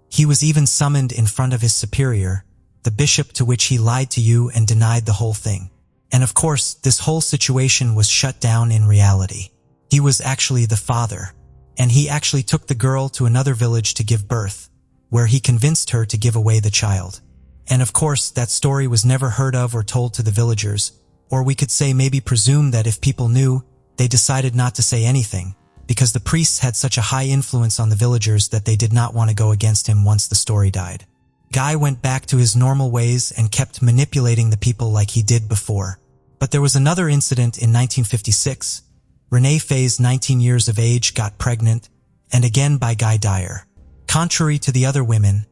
He was even summoned in front of his superior, the bishop, to which he lied to you and denied the whole thing. And of course, this whole situation was shut down in reality. He was actually the father, and he actually took the girl to another village to give birth, where he convinced her to give away the child. And of course, that story was never heard of or told to the villagers, or we could say maybe presume that if people knew, they decided not to say anything, because the priests had such a high influence on the villagers that they did not want to go against him once the story died. Guy went back to his normal ways and kept manipulating the people like he did before. But there was another incident in 1956. Renee Faye's 19 years of age got pregnant, and again by Guy Dwyer. Contrary to the other women,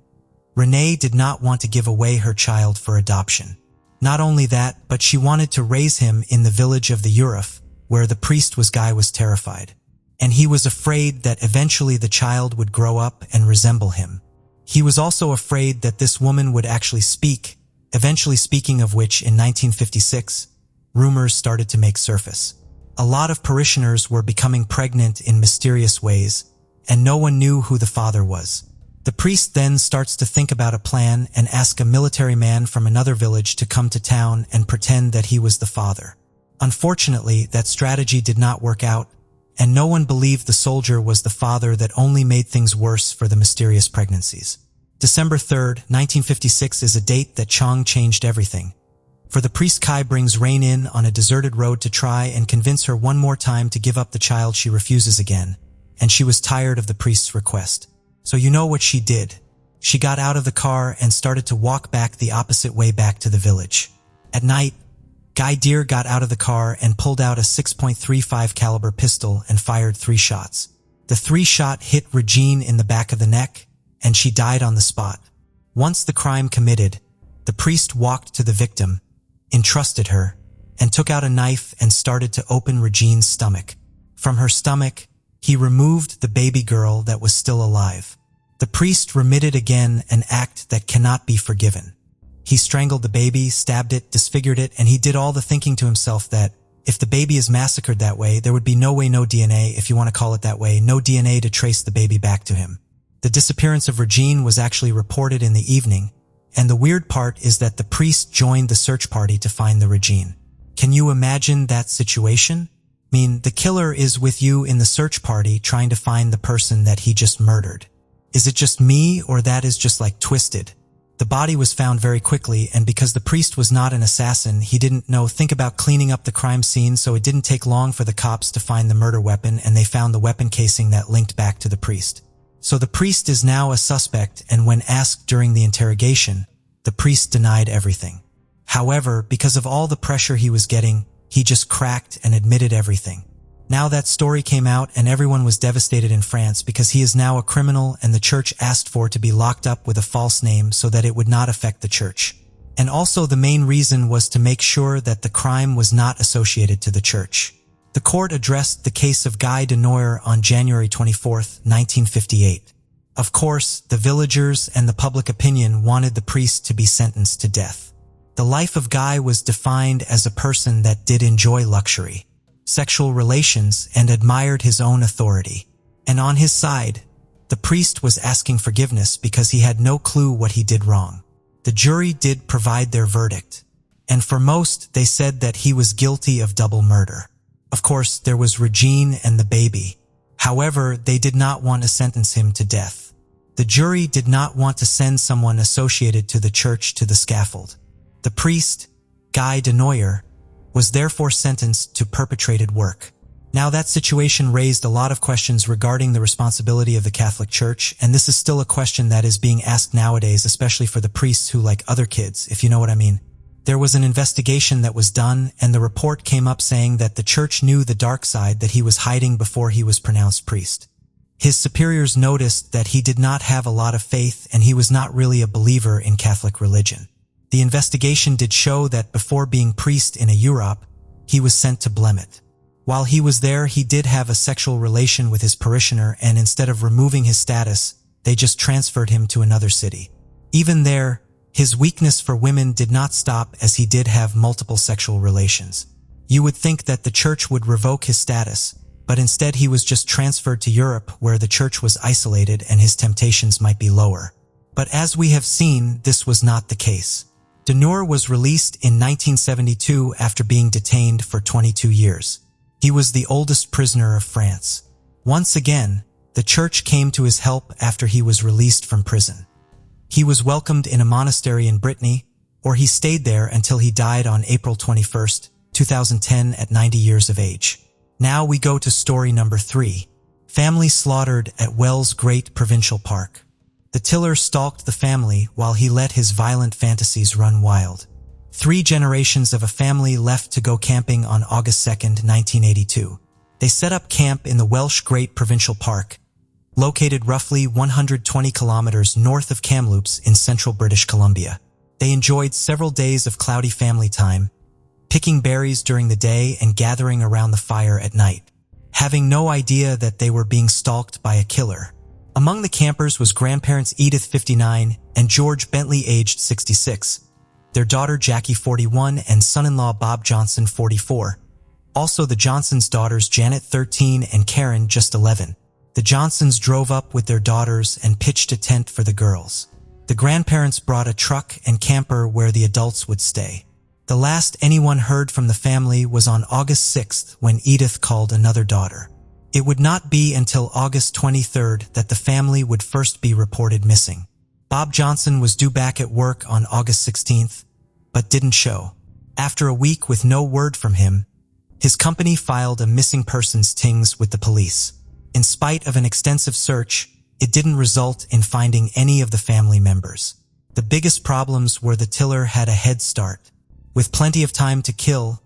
Renee did not want to give away her child for adoption. Not only that, but she wanted to raise him in the village of the Euruf, where the priest was. Guy was terrified, and he was afraid that eventually the child would grow up and resemble him. He was also afraid that this woman would actually speak, eventually speaking of which in 1956, rumors started to make surface. A lot of parishioners were becoming pregnant in mysterious ways, and no one knew who the father was. The priest then starts to think about a plan and ask a military man from another village to come to town and pretend that he was the father. Unfortunately, that strategy did not work out, and no one believed the soldier was the father. That only made things worse for the mysterious pregnancies. December 3rd, 1956 is a date that changed everything. For the priest, Kai brings Rain in on a deserted road to try and convince her one more time to give up the child. She refuses again, and she was tired of the priest's request. So you know what she did. She got out of the car and started to walk back the opposite way back to the village. At night, Guy Desnoyers got out of the car and pulled out a .6.35 caliber pistol and fired 3 shots. The 3-shot hit Regine in the back of the neck, and she died on the spot. Once the crime committed, the priest walked to the victim, entrusted her, and took out a knife and started to open Regine's stomach. From her stomach, he removed the baby girl that was still alive. The priest remitted again, an act that cannot be forgiven. He strangled the baby, stabbed it, disfigured it, and he did all the thinking to himself that if the baby is massacred that way, there would be no DNA, if you want to call it that way, no DNA to trace the baby back to him. The disappearance of Regine was actually reported in the evening, and the weird part is that the priest joined the search party to find the Regine. Can you imagine that situation? I mean, the killer is with you in the search party trying to find the person that he just murdered. Is it just me, or that is just like twisted? The body was found very quickly, and because the priest was not an assassin, he didn't think about cleaning up the crime scene, so it didn't take long for the cops to find the murder weapon, and they found the weapon casing that linked back to the priest. So the priest is now a suspect, and when asked during the interrogation, the priest denied everything. However, because of all the pressure he was getting, he just cracked and admitted everything. Now that story came out and everyone was devastated in France because he is now a criminal, and the church asked for to be locked up with a false name so that it would not affect the church. And also the main reason was to make sure that the crime was not associated to the church. The court addressed the case of Guy Desnoyers on January 24, 1958. Of course, the villagers and the public opinion wanted the priest to be sentenced to death. The life of Guy was defined as a person that did enjoy luxury, sexual relations, and admired his own authority. And on his side, the priest was asking forgiveness because he had no clue what he did wrong. The jury did provide their verdict, and for most, they said that he was guilty of double murder. Of course, there was Regine and the baby. However, they did not want to sentence him to death. The jury did not want to send someone associated to the church to the scaffold. The priest, Guy Desnoyers, was therefore sentenced to perpetrated work. Now that situation raised a lot of questions regarding the responsibility of the Catholic Church, and this is still a question that is being asked nowadays, especially for the priests who like other kids, if you know what I mean. There was an investigation that was done, and the report came up saying that the church knew the dark side that he was hiding before he was pronounced priest. His superiors noticed that he did not have a lot of faith and he was not really a believer in Catholic religion. The investigation did show that before being priest in Europe, he was sent to Blemet. While he was there, he did have a sexual relation with his parishioner, and instead of removing his status, they just transferred him to another city. Even there, his weakness for women did not stop, as he did have multiple sexual relations. You would think that the church would revoke his status, but instead he was just transferred to Europe, where the church was isolated and his temptations might be lower. But as we have seen, this was not the case. Desnoyers was released in 1972 after being detained for 22 years. He was the oldest prisoner of France. Once again, the church came to his help after he was released from prison. He was welcomed in a monastery in Brittany, or he stayed there until he died on April 21, 2010 at 90 years of age. Now we go to story number 3. Family slaughtered at Wells Great Provincial Park. The killer stalked the family while he let his violent fantasies run wild. 3 generations of a family left to go camping on August 2, 1982. They set up camp in the Welsh Great Provincial Park, located roughly 120 kilometers north of Kamloops in central British Columbia. They enjoyed several days of cloudy family time, picking berries during the day and gathering around the fire at night, having no idea that they were being stalked by a killer. Among the campers was grandparents Edith, 59, and George Bentley, aged 66, their daughter Jackie, 41, and son-in-law Bob Johnson, 44. Also the Johnsons' daughters Janet, 13, and Karen, just 11. The Johnsons drove up with their daughters and pitched a tent for the girls. The grandparents brought a truck and camper where the adults would stay. The last anyone heard from the family was on August 6th when Edith called another daughter. It would not be until August 23rd that the family would first be reported missing. Bob Johnson was due back at work on August 16th, but didn't show. After a week with no word from him, his company filed a missing persons tings with the police. In spite of an extensive search, it didn't result in finding any of the family members. The biggest problems were the tiller had a head start. With plenty of time to kill,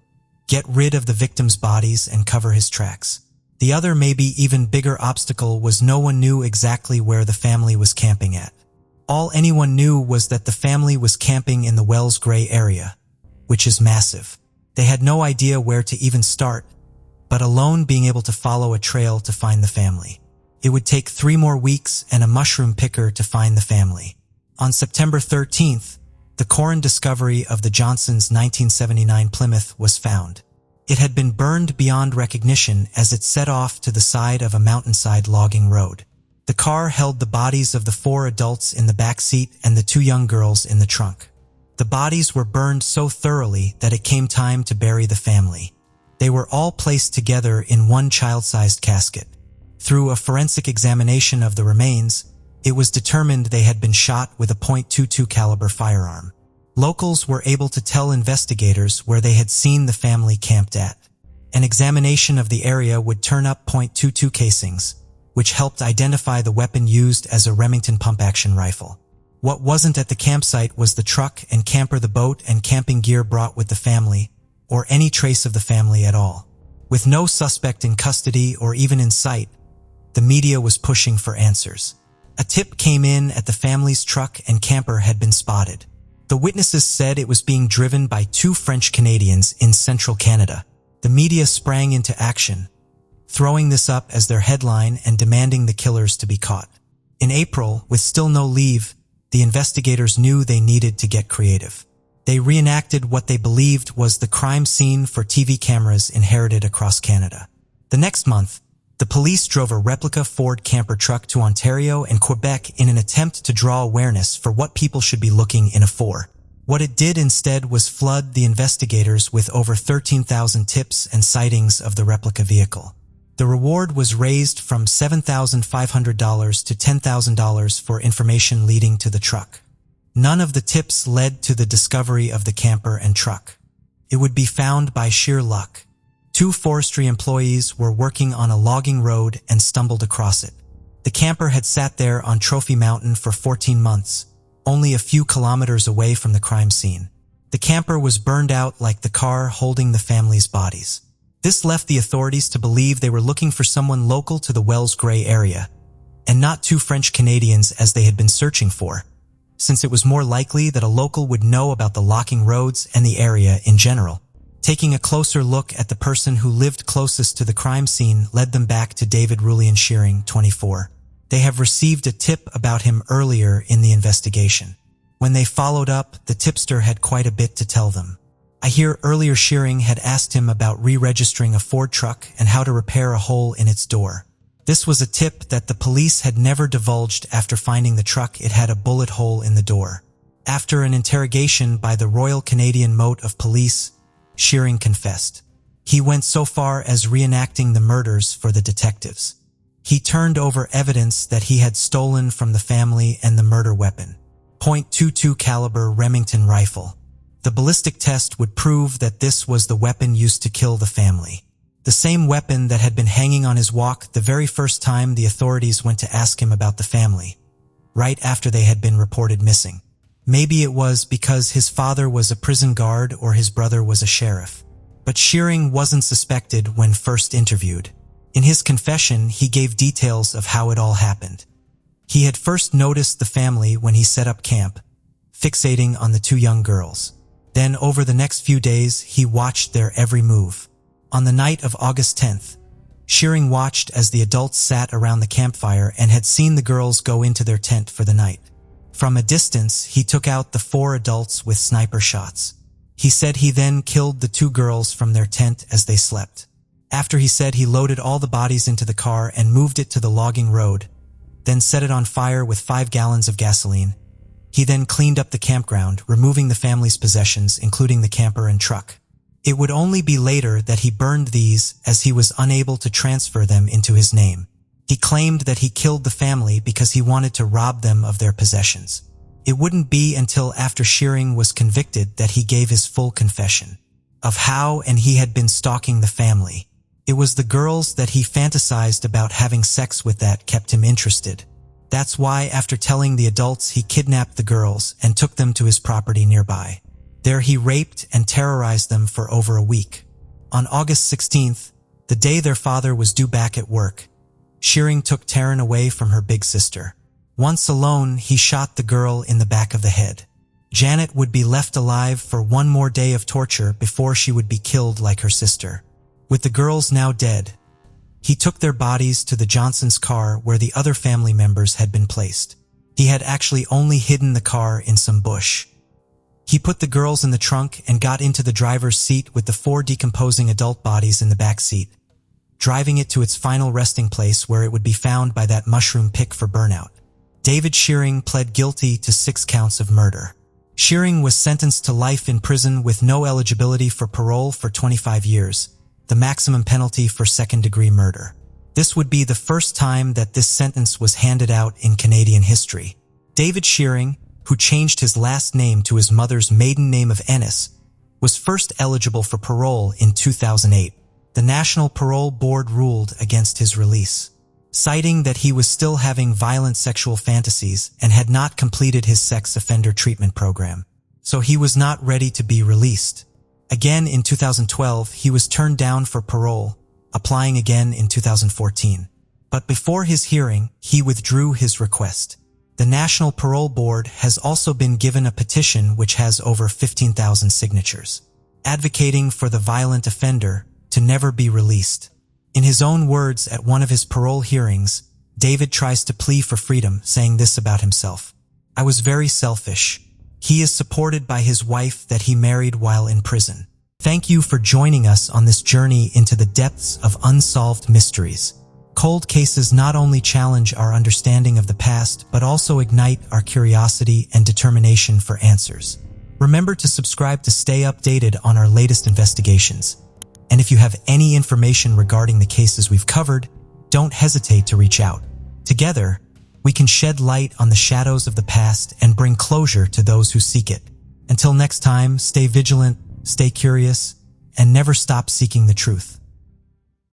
get rid of the victims' bodies and cover his tracks. The other, maybe even bigger obstacle was no one knew exactly where the family was camping at. All anyone knew was that the family was camping in the Wells Gray area, which is massive. They had no idea where to even start, but alone being able to follow a trail to find the family. It would take 3 more weeks and a mushroom picker to find the family. On September 13th, the Corrin discovery of the Johnsons' 1979 Plymouth was found. It had been burned beyond recognition as it set off to the side of a mountainside logging road. The car held the bodies of the 4 adults in the back seat and the 2 young girls in the trunk. The bodies were burned so thoroughly that it came time to bury the family. They were all placed together in one child-sized casket. Through a forensic examination of the remains, it was determined they had been shot with a .22 caliber firearm. Locals were able to tell investigators where they had seen the family camped at. An examination of the area would turn up .22 casings, which helped identify the weapon used as a Remington pump-action rifle. What wasn't at the campsite was the truck and camper, the boat and camping gear brought with the family, or any trace of the family at all. With no suspect in custody or even in sight, the media was pushing for answers. A tip came in at the family's truck and camper had been spotted. The witnesses said it was being driven by 2 French Canadians in central Canada. The media sprang into action, throwing this up as their headline and demanding the killers to be caught. In April, with still no leave, the investigators knew they needed to get creative. They reenacted what they believed was the crime scene for TV cameras inherited across Canada. The next month, the police drove a replica Ford camper truck to Ontario and Quebec in an attempt to draw awareness for what people should be looking in a for. What it did instead was flood the investigators with over 13,000 tips and sightings of the replica vehicle. The reward was raised from $7,500 to $10,000 for information leading to the truck. None of the tips led to the discovery of the camper and truck. It would be found by sheer luck. 2 forestry employees were working on a logging road and stumbled across it. The camper had sat there on Trophy Mountain for 14 months, only a few kilometers away from the crime scene. The camper was burned out like the car holding the family's bodies. This left the authorities to believe they were looking for someone local to the Wells Gray area, and not 2 French Canadians as they had been searching for, since it was more likely that a local would know about the locking roads and the area in general. Taking a closer look at the person who lived closest to the crime scene led them back to David Rulian Shearing, 24. They have received a tip about him earlier in the investigation. When they followed up, the tipster had quite a bit to tell them. I hear earlier Shearing had asked him about re-registering a Ford truck and how to repair a hole in its door. This was a tip that the police had never divulged after finding the truck. It had a bullet hole in the door. After an interrogation by the Royal Canadian Mote of Police, Shearing confessed. He went so far as reenacting the murders for the detectives. He turned over evidence that he had stolen from the family and the murder weapon, .22 caliber Remington rifle. The ballistic test would prove that this was the weapon used to kill the family. The same weapon that had been hanging on his walk the very first time the authorities went to ask him about the family, right after they had been reported missing. Maybe it was because his father was a prison guard or his brother was a sheriff. But Shearing wasn't suspected when first interviewed. In his confession, he gave details of how it all happened. He had first noticed the family when he set up camp, fixating on the 2 young girls. Then over the next few days, he watched their every move. On the night of August 10th, Shearing watched as the adults sat around the campfire and had seen the girls go into their tent for the night. From a distance, he took out the 4 adults with sniper shots. He said he then killed the 2 girls from their tent as they slept. After he said he loaded all the bodies into the car and moved it to the logging road, then set it on fire with 5 gallons of gasoline. He then cleaned up the campground, removing the family's possessions, including the camper and truck. It would only be later that he burned these as he was unable to transfer them into his name. He claimed that he killed the family because he wanted to rob them of their possessions. It wouldn't be until after Shearing was convicted that he gave his full confession of how and he had been stalking the family. It was the girls that he fantasized about having sex with that kept him interested. That's why after telling the adults he kidnapped the girls and took them to his property nearby. There he raped and terrorized them for over a week. On August 16th, the day their father was due back at work, Shearing took Taryn away from her big sister. Once alone, he shot the girl in the back of the head. Janet would be left alive for one more day of torture before she would be killed like her sister. With the girls now dead, he took their bodies to the Johnsons' car where the other family members had been placed. He had actually only hidden the car in some bush. He put the girls in the trunk and got into the driver's seat with the 4 decomposing adult bodies in the back seat, driving it to its final resting place where it would be found by that mushroom pick for burnout. David Shearing pled guilty to 6 counts of murder. Shearing was sentenced to life in prison with no eligibility for parole for 25 years, the maximum penalty for second-degree murder. This would be the first time that this sentence was handed out in Canadian history. David Shearing, who changed his last name to his mother's maiden name of Ennis, was first eligible for parole in 2008. The National Parole Board ruled against his release, citing that he was still having violent sexual fantasies and had not completed his sex offender treatment program, so he was not ready to be released. Again in 2012, he was turned down for parole, applying again in 2014. But before his hearing, he withdrew his request. The National Parole Board has also been given a petition which has over 15,000 signatures, advocating for the violent offender to never be released. In his own words at one of his parole hearings, David tries to plea for freedom, saying this about himself: "I was very selfish." He is supported by his wife that he married while in prison. Thank you for joining us on this journey into the depths of unsolved mysteries. Cold cases not only challenge our understanding of the past, but also ignite our curiosity and determination for answers. Remember to subscribe to stay updated on our latest investigations. And if you have any information regarding the cases we've covered, don't hesitate to reach out. Together, we can shed light on the shadows of the past and bring closure to those who seek it. Until next time, stay vigilant, stay curious, and never stop seeking the truth.